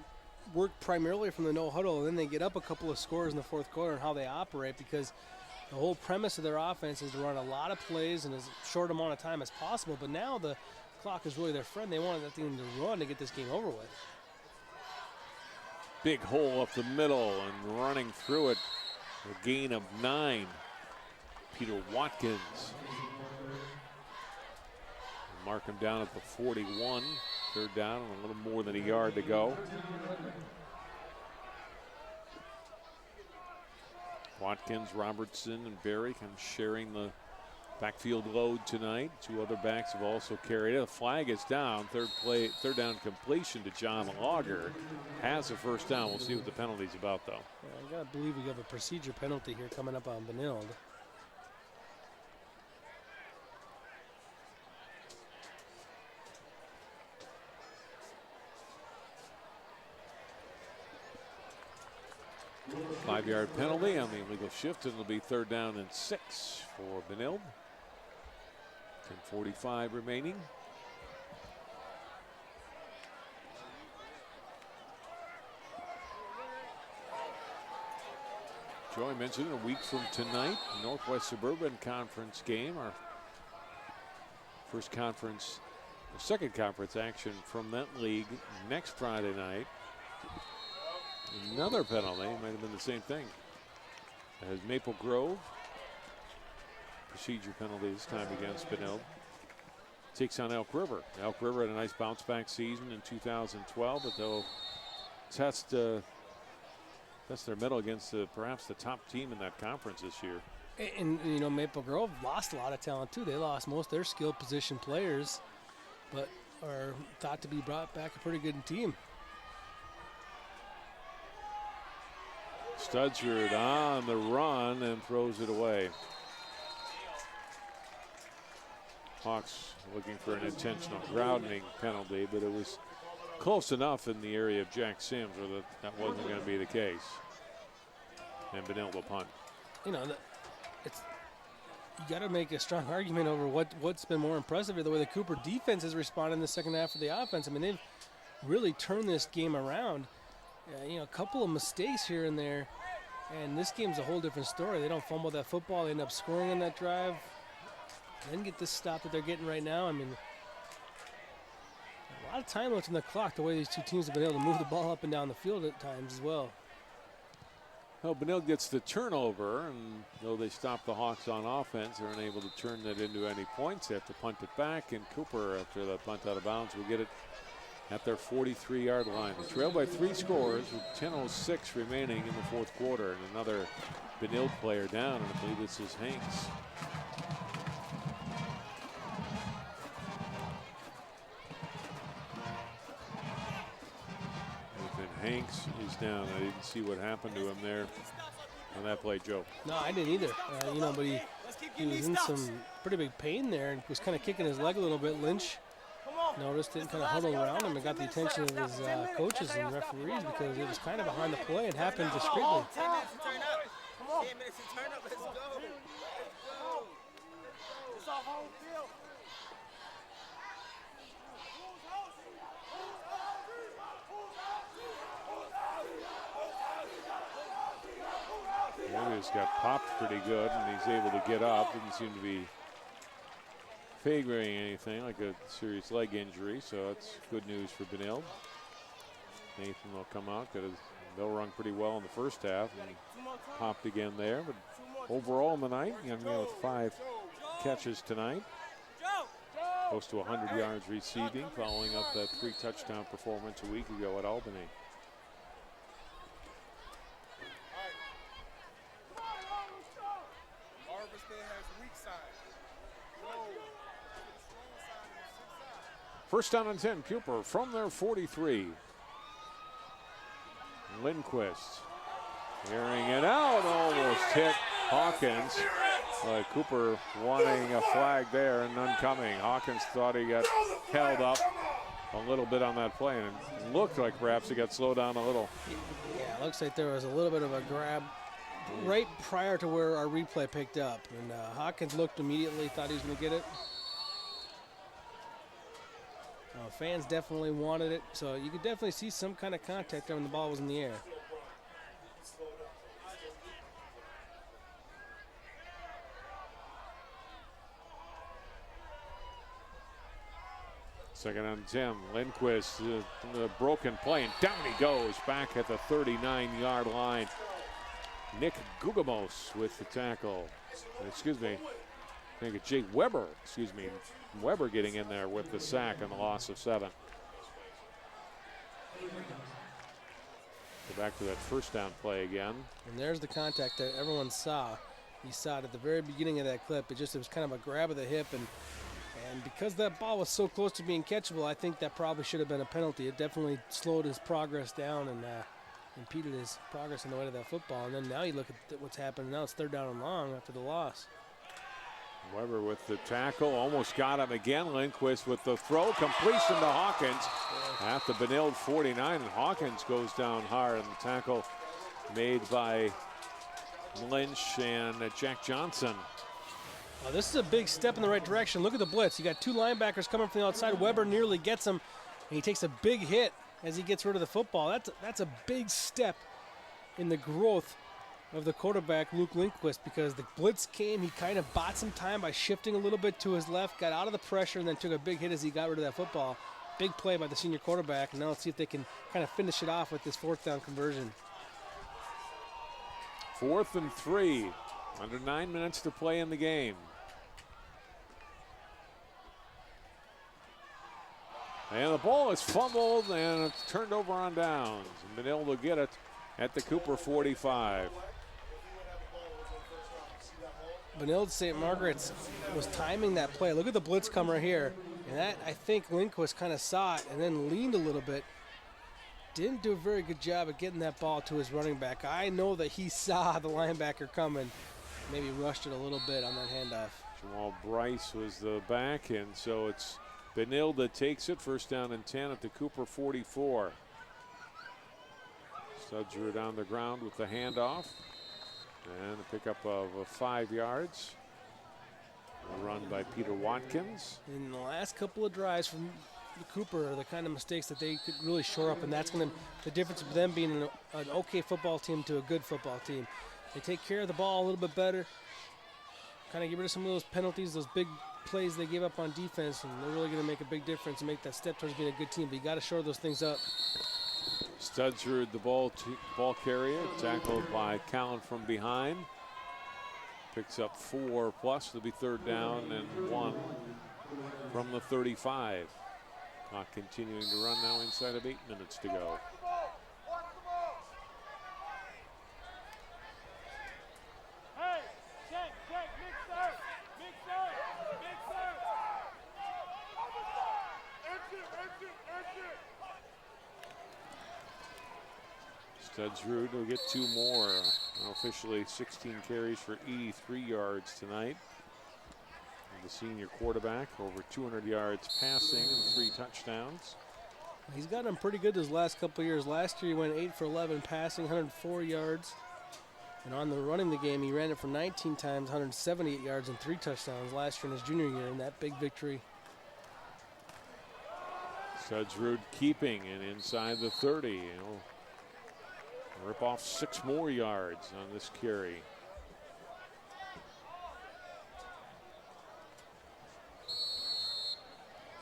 work primarily from the no huddle, and then they get up a couple of scores in the fourth quarter and how they operate, because the whole premise of their offense is to run a lot of plays in as short amount of time as possible. But now the clock is really their friend. They wanted that thing to run to get this game over with. Big hole up the middle and running through it. A gain of 9. Peter Watkins. Mark him down at the 41. 3rd down and a little more than a yard to go. Watkins, Robertson, and Berry kind of sharing the backfield load tonight. 2 other backs have also carried it. The flag is down. 3rd down completion to John Lager. Has a 1st down. We'll see what the penalty's about, though. Yeah, I gotta believe we have a procedure penalty here coming up on Benilde. Five-yard penalty on the illegal shift, and it'll be 3rd down and 6 for Benilde. 10:45 remaining. Joey mentioned a week from tonight, Northwest Suburban Conference game, our second conference action from that league next Friday night. Another penalty, might have been the same thing. As Maple Grove, procedure penalty this time against Benilde, takes on Elk River. Elk River had a nice bounce back season in 2012, but they'll test their mettle against perhaps the top team in that conference this year. And you know, Maple Grove lost a lot of talent too. They lost most of their skilled position players, but are thought to be brought back a pretty good team. Studsford on the run and throws it away. Hawks looking for an intentional grounding penalty, but it was close enough in the area of Jack Sims where that wasn't going to be the case. And Benilde will punt. You know, you got to make a strong argument over what's been more impressive here, the way the Cooper defense has responded in the second half of the offense. I mean, they've really turned this game around. You know, a couple of mistakes here and there, and this game's a whole different story. They don't fumble that football. They end up scoring on that drive. Then get this stop that they're getting right now. I mean, a lot of time left on the clock, the way these two teams have been able to move the ball up and down the field at times as well. Well, Benilde gets the turnover, and though they stop the Hawks on offense, they're unable to turn that into any points. They have to punt it back, and Cooper, after the punt out of bounds, will get it at their 43-yard line. They trail by 3 scores with 10:06 remaining in the fourth quarter, and another Benilde player down, and I believe this is Hanks. Hanks is down. I didn't see what happened to him there on that play, Joe. No, I didn't either. You know, but he was in some pretty big pain there and was kind of kicking his leg a little bit. Lynch noticed it and kind of huddled around him and got the attention of his coaches and referees because it was kind of behind the play and happened discreetly. 10 minutes to turn up. 10 minutes to turn up. Let's go. It's our home field. Williams got popped pretty good, and he's able to get up. Didn't seem to be figuring anything like a serious leg injury, so that's good news for Benilde. Nathan will come out. They'll run pretty well in the first half, and popped again there. But overall in the night, young man with 5 catches tonight. Close to 100 yards receiving, following up that 3-touchdown performance a week ago at Albany. First down and 10, Cooper from their 43. Lindquist airing it out, almost hit Hawkins. Cooper wanting a flag there and none coming. Hawkins thought he got held up a little bit on that play, and it looked like perhaps he got slowed down a little. Yeah, it looks like there was a little bit of a grab right prior to where our replay picked up. And Hawkins looked immediately, thought he was going to get it. Fans definitely wanted it, so you could definitely see some kind of contact there when the ball was in the air. Second and 10, Lindquist, the broken play, and down he goes back at the 39-yard line. Nick Gugamos with the tackle. Excuse me, I think it's Jake Weber, Weber getting in there with the sack and the loss of 7. Go back to that first down play again. And there's the contact that everyone saw. You saw it at the very beginning of that clip. It was kind of a grab of the hip, and because that ball was so close to being catchable, I think that probably should have been a penalty. It definitely slowed his progress down and impeded his progress on the way to that football. And then now you look at what's happened. Now it's 3rd down and long after the loss. Weber with the tackle, almost got him again. Lindquist with the throw, completion to Hawkins at the Benilde 49, and Hawkins goes down hard, and the tackle made by Lynch and Jack Johnson. This is a big step in the right direction. Look at the blitz. You got 2 linebackers coming from the outside. Weber nearly gets him, and he takes a big hit as he gets rid of the football. That's a big step in the growth of the quarterback, Luke Lindquist, because the blitz came. He kind of bought some time by shifting a little bit to his left, got out of the pressure, and then took a big hit as he got rid of that football. Big play by the senior quarterback, and now let's see if they can kind of finish it off with this 4th down conversion. 4th and 3, under 9 minutes to play in the game. And the ball is fumbled, and it's turned over on downs. And Benilde will get it at the Cooper 45. Benilde-St. Margaret's was timing that play. Look at the blitz come right here. And that, I think Lindquist kind of saw it and then leaned a little bit. didn't do a very good job of getting that ball to his running back. I know that he saw the linebacker coming, maybe rushed it a little bit on that handoff. Jamal Bryce was the back, and so it's Benilde that takes it. First down and 10 at the Cooper 44. Studgerud on the ground with the handoff. And a pickup of 5 yards. A run by Peter Watkins. In the last couple of drives from the Cooper are the kind of mistakes that they could really shore up, and that's going to the difference of them being an okay football team to a good football team. They take care of the ball a little bit better, kind of get rid of some of those penalties, those big plays they gave up on defense, and they're really going to make a big difference and make that step towards being a good team. But you got to shore those things up. Studgerud, the ball carrier, tackled by Callan from behind. Picks up 4+. It'll be third down and 1 from the 35. Clock continuing to run now inside of 8 minutes to go. Studgerud will get 2 more. Officially 16 carries for 83 yards tonight. And the senior quarterback, over 200 yards passing and 3 touchdowns. He's gotten pretty good his last couple of years. Last year he went 8 for 11 passing, 104 yards. And on the running the game, he ran it for 19 times, 178 yards and 3 touchdowns last year in his junior year in that big victory. Studgerud keeping and inside the 30. He'll rip off 6 more yards on this carry.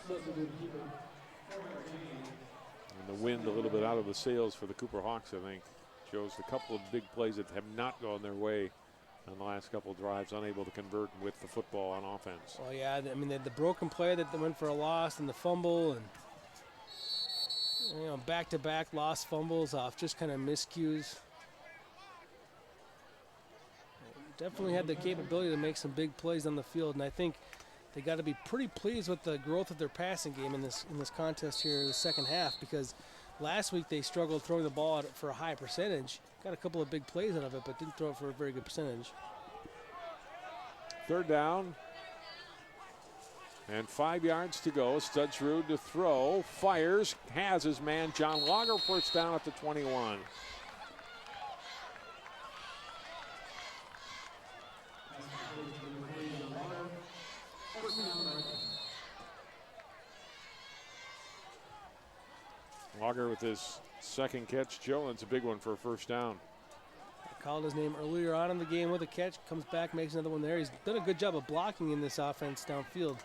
And the wind a little bit out of the sails for the Cooper Hawks, I think. Shows a couple of big plays that have not gone their way on the last couple of drives, unable to convert with the football on offense. Well, yeah, I mean, the broken play that went for a loss and the fumble and, you know, back-to-back lost fumbles off just kind of miscues. Definitely had the capability to make some big plays on the field, and I think they got to be pretty pleased with the growth of their passing game in this contest here in the second half, because last week they struggled throwing the ball out for a high percentage. Got a couple of big plays out of it, but didn't throw it for a very good percentage. Third down. And 5 yards to go. Studgerud to throw. Fires. Has his man John Lager. First down at the 21. Lager with his second catch, Joe. That's a big one for a first down. I called his name earlier on in the game with a catch. Comes back, makes another one there. He's done a good job of blocking in this offense downfield.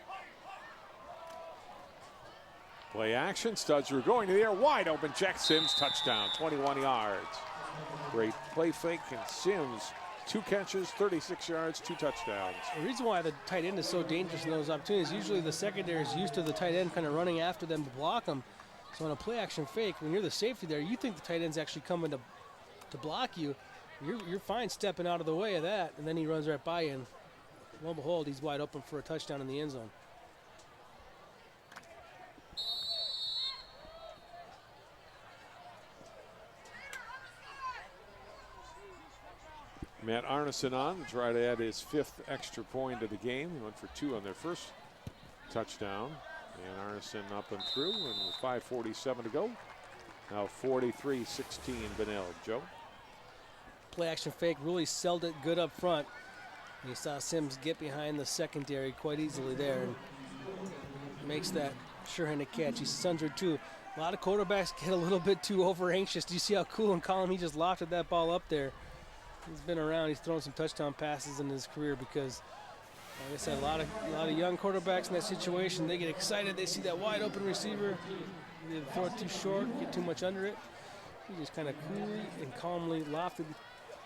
Play action. Studgerud going to the air. Wide open. Jack Sims. Touchdown. 21 yards. Great play fake. And Sims, 2 catches, 36 yards, 2 touchdowns. The reason why the tight end is so dangerous in those opportunities, usually the secondary is used to the tight end kind of running after them to block them. So on a play action fake, when you're the safety there, you think the tight end's actually coming to block you. You're fine stepping out of the way of that, and then he runs right by you, and lo and behold, he's wide open for a touchdown in the end zone. Matt Arneson on to try to add his 5th extra point of the game. He went for 2 on their first touchdown. And Arneson up and through, and with 5:47 to go. Now 43-16 Benilde. Joe? Play action fake really sold it good up front. You saw Sims get behind the secondary quite easily there and makes that sure-handed catch. He's Studgerud too. A lot of quarterbacks get a little bit too over-anxious. Do you see how cool and calm he just lofted that ball up there? He's been around. He's thrown some touchdown passes in his career because, like I said, a lot of young quarterbacks in that situation, they get excited. They see that wide open receiver. They throw it too short, get too much under it. He just kind of coolly and calmly lofted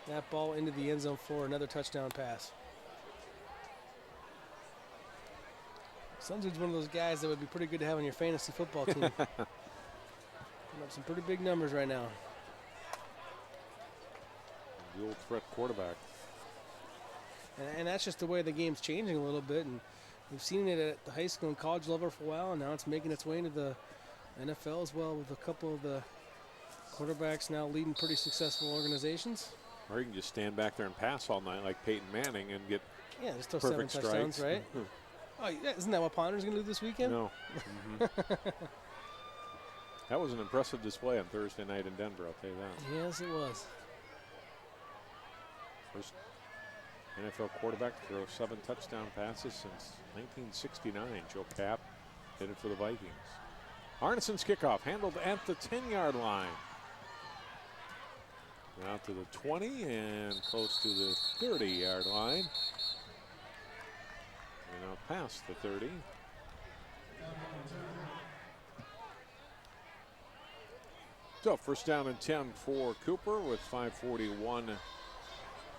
that ball into the end zone for another touchdown pass. Studgerud's one of those guys that would be pretty good to have on your fantasy football team. Putting up some pretty big numbers right now. Dual threat quarterback. And that's just the way the game's changing a little bit. And we've seen it at the high school and college level for a while, and now it's making its way into the NFL as well with a couple of the Quarterbacks now leading pretty successful organizations. Or you can just stand back there and pass all night like Peyton Manning and get just throw 7 perfect touchdowns, strikes. right? Oh, yeah, isn't that what Ponder's going to do this weekend? No. That was an impressive display on Thursday night in Denver, I'll tell you that. Yes, it was. First NFL quarterback to throw 7 touchdown passes since 1969. Joe Kapp did it for the Vikings. Arneson's kickoff handled at the 10-yard line. Out to the 20 and close to the 30-yard line. And now past the 30. So first down and 10 for Cooper with 5:41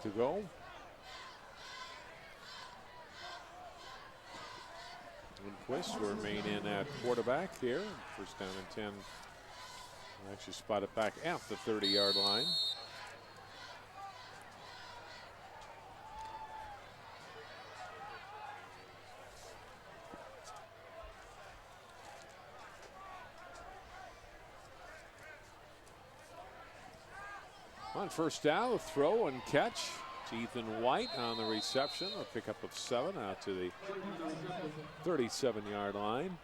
to go. Lindquist will remain in at quarterback here. First down and 10. We'll actually spot it back at the 30-yard line. On first down, a throw and catch. It's Ethan White on the reception. A pickup of 7 out to the 37-yard line.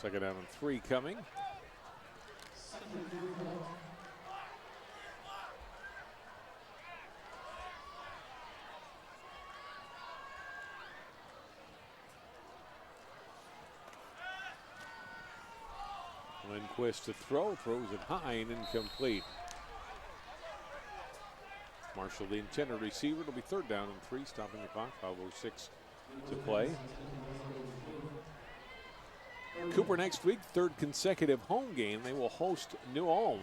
Second down and 3 coming. Lindquist to throw, throws it high and incomplete. Marshall, the intended receiver. It'll be third down and 3, stopping the clock. 5:06 to play. Cooper next week, 3rd consecutive home game. They will host New Ulm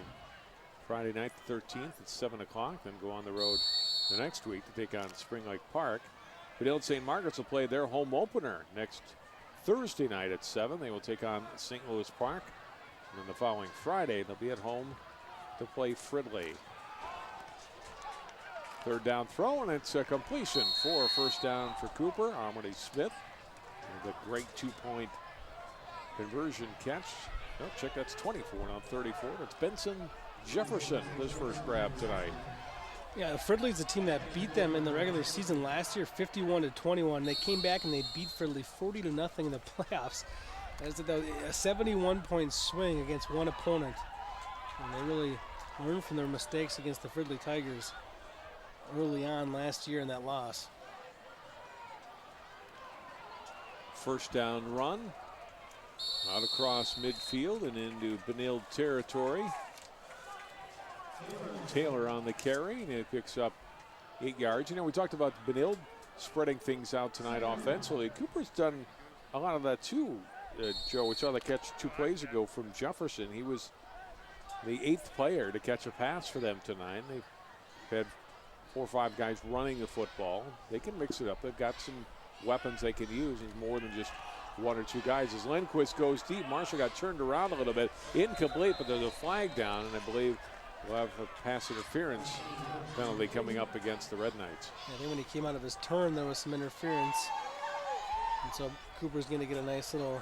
Friday night the 13th at 7 o'clock, then go on the road the next week to take on Spring Lake Park. Benilde-St. Margaret's will play their home opener next Thursday night at 7. They will take on St. Louis Park. And then the following Friday, they'll be at home to play Fridley. Third down throw, and it's a completion for a first down for Cooper. Armody Smith with a great 2-point conversion catch. Oh, check, that's 24, not 34. That's Benson Jefferson, his first grab tonight. Yeah, Fridley's a team that beat them in the regular season last year, 51-21. They came back and they beat Fridley 40-0 in the playoffs. That's a 71-point swing against one opponent. And they really learned from their mistakes against the Fridley Tigers early on last year in that loss. First down run. Out across midfield and into Benilde territory. Taylor on the carry, and it picks up 8 yards. You know, we talked about Benilde spreading things out tonight offensively. Cooper's done a lot of that too. Joe, we saw the catch 2 plays ago from Jefferson. He was the 8th player to catch a pass for them tonight. They've had 4 or 5 guys running the football. They can mix it up. They've got some weapons they can use. There's more than just 1 or 2 guys. As Lindquist goes deep, Marshall got turned around a little bit. Incomplete, but there's a flag down, and I believe we'll have a pass interference penalty coming up against the Red Knights. I think when he came out of his turn, there was some interference. And so Cooper's going to get a nice little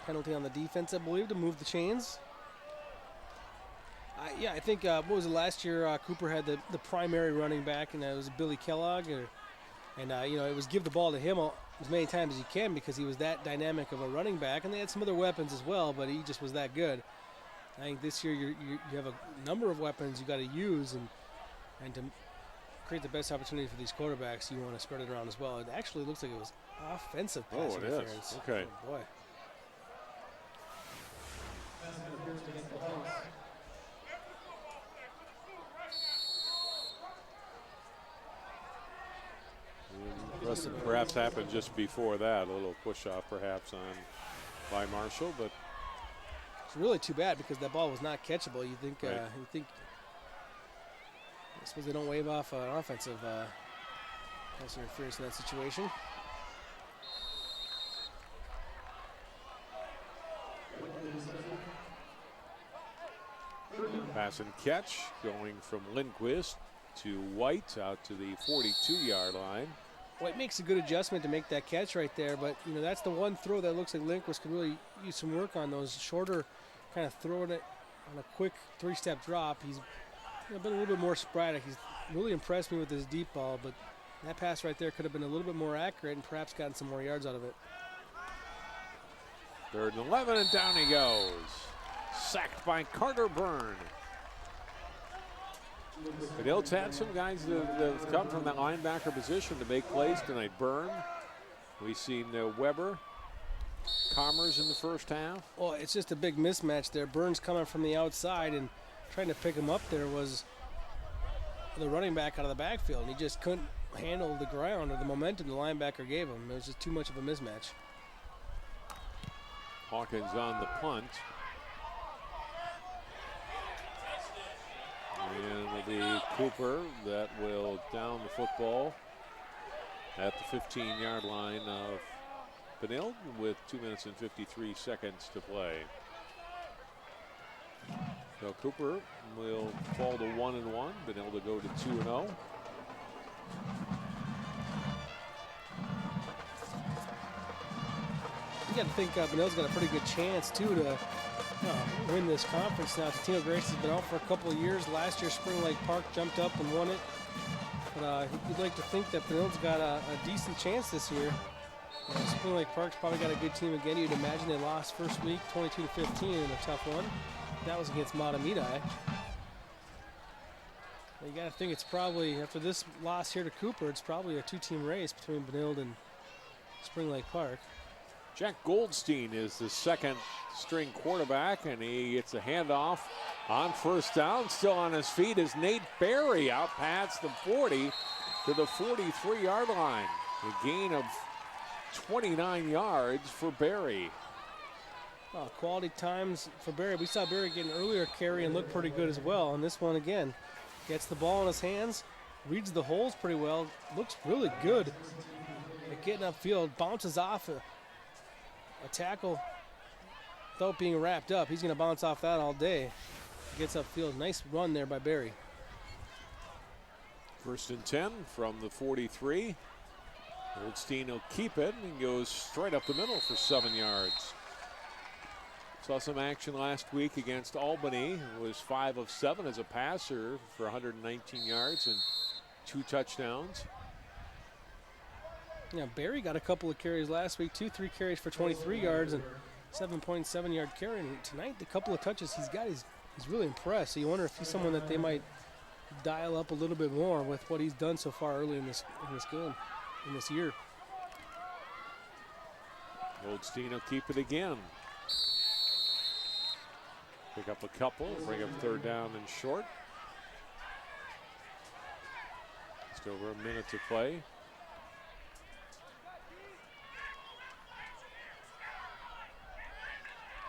penalty on the defense, I believe, to move the chains. I think, what was it, last year Cooper had the primary running back, and it was Billy Kellogg. You know, it was give the ball to him as many times as you can because he was that dynamic of a running back, and they had some other weapons as well, but he just was that good. I think this year you have a number of weapons you got to use, and to create the best opportunity for these quarterbacks, you want to spread it around as well. It actually looks like it was offensive pass interference. Is. Okay. Oh, boy. Perhaps happened just before that, a little push off perhaps by Marshall, but it's really too bad because that ball was not catchable. You think, right. I suppose they don't wave off an offensive pass interference in that situation. Pass and catch going from Lindquist to White out to the 42-yard line. Well, it makes a good adjustment to make that catch right there, but that's the one throw that looks like Lindquist could really use some work on. Those shorter, kind of throwing it on a quick 3-step drop. He's been a little bit more sporadic. He's really impressed me with his deep ball, but that pass right there could have been a little bit more accurate and perhaps gotten some more yards out of it. 3rd and 11, and down he goes. Sacked by Carter Byrne. Benilde's had some guys that have come from that linebacker position to make plays tonight. Byrne, we've seen Weber, Commerce in the first half. Well, it's just a big mismatch there. Burns coming from the outside and trying to pick him up there was the running back out of the backfield, and he just couldn't handle the ground or the momentum the linebacker gave him. It was just too much of a mismatch. Hawkins on the punt. And it'll be Cooper that will down the football at the 15-yard line of Benilde with 2 minutes and 53 seconds to play. So Cooper will fall to 1-1. Benilde to go to 2-0. You got to think Benilde's got a pretty good chance too to win this conference now. Tino Grace has been out for a couple of years. Last year, Spring Lake Park jumped up and won it. But you'd like to think that Benilde's got a decent chance this year. Spring Lake Park's probably got a good team again. You'd imagine they lost first week, 22-15 in a tough one. That was against Matamidi. You got to think it's probably, after this loss here to Cooper, it's probably a 2-team race between Benilde and Spring Lake Park. Jack Goldstein is the second string quarterback, and he gets a handoff on first down. Still on his feet is Nate Berry out past the 40 to the 43-yard line. A gain of 29 yards for Berry. Quality times for Berry. We saw Berry get an earlier carry and look pretty good as well. And this one again, gets the ball in his hands, reads the holes pretty well, looks really good at getting upfield, bounces off a tackle without being wrapped up. He's going to bounce off that all day. Gets upfield. Nice run there by Berry. 1st and 10 from the 43. Goldstein will keep it and goes straight up the middle for 7 yards. Saw some action last week against Albany. Was 5 of 7 as a passer for 119 yards and 2 touchdowns. Yeah, Berry got a couple of carries last week, 3 carries for 23 yards and 7.7 yard carry. And tonight, the couple of touches he's got, he's really impressed. So you wonder if he's someone that they might dial up a little bit more with what he's done so far early in this game, in this year. Goldstein will keep it again. Pick up a couple, bring up 3rd down and short. Just over a minute to play.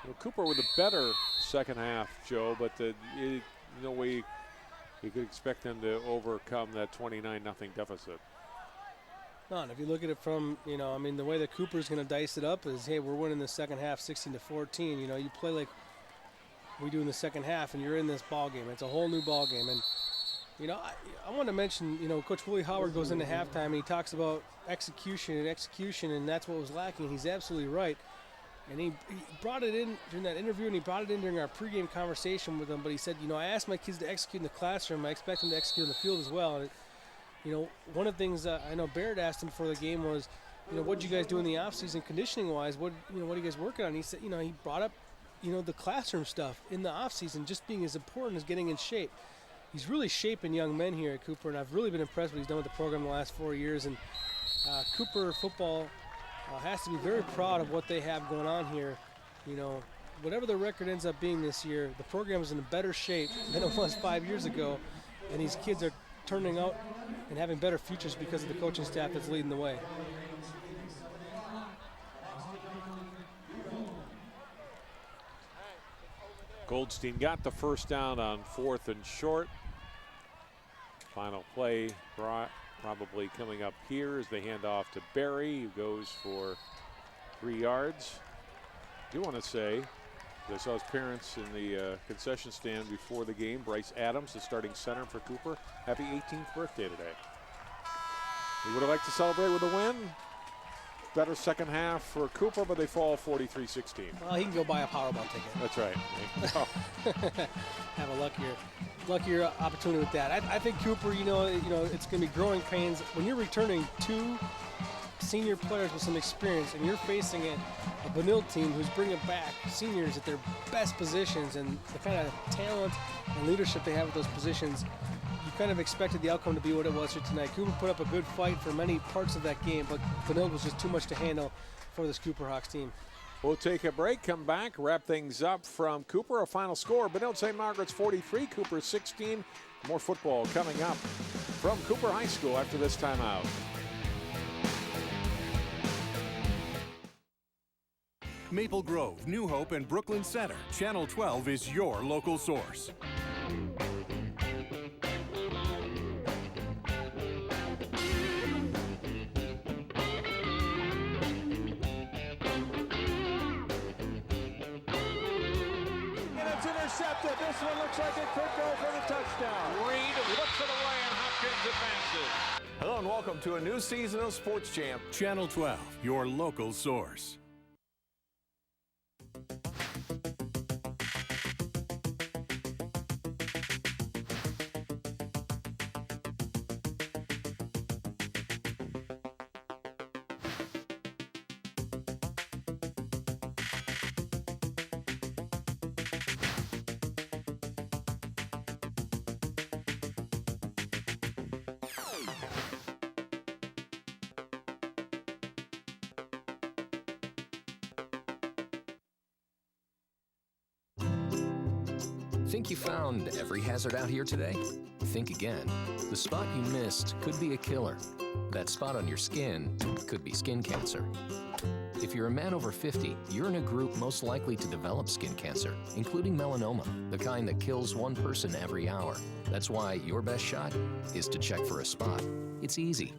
Well, Cooper with a better second half, Joe, but no way you could expect them to overcome that 29-0 deficit. No, and if you look at it from, the way that Cooper's going to dice it up is, hey, we're winning the second half 16-14. You play like we do in the second half, and you're in this ball game. It's a whole new ball game. And, I want to mention, Coach Willie Howard goes into halftime, and he talks about execution, and that's what was lacking. He's absolutely right. And he brought it in during that interview, and he brought it in during our pregame conversation with them. But he said, I asked my kids to execute in the classroom. I expect them to execute on the field as well. And, one of the things I know Barrett asked him before the game was, what did you guys do in the offseason conditioning-wise? What are you guys working on? He said, he brought up, the classroom stuff in the offseason just being as important as getting in shape. He's really shaping young men here at Cooper, and I've really been impressed with what he's done with the program the last 4 years. And Cooper football has to be very proud of what they have going on here. Whatever the record ends up being this year, the program is in better shape than it was 5 years ago, and these kids are turning out and having better futures because of the coaching staff that's leading the way. Goldstein got the first down on 4th and short. Final play probably coming up here as they hand off to Berry, who goes for 3 yards. I do want to say, I saw his parents in the concession stand before the game. Bryce Adams, the starting center for Cooper. Happy 18th birthday today. He would have liked to celebrate with a win. Better second half for Cooper, but they fall 43-16. Well, he can go buy a Powerball ticket. That's right. Have a luckier opportunity with that. I think Cooper, you know, it's going to be growing pains when you're returning 2 senior players with some experience, and you're facing a Benilde team who's bringing back seniors at their best positions, and the kind of talent and leadership they have at those positions. You kind of expected the outcome to be what it was here tonight. Cooper put up a good fight for many parts of that game, but Benilde was just too much to handle for this Cooper Hawks team. We'll take a break, come back, wrap things up from Cooper. A final score, Benilde-St. Margaret's 43, Cooper 16. More football coming up from Cooper High School after this timeout. Maple Grove, New Hope, and Brooklyn Center. Channel 12 is your local source. Intercepted. This one looks like it could go for the touchdown. Reed looks it away and Hopkins advances. Hello and welcome to a new season of Sports Champ. Channel 12, your local source. Think you found every hazard out here today? Think again. The spot you missed could be a killer. That spot on your skin could be skin cancer. If you're a man over 50, you're in a group most likely to develop skin cancer, including melanoma, the kind that kills 1 person every hour. That's why your best shot is to check for a spot. It's easy.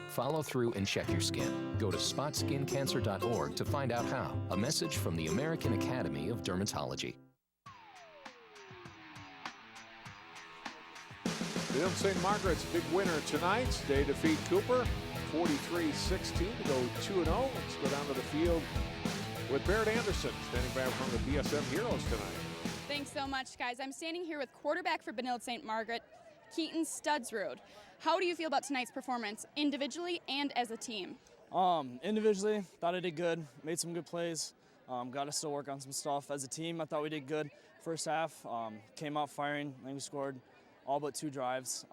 Follow through and check your skin. Go to spotskincancer.org to find out how. A message from the American Academy of Dermatology. Benilde-St. Margaret's big winner tonight. They defeat Cooper 43-16 to go 2-0. Let's go down to the field with Barrett Anderson standing by from the BSM Heroes tonight. Thanks so much, guys. I'm standing here with quarterback for Benilde-St. Margaret, Keaton Studsrud. How do you feel about tonight's performance, individually and as a team? Individually, thought I did good. Made some good plays. Got to still work on some stuff. As a team, I thought we did good. First half, came out firing. I think we scored all but 2 drives.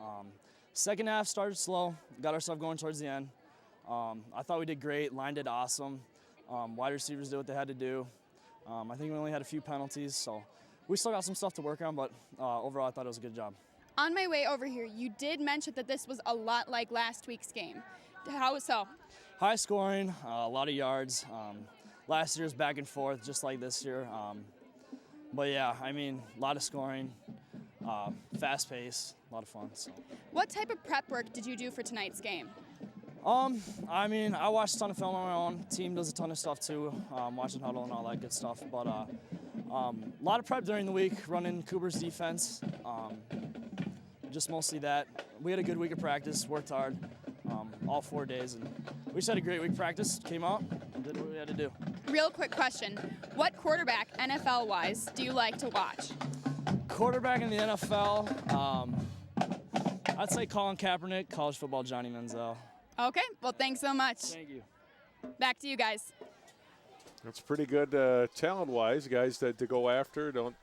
Second half started slow, got ourselves going towards the end. I thought we did great, line did awesome. Wide receivers did what they had to do. I think we only had a few penalties, so we still got some stuff to work on, but overall I thought it was a good job. On my way over here, you did mention that this was a lot like last week's game. How so? High scoring, a lot of yards. Last year's back and forth, just like this year. But yeah, I mean, a lot of scoring. Fast pace, a lot of fun. So. What type of prep work did you do for tonight's game? I mean, I watched a ton of film on my own. Team does a ton of stuff too, watching huddle and all that good stuff. But a lot of prep during the week, running Cooper's defense. Just mostly that. We had a good week of practice, worked hard all 4 days, and we just had a great week of practice. Came out, and did what we had to do. Real quick question: what quarterback, NFL-wise, do you like to watch? Quarterback in the NFL, I'd say Colin Kaepernick, college football Johnny Manziel. Okay, well, thanks so much. Thank you. Back to you guys. That's pretty good talent-wise, guys that to go after. Don't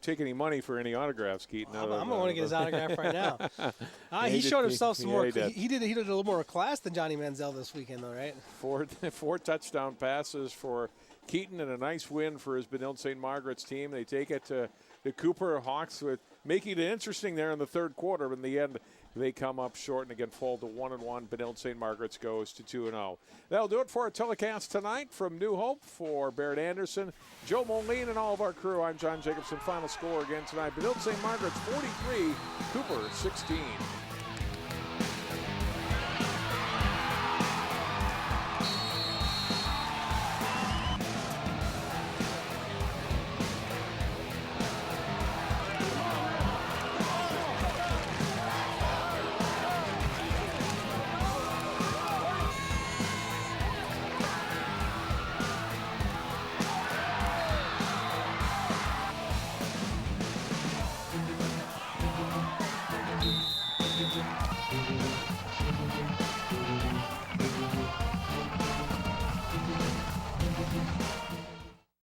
take any money for any autographs, Keaton. I'm going to want to get his autograph right now. He showed himself some more. He did a little more class than Johnny Manziel this weekend, though, right? 4 touchdown passes for Keaton and a nice win for his Benilde-St. Margaret's team. They take it to the Cooper Hawks, with making it interesting there in the third quarter. But in the end, they come up short and again fall to 1-1. Benilde-St. Margaret's goes to 2-0. That'll do it for our telecast tonight from New Hope. For Barrett Anderson, Joe Moline, and all of our crew, I'm John Jacobson. Final score again tonight: Benilde-St. Margaret's 43, Cooper 16.